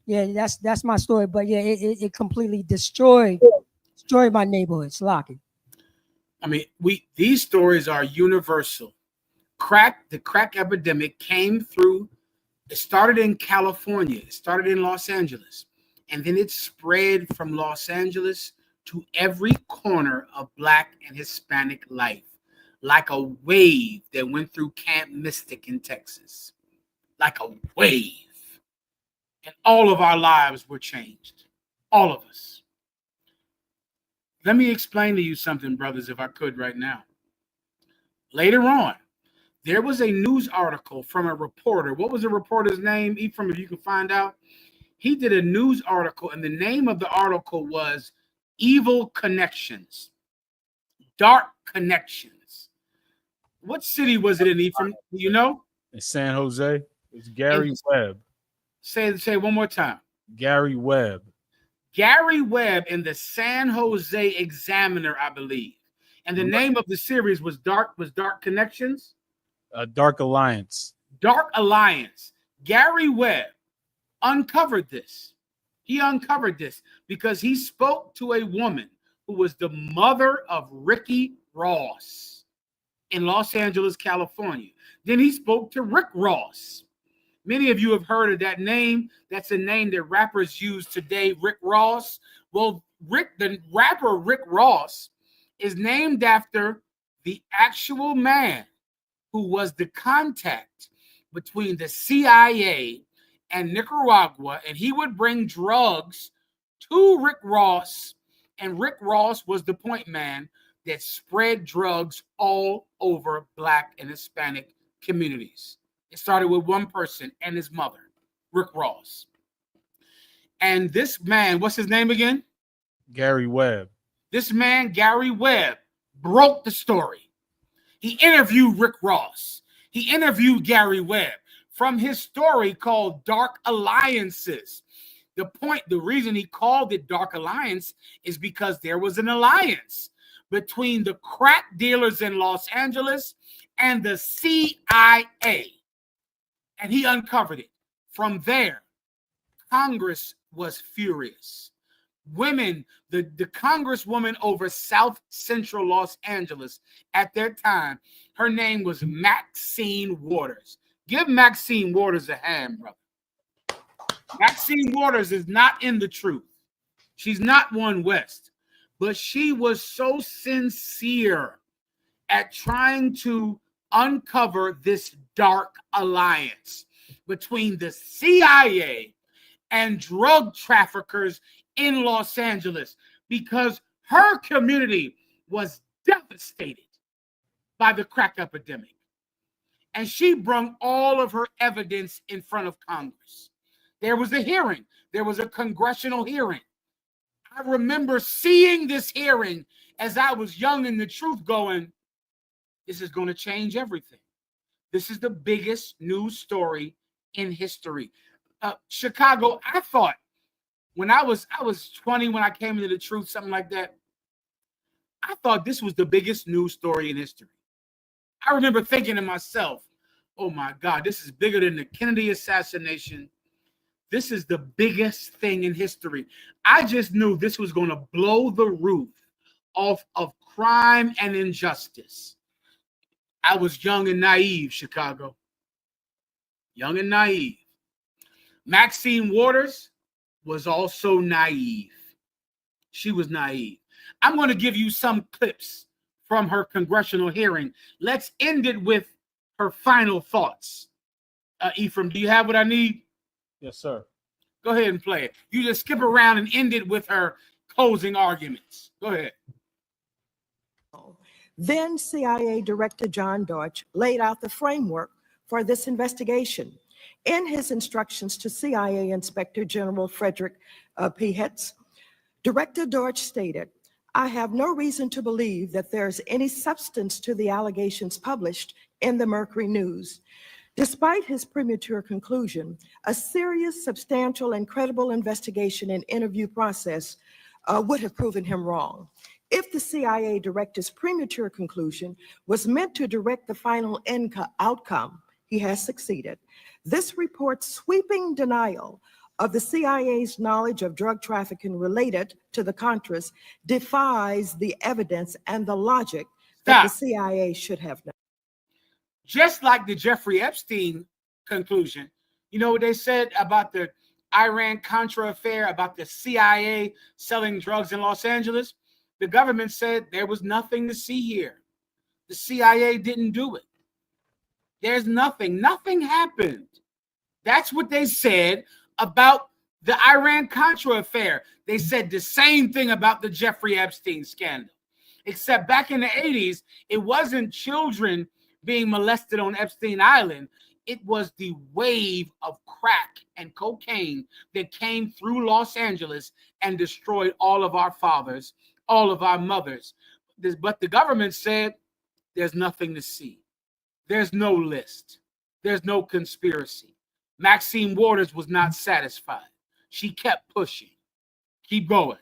that's my story. But yeah, it completely destroyed my neighborhood. Slocky. I mean, these stories are universal. The crack epidemic came through. It started in California. It started in Los Angeles, and then it spread from Los Angeles to every corner of Black and Hispanic life, like a wave that went through Camp Mystic in Texas. Like a wave. And all of our lives were changed. All of us. Let me explain to you something, brothers, if I could right now. Later on, there was a news article from a reporter. What was the reporter's name, Ephraim, if you can find out? He did a news article, and the name of the article was Evil Connections. Dark Connections. What city was it in, Ephraim? Do you know? In San Jose. It's Gary Webb. Say it one more time. Gary Webb. Gary Webb in the San Jose Examiner, I believe. And the name of the series was Dark Connections? Dark Alliance. Dark Alliance. Gary Webb uncovered this. He uncovered this because he spoke to a woman who was the mother of Ricky Ross in Los Angeles, California. Then he spoke to Rick Ross. Many of you have heard of that name. That's a name that rappers use today, Rick Ross. Well, the rapper Rick Ross is named after the actual man who was the contact between the CIA and Nicaragua, and he would bring drugs to Rick Ross, and Rick Ross was the point man that spread drugs all over Black and Hispanic communities. It started with one person and his mother, Rick Ross. And this man, what's his name again? Gary Webb. This man, Gary Webb, broke the story. He interviewed Rick Ross. He interviewed Gary Webb from his story called Dark Alliances. The reason he called it Dark Alliance is because there was an alliance between the crack dealers in Los Angeles and the CIA. And he uncovered it. From there, Congress was furious. Women, the congresswoman over South Central Los Angeles at their time, her name was Maxine Waters. Give Maxine Waters a hand, brother. Maxine Waters is not in the truth. She's not one West, but she was so sincere at trying to uncover this dark alliance between the CIA and drug traffickers in Los Angeles, because her community was devastated by the crack epidemic. And she brought all of her evidence in front of Congress. There was a hearing. There was a congressional hearing. I remember seeing this hearing as I was young in the truth, going, this is going to change everything. This is the biggest news story in history. Chicago, I thought when I was 20 when I came into the truth, something like that. I thought this was the biggest news story in history. I remember thinking to myself, oh my God, this is bigger than the Kennedy assassination. This is the biggest thing in history. I just knew this was going to blow the roof off of crime and injustice. I was young and naive, Chicago. Young and naive. Maxine Waters was also naive. She was naive. I'm going to give you some clips from her congressional hearing. Let's end it with her final thoughts. Ephraim, do you have what I need? Yes, sir. Go ahead and play it. You just skip around and end it with her closing arguments. Go ahead. Then CIA Director John Deutsch laid out the framework for this investigation. In his instructions to CIA Inspector General Frederick P. Hetz, Director Deutsch stated, I have no reason to believe that there's any substance to the allegations published in the Mercury News. Despite his premature conclusion, a serious, substantial, and credible investigation and interview process would have proven him wrong. If the CIA director's premature conclusion was meant to direct the final outcome, he has succeeded. This report's sweeping denial of the CIA's knowledge of drug trafficking related to the Contras defies the evidence and the logic that the CIA should have known. Just like the Jeffrey Epstein conclusion, you know what they said about the Iran-Contra affair, about the CIA selling drugs in Los Angeles? The government said there was nothing to see here. The CIA didn't do it. There's nothing. Nothing happened. That's what they said about the Iran-Contra affair. They said the same thing about the Jeffrey Epstein scandal, except back in the 80s, it wasn't children being molested on Epstein Island. It was the wave of crack and cocaine that came through Los Angeles and destroyed all of our fathers, all of our mothers. But the government said there's nothing to see. There's no list. There's no conspiracy. Maxine Waters was not satisfied. She kept pushing. Keep going.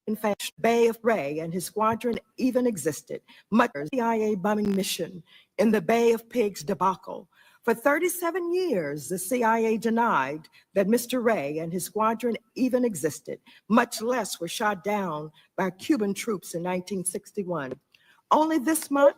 In fact, Bay of Ray and his squadron even existed, much as the CIA bombing mission in the Bay of Pigs debacle. For 37 years, the CIA denied that Mr. Ray and his squadron even existed, much less were shot down by Cuban troops in 1961. Only this month,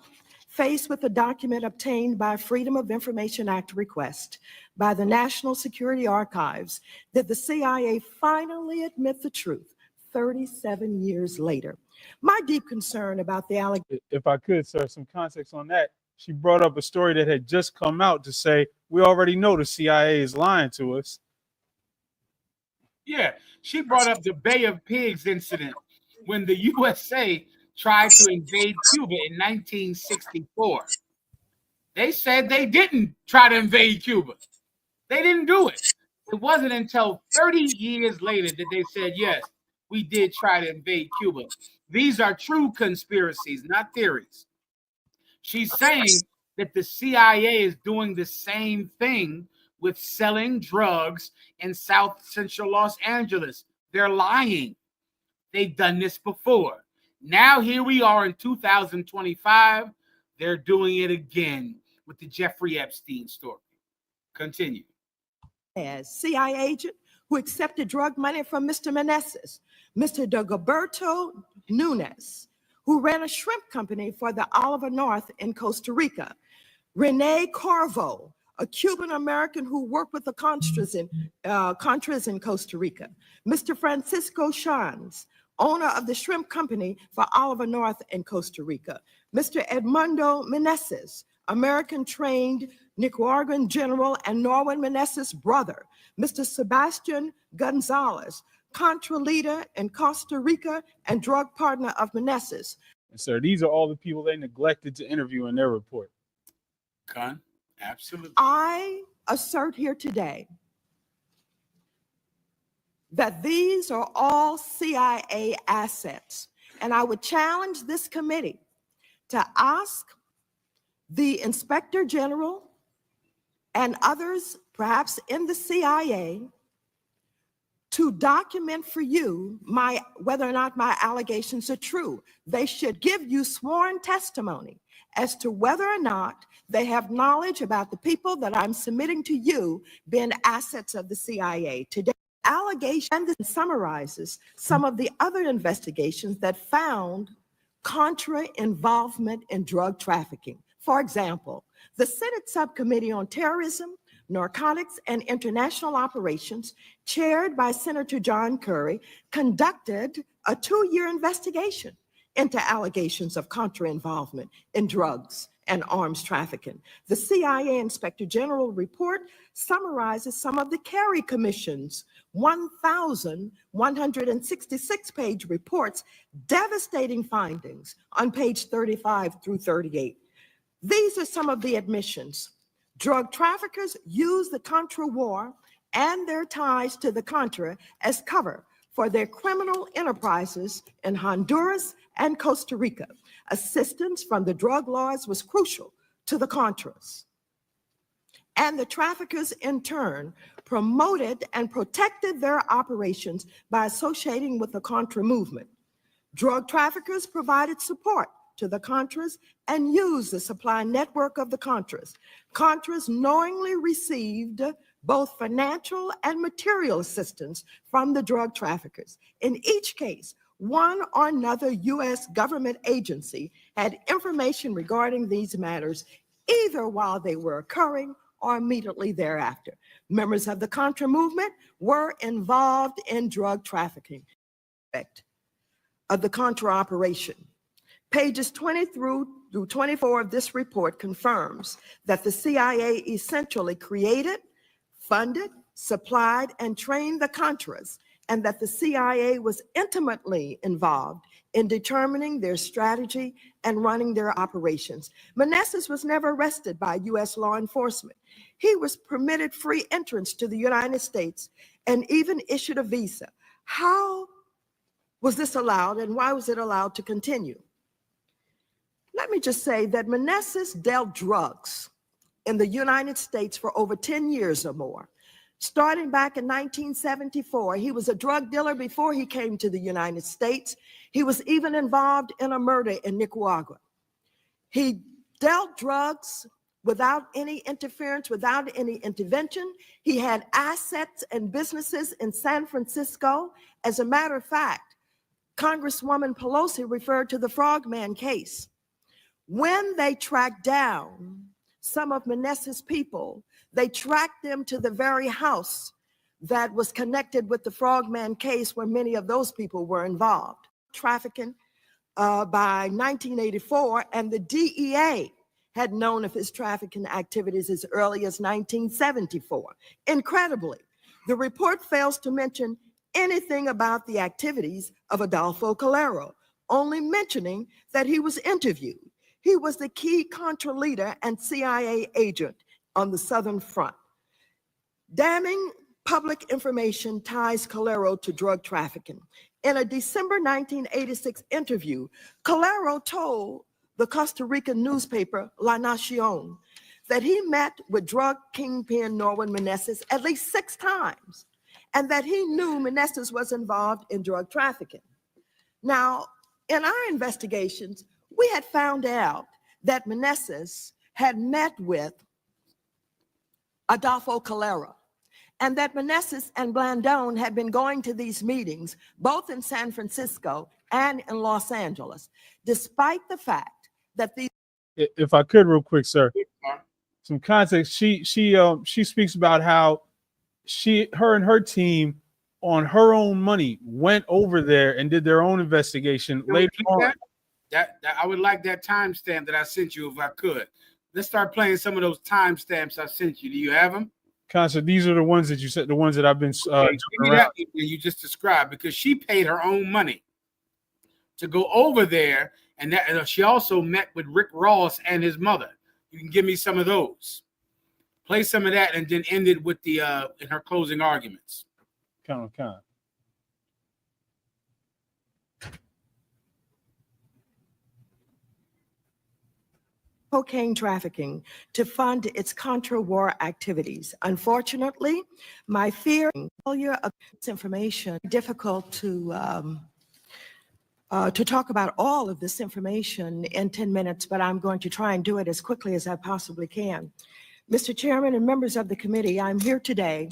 faced with a document obtained by Freedom of Information Act request by the National Security Archives, did the CIA finally admit the truth 37 years later. My deep concern about the allegation. If I could, sir, some context on that. She brought up a story that had just come out to say, we already know the CIA is lying to us. Yeah, she brought up the Bay of Pigs incident when the USA tried to invade Cuba in 1964. They said they didn't try to invade Cuba. They didn't do it. It wasn't until 30 years later that they said, yes, we did try to invade Cuba. These are true conspiracies, not theories. She's saying that the CIA is doing the same thing with selling drugs in South Central Los Angeles. They're lying. They've done this before. Now here we are in 2025. They're doing it again with the Jeffrey Epstein story. Continue. As CIA agent who accepted drug money from Mr. Meneses, Mr. Dagoberto Nunes, who ran a shrimp company for the Oliver North in Costa Rica, Rene Corvo, a Cuban-American who worked with the Contras in Costa Rica, Mr. Francisco Shanz, owner of the shrimp company for Oliver North in Costa Rica, Mr. Edmundo Meneses, American-trained Nicaraguan general and Norwin Meneses' brother, Mr. Sebastian Gonzalez, Contra leader in Costa Rica and drug partner of Meneses. And sir, these are all the people they neglected to interview in their report. Con, absolutely. I assert here today that these are all CIA assets, and I would challenge this committee to ask the Inspector General and others, perhaps in the CIA, to document for you whether or not my allegations are true. They should give you sworn testimony as to whether or not they have knowledge about the people that I'm submitting to you being assets of the CIA. Today, allegation summarizes some of the other investigations that found Contra involvement in drug trafficking. For example, the Senate Subcommittee on Terrorism, Narcotics, and International Operations, chaired by Senator John Kerry, conducted a 2-year investigation into allegations of Contra involvement in drugs and arms trafficking. The CIA Inspector General report summarizes some of the Kerry Commission's 1,166-page reports, devastating findings on page 35 through 38. These are some of the admissions. Drug traffickers use the Contra war and their ties to the Contra as cover for their criminal enterprises in Honduras and Costa Rica. Assistance from the drug lords was crucial to the Contras. And the traffickers, in turn, promoted and protected their operations by associating with the Contra movement. Drug traffickers provided support to the Contras and used the supply network of the Contras. Contras knowingly received both financial and material assistance from the drug traffickers. In each case, one or another U.S. government agency had information regarding these matters, either while they were occurring or immediately thereafter. Members of the Contra movement were involved in drug trafficking of the Contra operation. Pages 20 through 24 of this report confirms that the CIA essentially created, funded, supplied, and trained the Contras, and that the CIA was intimately involved in determining their strategy and running their operations. Meneses was never arrested by U.S. law enforcement. He was permitted free entrance to the United States and even issued a visa. How was this allowed, and why was it allowed to continue? Let me just say that Meneses dealt drugs in the United States for over 10 years or more. Starting back in 1974, he was a drug dealer before he came to the United States. He was even involved in a murder in Nicaragua. He dealt drugs without any interference, without any intervention. He had assets and businesses in San Francisco. As a matter of fact, Congresswoman Pelosi referred to the Frogman case. When they tracked down some of Meneses' people, they tracked them to the very house that was connected with the Frogman case where many of those people were involved. Trafficking by 1984, and the DEA had known of his trafficking activities as early as 1974. Incredibly, the report fails to mention anything about the activities of Adolfo Calero, only mentioning that he was interviewed. He was the key Contra leader and CIA agent on the Southern Front. Damning public information ties Calero to drug trafficking. In a December 1986 interview, Calero told the Costa Rican newspaper La Nación that he met with drug kingpin Norman Meneses at least 6 times, and that he knew Meneses was involved in drug trafficking. Now, in our investigations, we had found out that Meneses had met with Adolfo Calera, and that Meneses and Blandón had been going to these meetings, both in San Francisco and in Los Angeles, despite the fact that these— If I could, real quick, sir, some context. She speaks about how her and her team, on her own money, went over there and did their own investigation later on. That I would like that timestamp that I sent you if I could. Let's start playing some of those timestamps I sent you. Do you have them? Constance, these are the ones that you said, the ones that I've been Give me that you just described, because she paid her own money to go over there, and that she also met with Rick Ross and his mother. You can give me some of those. Play some of that, and then end it with the in her closing arguments. Count. cocaine trafficking to fund its contra-war activities. Unfortunately, my fear of this information difficult to talk about all of this information in 10 minutes, but I'm going to try and do it as quickly as I possibly can. Mr. Chairman and members of the committee, I'm here today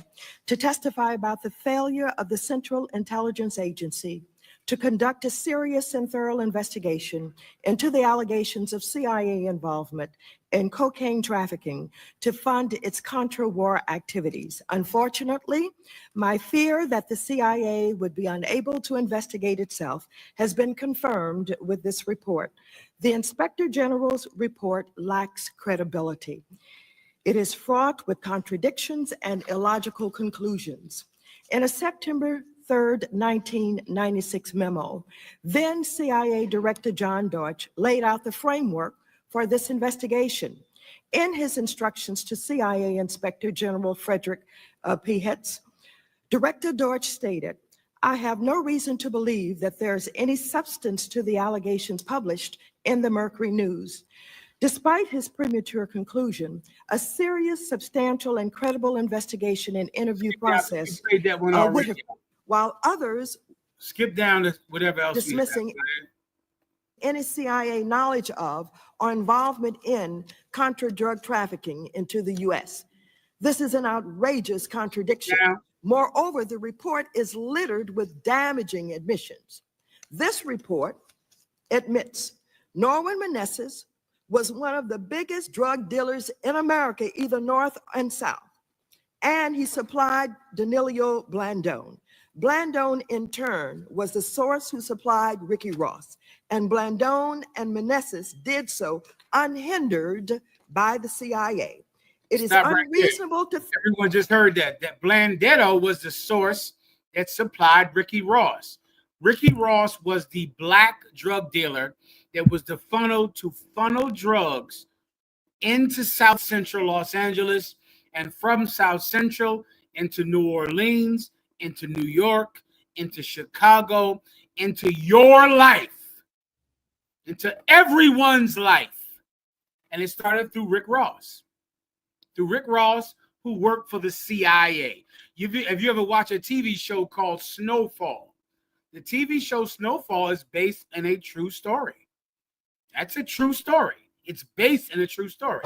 to testify about the failure of the Central Intelligence Agency to conduct a serious and thorough investigation into the allegations of CIA involvement in cocaine trafficking to fund its contra-war activities. Unfortunately, my fear that the CIA would be unable to investigate itself has been confirmed with this report. The Inspector General's report lacks credibility. It is fraught with contradictions and illogical conclusions. In a September 3rd, 1996 memo, then CIA Director John Deutsch laid out the framework for this investigation. In his instructions to CIA Inspector General Frederick P. Hetz, Director Deutsch stated, "I have no reason to believe that there's any substance to the allegations published in the Mercury News." Despite his premature conclusion, a serious, substantial, and credible investigation and interview process, while others skip down to whatever else dismissing any CIA knowledge of or involvement in contra drug trafficking into the U.S. This is an outrageous contradiction. Moreover, the report is littered with damaging admissions. This report admits Norman Meneses was one of the biggest drug dealers in America, either north and south, and he supplied Danilo Blandón. Blandón, in turn, was the source who supplied Ricky Ross, and Blandón and Meneses did so unhindered by the CIA. It is unreasonable to— Everyone just heard that Blandetto was the source that supplied Ricky Ross. Ricky Ross was the black drug dealer that was the funnel to funnel drugs into South Central Los Angeles, and from South Central into New Orleans, into New York, into Chicago, into your life, into everyone's life. And it started through Rick Ross. Through Rick Ross, who worked for the CIA. Have you ever watched a TV show called Snowfall? The TV show Snowfall is based in a true story. That's a true story. It's based in a true story.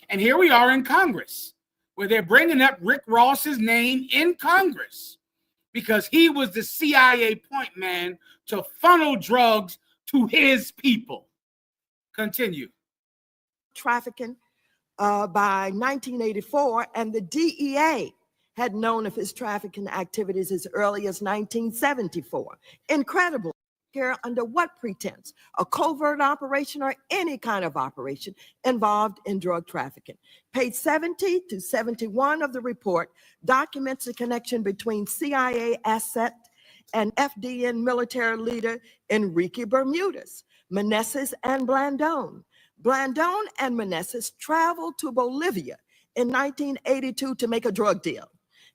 And here we are in Congress, where they're bringing up Rick Ross's name in Congress because he was the CIA point man to funnel drugs to his people. Continue. Trafficking by 1984, and the DEA had known of his trafficking activities as early as 1974. Incredible. Here, under what pretense? A covert operation or any kind of operation involved in drug trafficking. Page 70 to 71 of the report documents the connection between CIA asset and FDN military leader Enrique Bermudez, Meneses, and Blandón. Blandón and Meneses traveled to Bolivia in 1982 to make a drug deal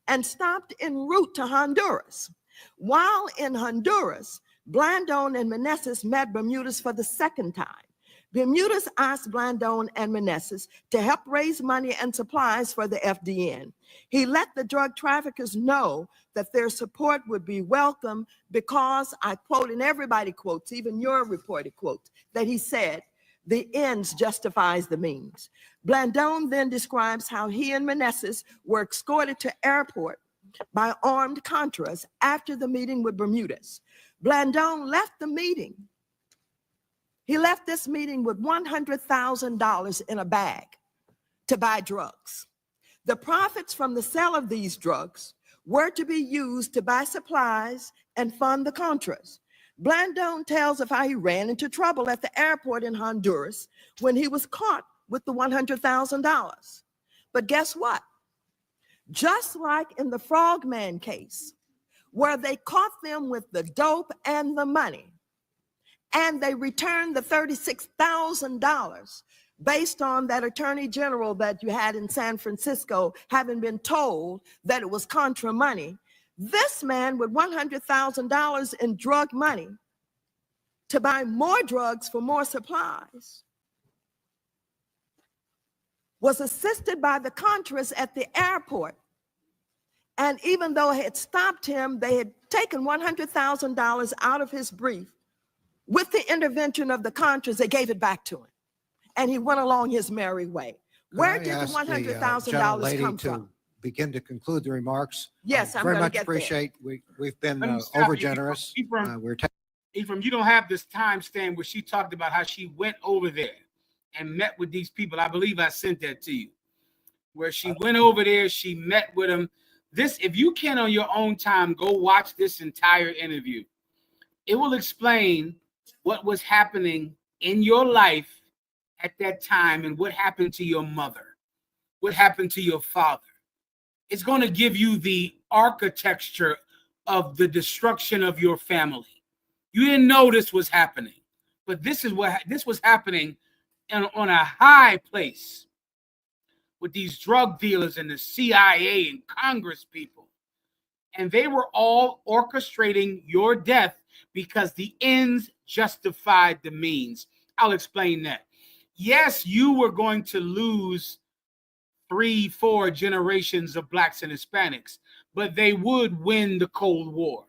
and stopped en route to Honduras. While in Honduras, Blandón and Meneses met Bermudez for the second time. Bermudez asked Blandone and Meneses to help raise money and supplies for the FDN. He let the drug traffickers know that their support would be welcome because, I quote, and everybody quotes, even your reported quote, that he said, the ends justifies the means. Blandone then describes how he and Meneses were escorted to airport by armed Contras after the meeting with Bermudez. Blandone left the meeting. He left this meeting with $100,000 in a bag to buy drugs. The profits from the sale of these drugs were to be used to buy supplies and fund the Contras. Blandone tells of how he ran into trouble at the airport in Honduras when he was caught with the $100,000. But guess what? Just like in the Frogman case, where they caught them with the dope and the money, and they returned the $36,000 based on that attorney general that you had in San Francisco having been told that it was Contra money. This man with $100,000 in drug money to buy more drugs for more supplies was assisted by the Contras at the airport. And even though it had stopped him, they had taken $100,000 out of his brief. With the intervention of the Contras, they gave it back to him. And he went along his merry way. Where did the $100,000 come from? Begin to conclude the remarks. Yes, I'm very going to much get appreciate. We've been Let me stop you. over generous. Ephraim, you don't have this timestamp where she talked about how she went over there and met with these people. I believe I sent that to you. Where she went over there, she met with them. This, if you can on your own time, go watch this entire interview. It will explain what was happening in your life at that time and what happened to your mother, what happened to your father. It's going to give you the architecture of the destruction of your family. You didn't know this was happening, but this was happening on a high place with these drug dealers and the CIA and Congress people. And they were all orchestrating your death because the ends justified the means. I'll explain that. Yes, you were going to lose 3-4 generations of blacks and Hispanics, but they would win the Cold War.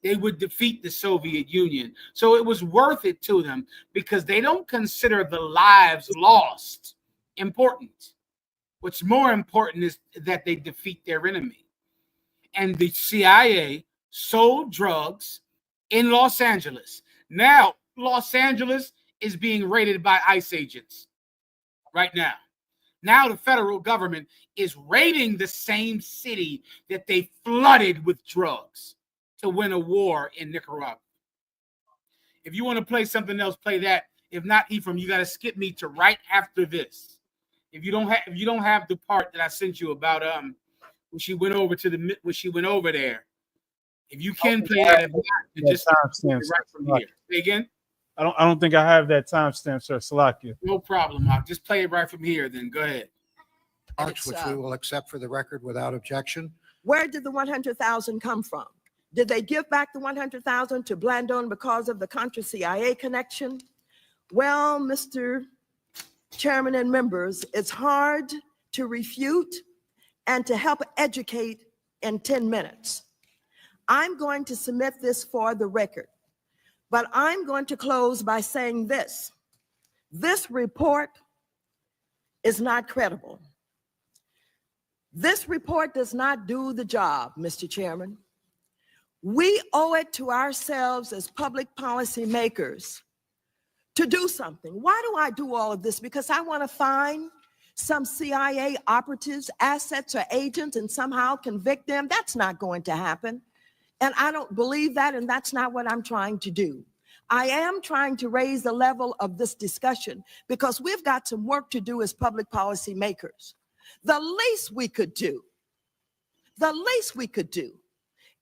They would defeat the Soviet Union. So it was worth it to them because they don't consider the lives lost important. What's more important is that they defeat their enemy. And the CIA sold drugs in Los Angeles. Now, Los Angeles is being raided by ICE agents right now. Now the federal government is raiding the same city that they flooded with drugs to win a war in Nicaragua. If you want to play something else, play that. If not, Ephraim, you got to skip me to right after this. If you don't have the part that I sent you about when she went over there. If you can play that, if not, just right from here. Say again. I don't think I have that timestamp, sir. Salakia. No problem. I'll just play it right from here. Then go ahead. Remarks, which we will accept for the record without objection. Where did the $100,000 come from? Did they give back the $100,000 to Blandone because of the Contra CIA connection? Well, Mr. Chairman and members, it's hard to refute and to help educate in 10 minutes. I'm going to submit this for the record, but I'm going to close by saying this. This report is not credible. This report does not do the job, Mr. Chairman. We owe it to ourselves as public policy makers to do something. Why do I do all of this? Because I want to find some CIA operatives, assets, or agents and somehow convict them. That's not going to happen. And I don't believe that, and that's not what I'm trying to do. I am trying to raise the level of this discussion because we've got some work to do as public policy makers. The least we could do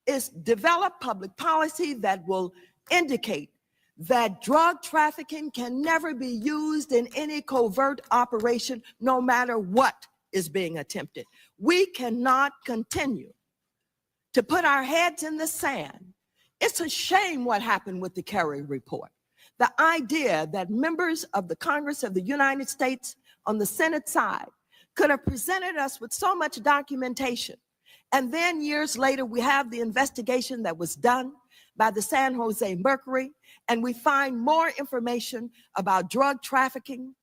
is develop public policy that will indicate that drug trafficking can never be used in any covert operation, no matter what is being attempted. We cannot continue to put our heads in the sand. It's a shame what happened with the Kerry report. The idea that members of the Congress of the United States on the Senate side could have presented us with so much documentation. And then years later, we have the investigation that was done by the San Jose Mercury, and we find more information about drug trafficking,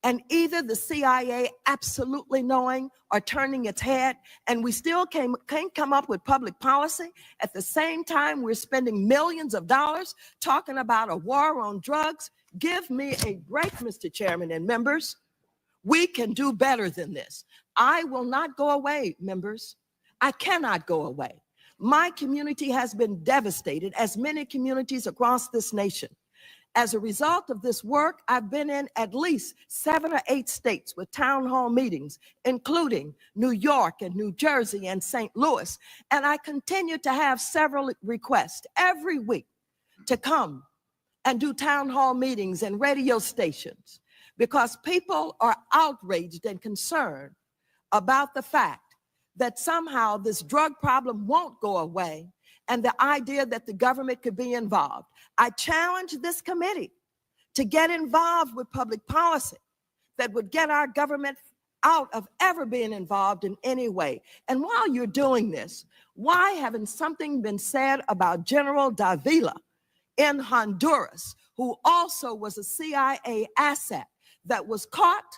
and either the CIA absolutely knowing or turning its head, and we still can't come up with public policy. At the same time, we're spending millions of dollars talking about a war on drugs. Give me a break, Mr. Chairman and members. We can do better than this. I will not go away, members. I cannot go away. My community has been devastated, as many communities across this nation. As a result of this work, I've been in at least 7 or 8 states with town hall meetings, including New York and New Jersey and St. Louis. And I continue to have several requests every week to come and do town hall meetings and radio stations, because people are outraged and concerned about the fact that somehow this drug problem won't go away, and the idea that the government could be involved. I challenge this committee to get involved with public policy that would get our government out of ever being involved in any way. And while you're doing this, why haven't something been said about General Davila in Honduras, who also was a CIA asset that was caught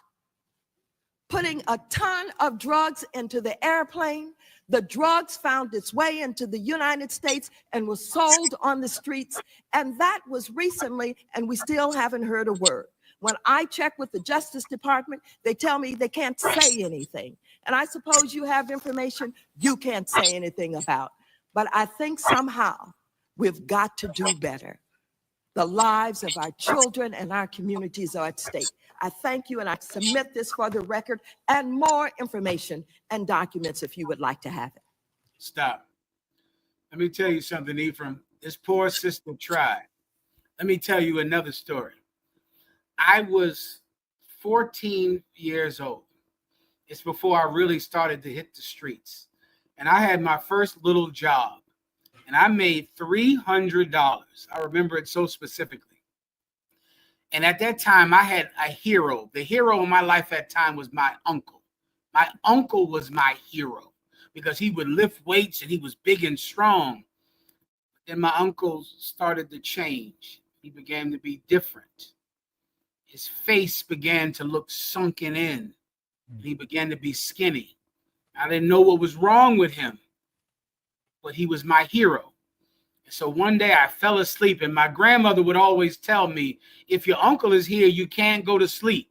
putting a ton of drugs into the airplane? The drugs found its way into the United States and was sold on the streets. And that was recently, and we still haven't heard a word. When I check with the Justice Department, they tell me they can't say anything. And I suppose you have information you can't say anything about. But I think somehow we've got to do better. The lives of our children and our communities are at stake. I thank you, and I submit this for the record, and more information and documents if you would like to have it. Stop. Let me tell you something, Ephraim. This poor sister tried. Let me tell you another story. I was 14 years old. It's before I really started to hit the streets. And I had my first little job. And I made $300. I remember it so specifically. And at that time, I had a hero. The hero in my life at that time was my uncle. My uncle was my hero because he would lift weights and he was big and strong. Then my uncle started to change. He began to be different. His face began to look sunken in. He began to be skinny. I didn't know what was wrong with him, but he was my hero. So one day I fell asleep, and my grandmother would always tell me, if your uncle is here, you can't go to sleep.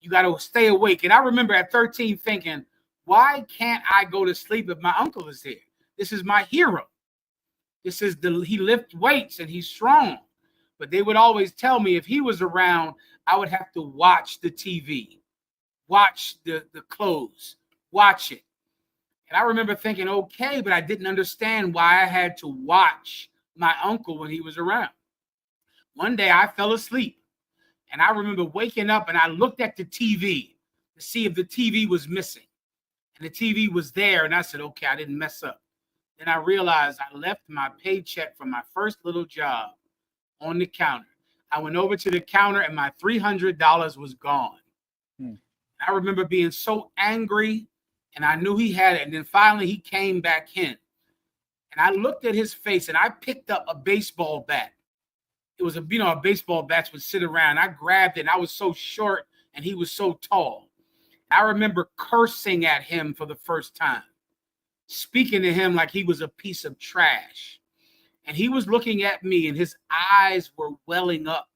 You got to stay awake. And I remember at 13 thinking, why can't I go to sleep if my uncle is here? This is my hero. He lifts weights and he's strong. But they would always tell me if he was around, I would have to watch the TV, watch the clothes, watch it. And I remember thinking, okay, but I didn't understand why I had to watch my uncle when he was around. One day I fell asleep, and I remember waking up and I looked at the TV to see if the TV was missing. And the TV was there, and I said, okay, I didn't mess up. Then I realized I left my paycheck from my first little job on the counter. I went over to the counter and my $300 was gone. I remember being so angry, and I knew he had it. And then finally he came back in. And I looked at his face and I picked up a baseball bat. It was a baseball bat would sit around. I grabbed it, and I was so short and he was so tall. I remember cursing at him for the first time, speaking to him like he was a piece of trash. And he was looking at me, and his eyes were welling up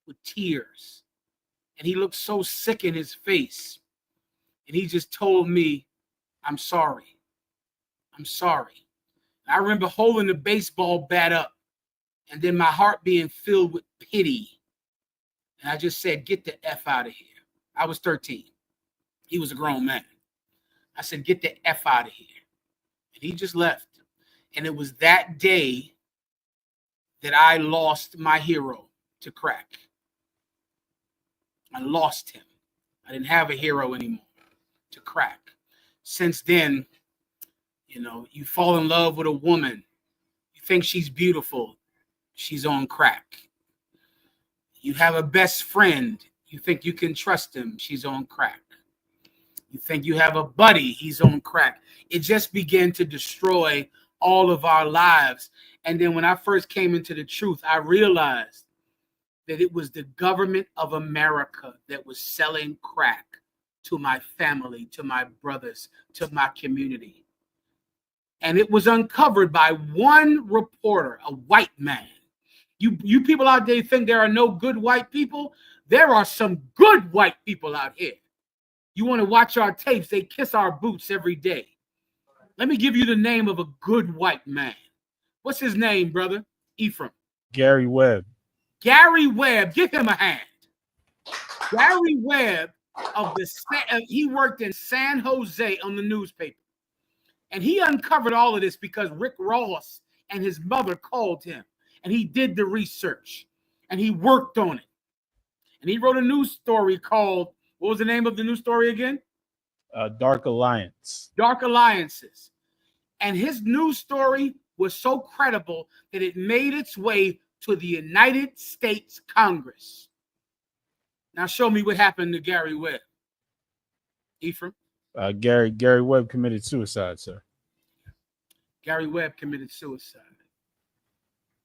with tears. And he looked so sick in his face. And he just told me, I'm sorry. I'm sorry. And I remember holding the baseball bat up, and then my heart being filled with pity. And I just said, get the F out of here. I was 13. He was a grown man. I said, get the F out of here. And he just left. And it was that day that I lost my hero to crack. I lost him. I didn't have a hero anymore to crack. Since then, you fall in love with a woman. You think she's beautiful. She's on crack. You have a best friend. You think you can trust him. She's on crack. You think you have a buddy. He's on crack. It just began to destroy all of our lives. And then when I first came into the truth, I realized that it was the government of America that was selling crack to my family, to my brothers, to my community. And it was uncovered by one reporter, a white man. You people out there think there are no good white people? There are some good white people out here. You want to watch our tapes, they kiss our boots every day. Let me give you the name of a good white man. What's his name, brother? Ephraim. Gary Webb. Gary Webb, give him a hand. Gary Webb he worked in San Jose on the newspaper. And he uncovered all of this because Rick Ross and his mother called him. And he did the research. And he worked on it. And he wrote a news story called, what was the name of the news story again? Dark Alliance. Dark Alliances. And his news story was so credible that it made its way to the United States Congress. Now show me what happened to Gary Webb. Ephraim? Gary Webb committed suicide, sir. Gary Webb committed suicide.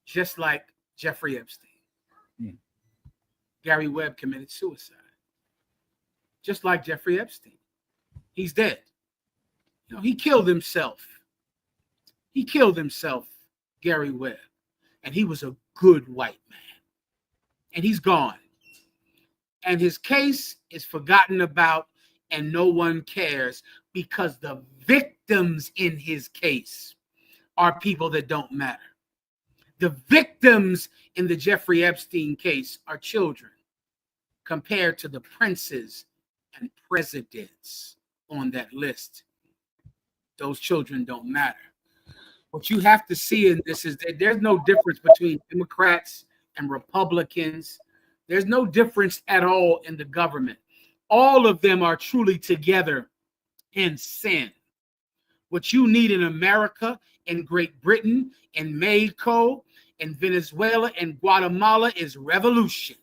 Just like Jeffrey Epstein. Gary Webb committed suicide. Just like Jeffrey Epstein. He's dead. You know, he killed himself. He killed himself, Gary Webb. And he was a good white man. And he's gone. And his case is forgotten about and no one cares because the victims in his case are people that don't matter. The victims in the Jeffrey Epstein case are children compared to the princes and presidents on that list. Those children don't matter. What you have to see in this is that there's no difference between Democrats and Republicans. There's no difference at all in the government. All of them are truly together in sin. What you need in America, in Great Britain, in Mexico, in Venezuela, and Guatemala is revolution.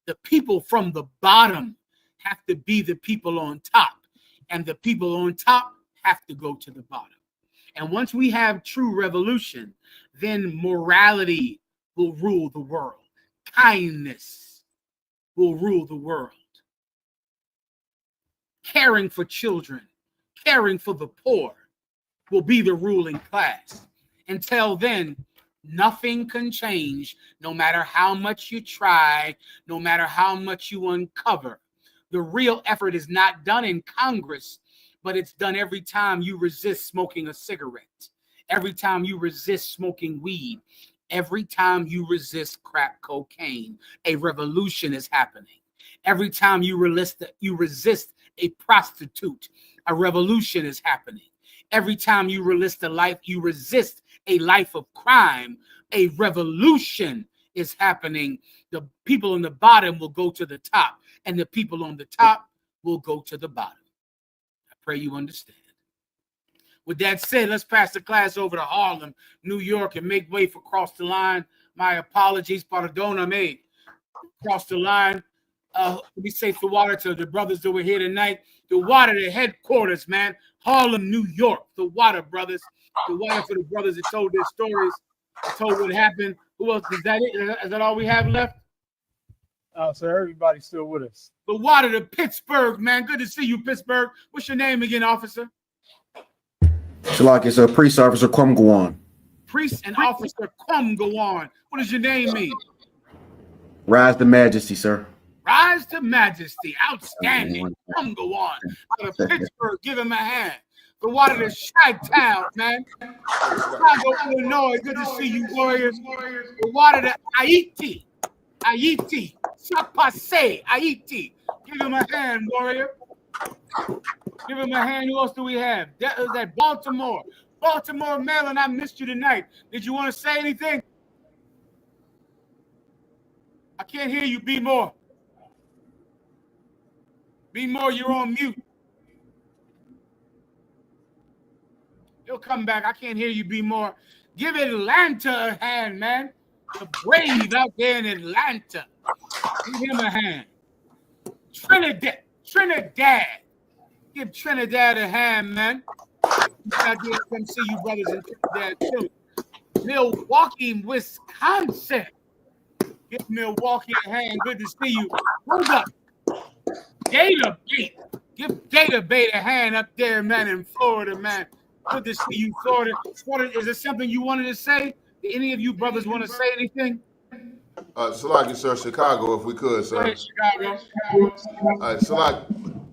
The people from the bottom have to be the people on top, and the people on top have to go to the bottom. And once we have true revolution, then morality will rule the world. Kindness will rule the world. Caring for children, caring for the poor will be the ruling class. Until then, nothing can change, no matter how much you try, no matter how much you uncover. The real effort is not done in Congress, but it's done every time you resist smoking a cigarette, every time you resist smoking weed, every time you resist crack cocaine. A revolution is happening. Every time you resist a prostitute, a revolution is happening. Every time you resist a life of crime, a revolution is happening. The people on the bottom will go to the top, and the people on the top will go to the bottom. I pray you understand. With that said, let's pass the class over to Harlem, New York, and make way for Cross the Line. My apologies, pardoname. Cross the line. Let me say the water to the brothers that were here tonight. The water, the headquarters, man. Harlem, New York. The water brothers. The water for the brothers that told their stories, told what happened. Who else? Is that it? Is that all we have left? Oh, so everybody's still with us. The water to Pittsburgh, man. Good to see you, Pittsburgh. What's your name again, officer? Shalak, it's a priest officer Kwamgwan. Priest and officer Kwamgwan. What does your name mean? Rise to majesty, sir. Rise to majesty. Outstanding. Kwamgwan. Out of Pittsburgh, give him a hand. The water to Chi-Town, man. Chicago, Illinois. Good to see you, warriors. The water to Haiti. Haiti. Sapase. Haiti. Give him a hand, warrior. Give him a hand. Who else do we have? That was at Baltimore. Baltimore, Maryland. I missed you tonight. Did you want to say anything? I can't hear you. Be more. Be more. You're on mute. He'll come back. I can't hear you. Be more. Give Atlanta a hand, man. The Brave out there in Atlanta. Give him a hand. Trinidad. Give Trinidad a hand, man. I did come see you brothers in Trinidad too. Milwaukee, Wisconsin. Give Milwaukee a hand. Good to see you. Hold up. Gator Bait. Give Gator Bait a hand up there, man, in Florida, man. Good to see you, Florida. Florida, is there something you wanted to say? Did any of you brothers want to say anything? Salaki, sir, Chicago, if we could, sir. Go ahead, Chicago.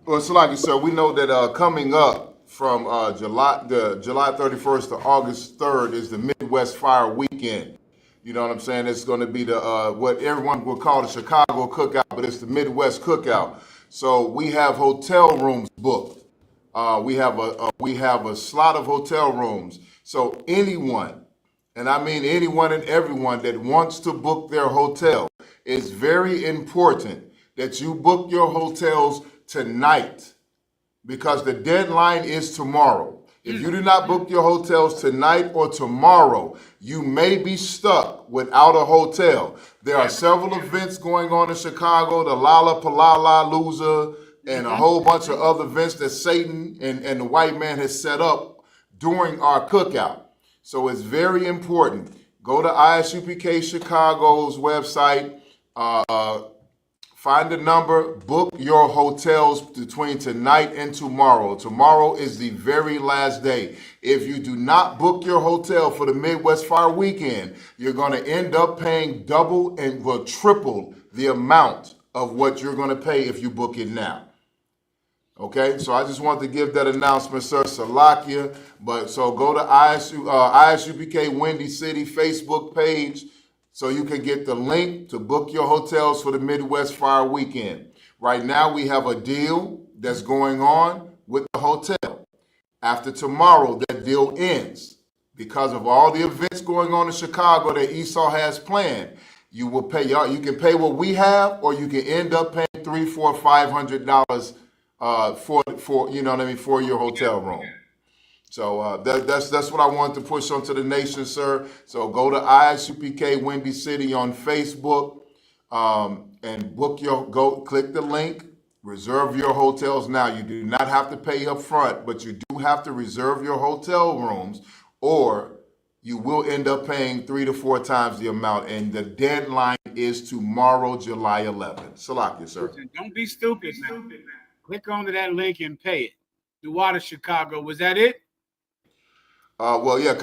Salaki, sir, we know that coming up from July 31st to August 3rd is the Midwest Fire Weekend. You know what I'm saying? It's going to be the what everyone would call the Chicago Cookout, but it's the Midwest Cookout. So we have hotel rooms booked. We have a slot of hotel rooms. So anyone, and I mean anyone and everyone that wants to book their hotel, it's very important that you book your hotels tonight because the deadline is tomorrow. If you do not book your hotels tonight or tomorrow, you may be stuck without a hotel. There are several events going on in Chicago, the Lollapalooza, and a whole bunch of other events that Satan and the white man has set up during our cookout. So it's very important. Go to ISUPK Chicago's website, find the number, book your hotels between tonight and tomorrow. Tomorrow is the very last day. If you do not book your hotel for the Midwest Fire Weekend, you're going to end up paying double and triple the amount of what you're going to pay if you book it now. Okay, so I just wanted to give that announcement, sir. Salakia. But so go to ISUPK Windy City Facebook page so you can get the link to book your hotels for the Midwest Fire Weekend. Right now, we have a deal that's going on with the hotel. After tomorrow, that deal ends. Because of all the events going on in Chicago that Esau has planned, you will pay. You can pay what we have, or you can end up paying $300, $400, $500 for you know what I mean, for your hotel room. So that's what I wanted to push onto the nation, sir. So go to ISUPK Windy City on Facebook and click the link, reserve your hotels now. You do not have to pay up front, but you do have to reserve your hotel rooms, or you will end up paying 3 to 4 times the amount. And the deadline is tomorrow, July 11th. Salakia, sir. Listen, don't be stupid, man. Click onto that link and pay it. The Water Chicago, was that it? Well, yeah,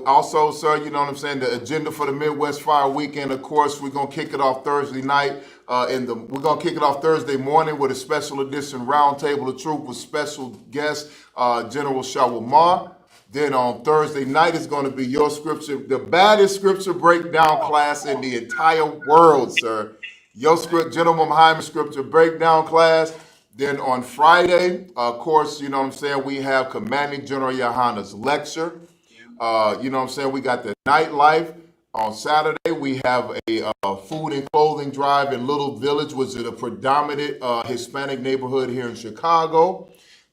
also, sir, you know what I'm saying, the agenda for the Midwest Fire Weekend, of course, we're going to kick it off Thursday night. We're going to kick it off Thursday morning with a special edition Roundtable of Truth with special guest, General Shawamar. Then on Thursday night, it's going to be your scripture, the baddest scripture breakdown class in the entire world, sir. Your General Muhammad scripture breakdown class. Then on Friday, of course, you know what I'm saying, we have Commanding General Yohana's lecture. You know what I'm saying, we got the nightlife. On Saturday, we have a food and clothing drive in Little Village, which is a predominant Hispanic neighborhood here in Chicago.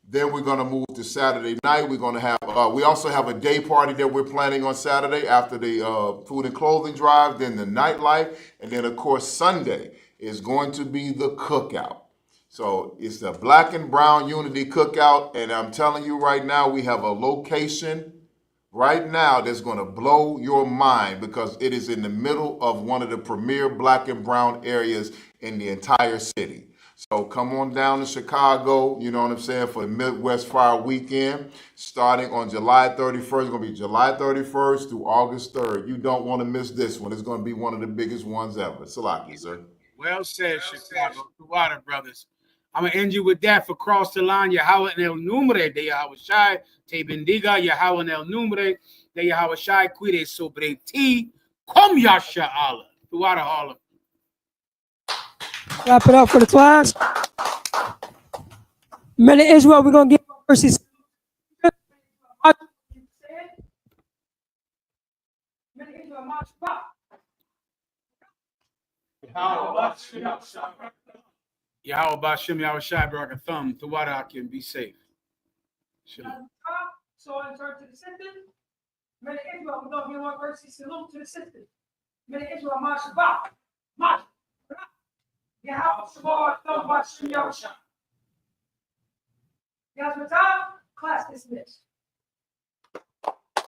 Then we're going to move to Saturday night. We're going to have, we also have a day party that we're planning on Saturday after the food and clothing drive, then the nightlife. And then, of course, Sunday is going to be the cookout. So it's the Black and Brown Unity Cookout, and I'm telling you right now, we have a location right now that's going to blow your mind because it is in the middle of one of the premier Black and Brown areas in the entire city. So come on down to Chicago, you know what I'm saying, for the Midwest Fire Weekend, starting on July 31st. It's going to be July 31st through August 3rd. You don't want to miss this one. It's going to be one of the biggest ones ever. Salaki, sir. Well said, Chicago. The Water Brothers. I'm going to end you with that for Cross the Line. Yahweh en el nombre de Yahweh Shai. Te bendiga. Yahweh en el nombre de Yahweh Shai. Cuide sobre ti. Kom Yasha Allah. The Water Harlem. Wrap it up for the class. Men of Israel, we're going to give verses. Yahweh Bashem, Yahweh Shai, Barak Thumb, Tawada can be safe. Shalom. So I turn to the assistant. Men of Israel, we're going to give one verse salute to the assistant. من Israel ما شبع ما يا شباب don't watch your show. Guys, what's up? Class dismissed.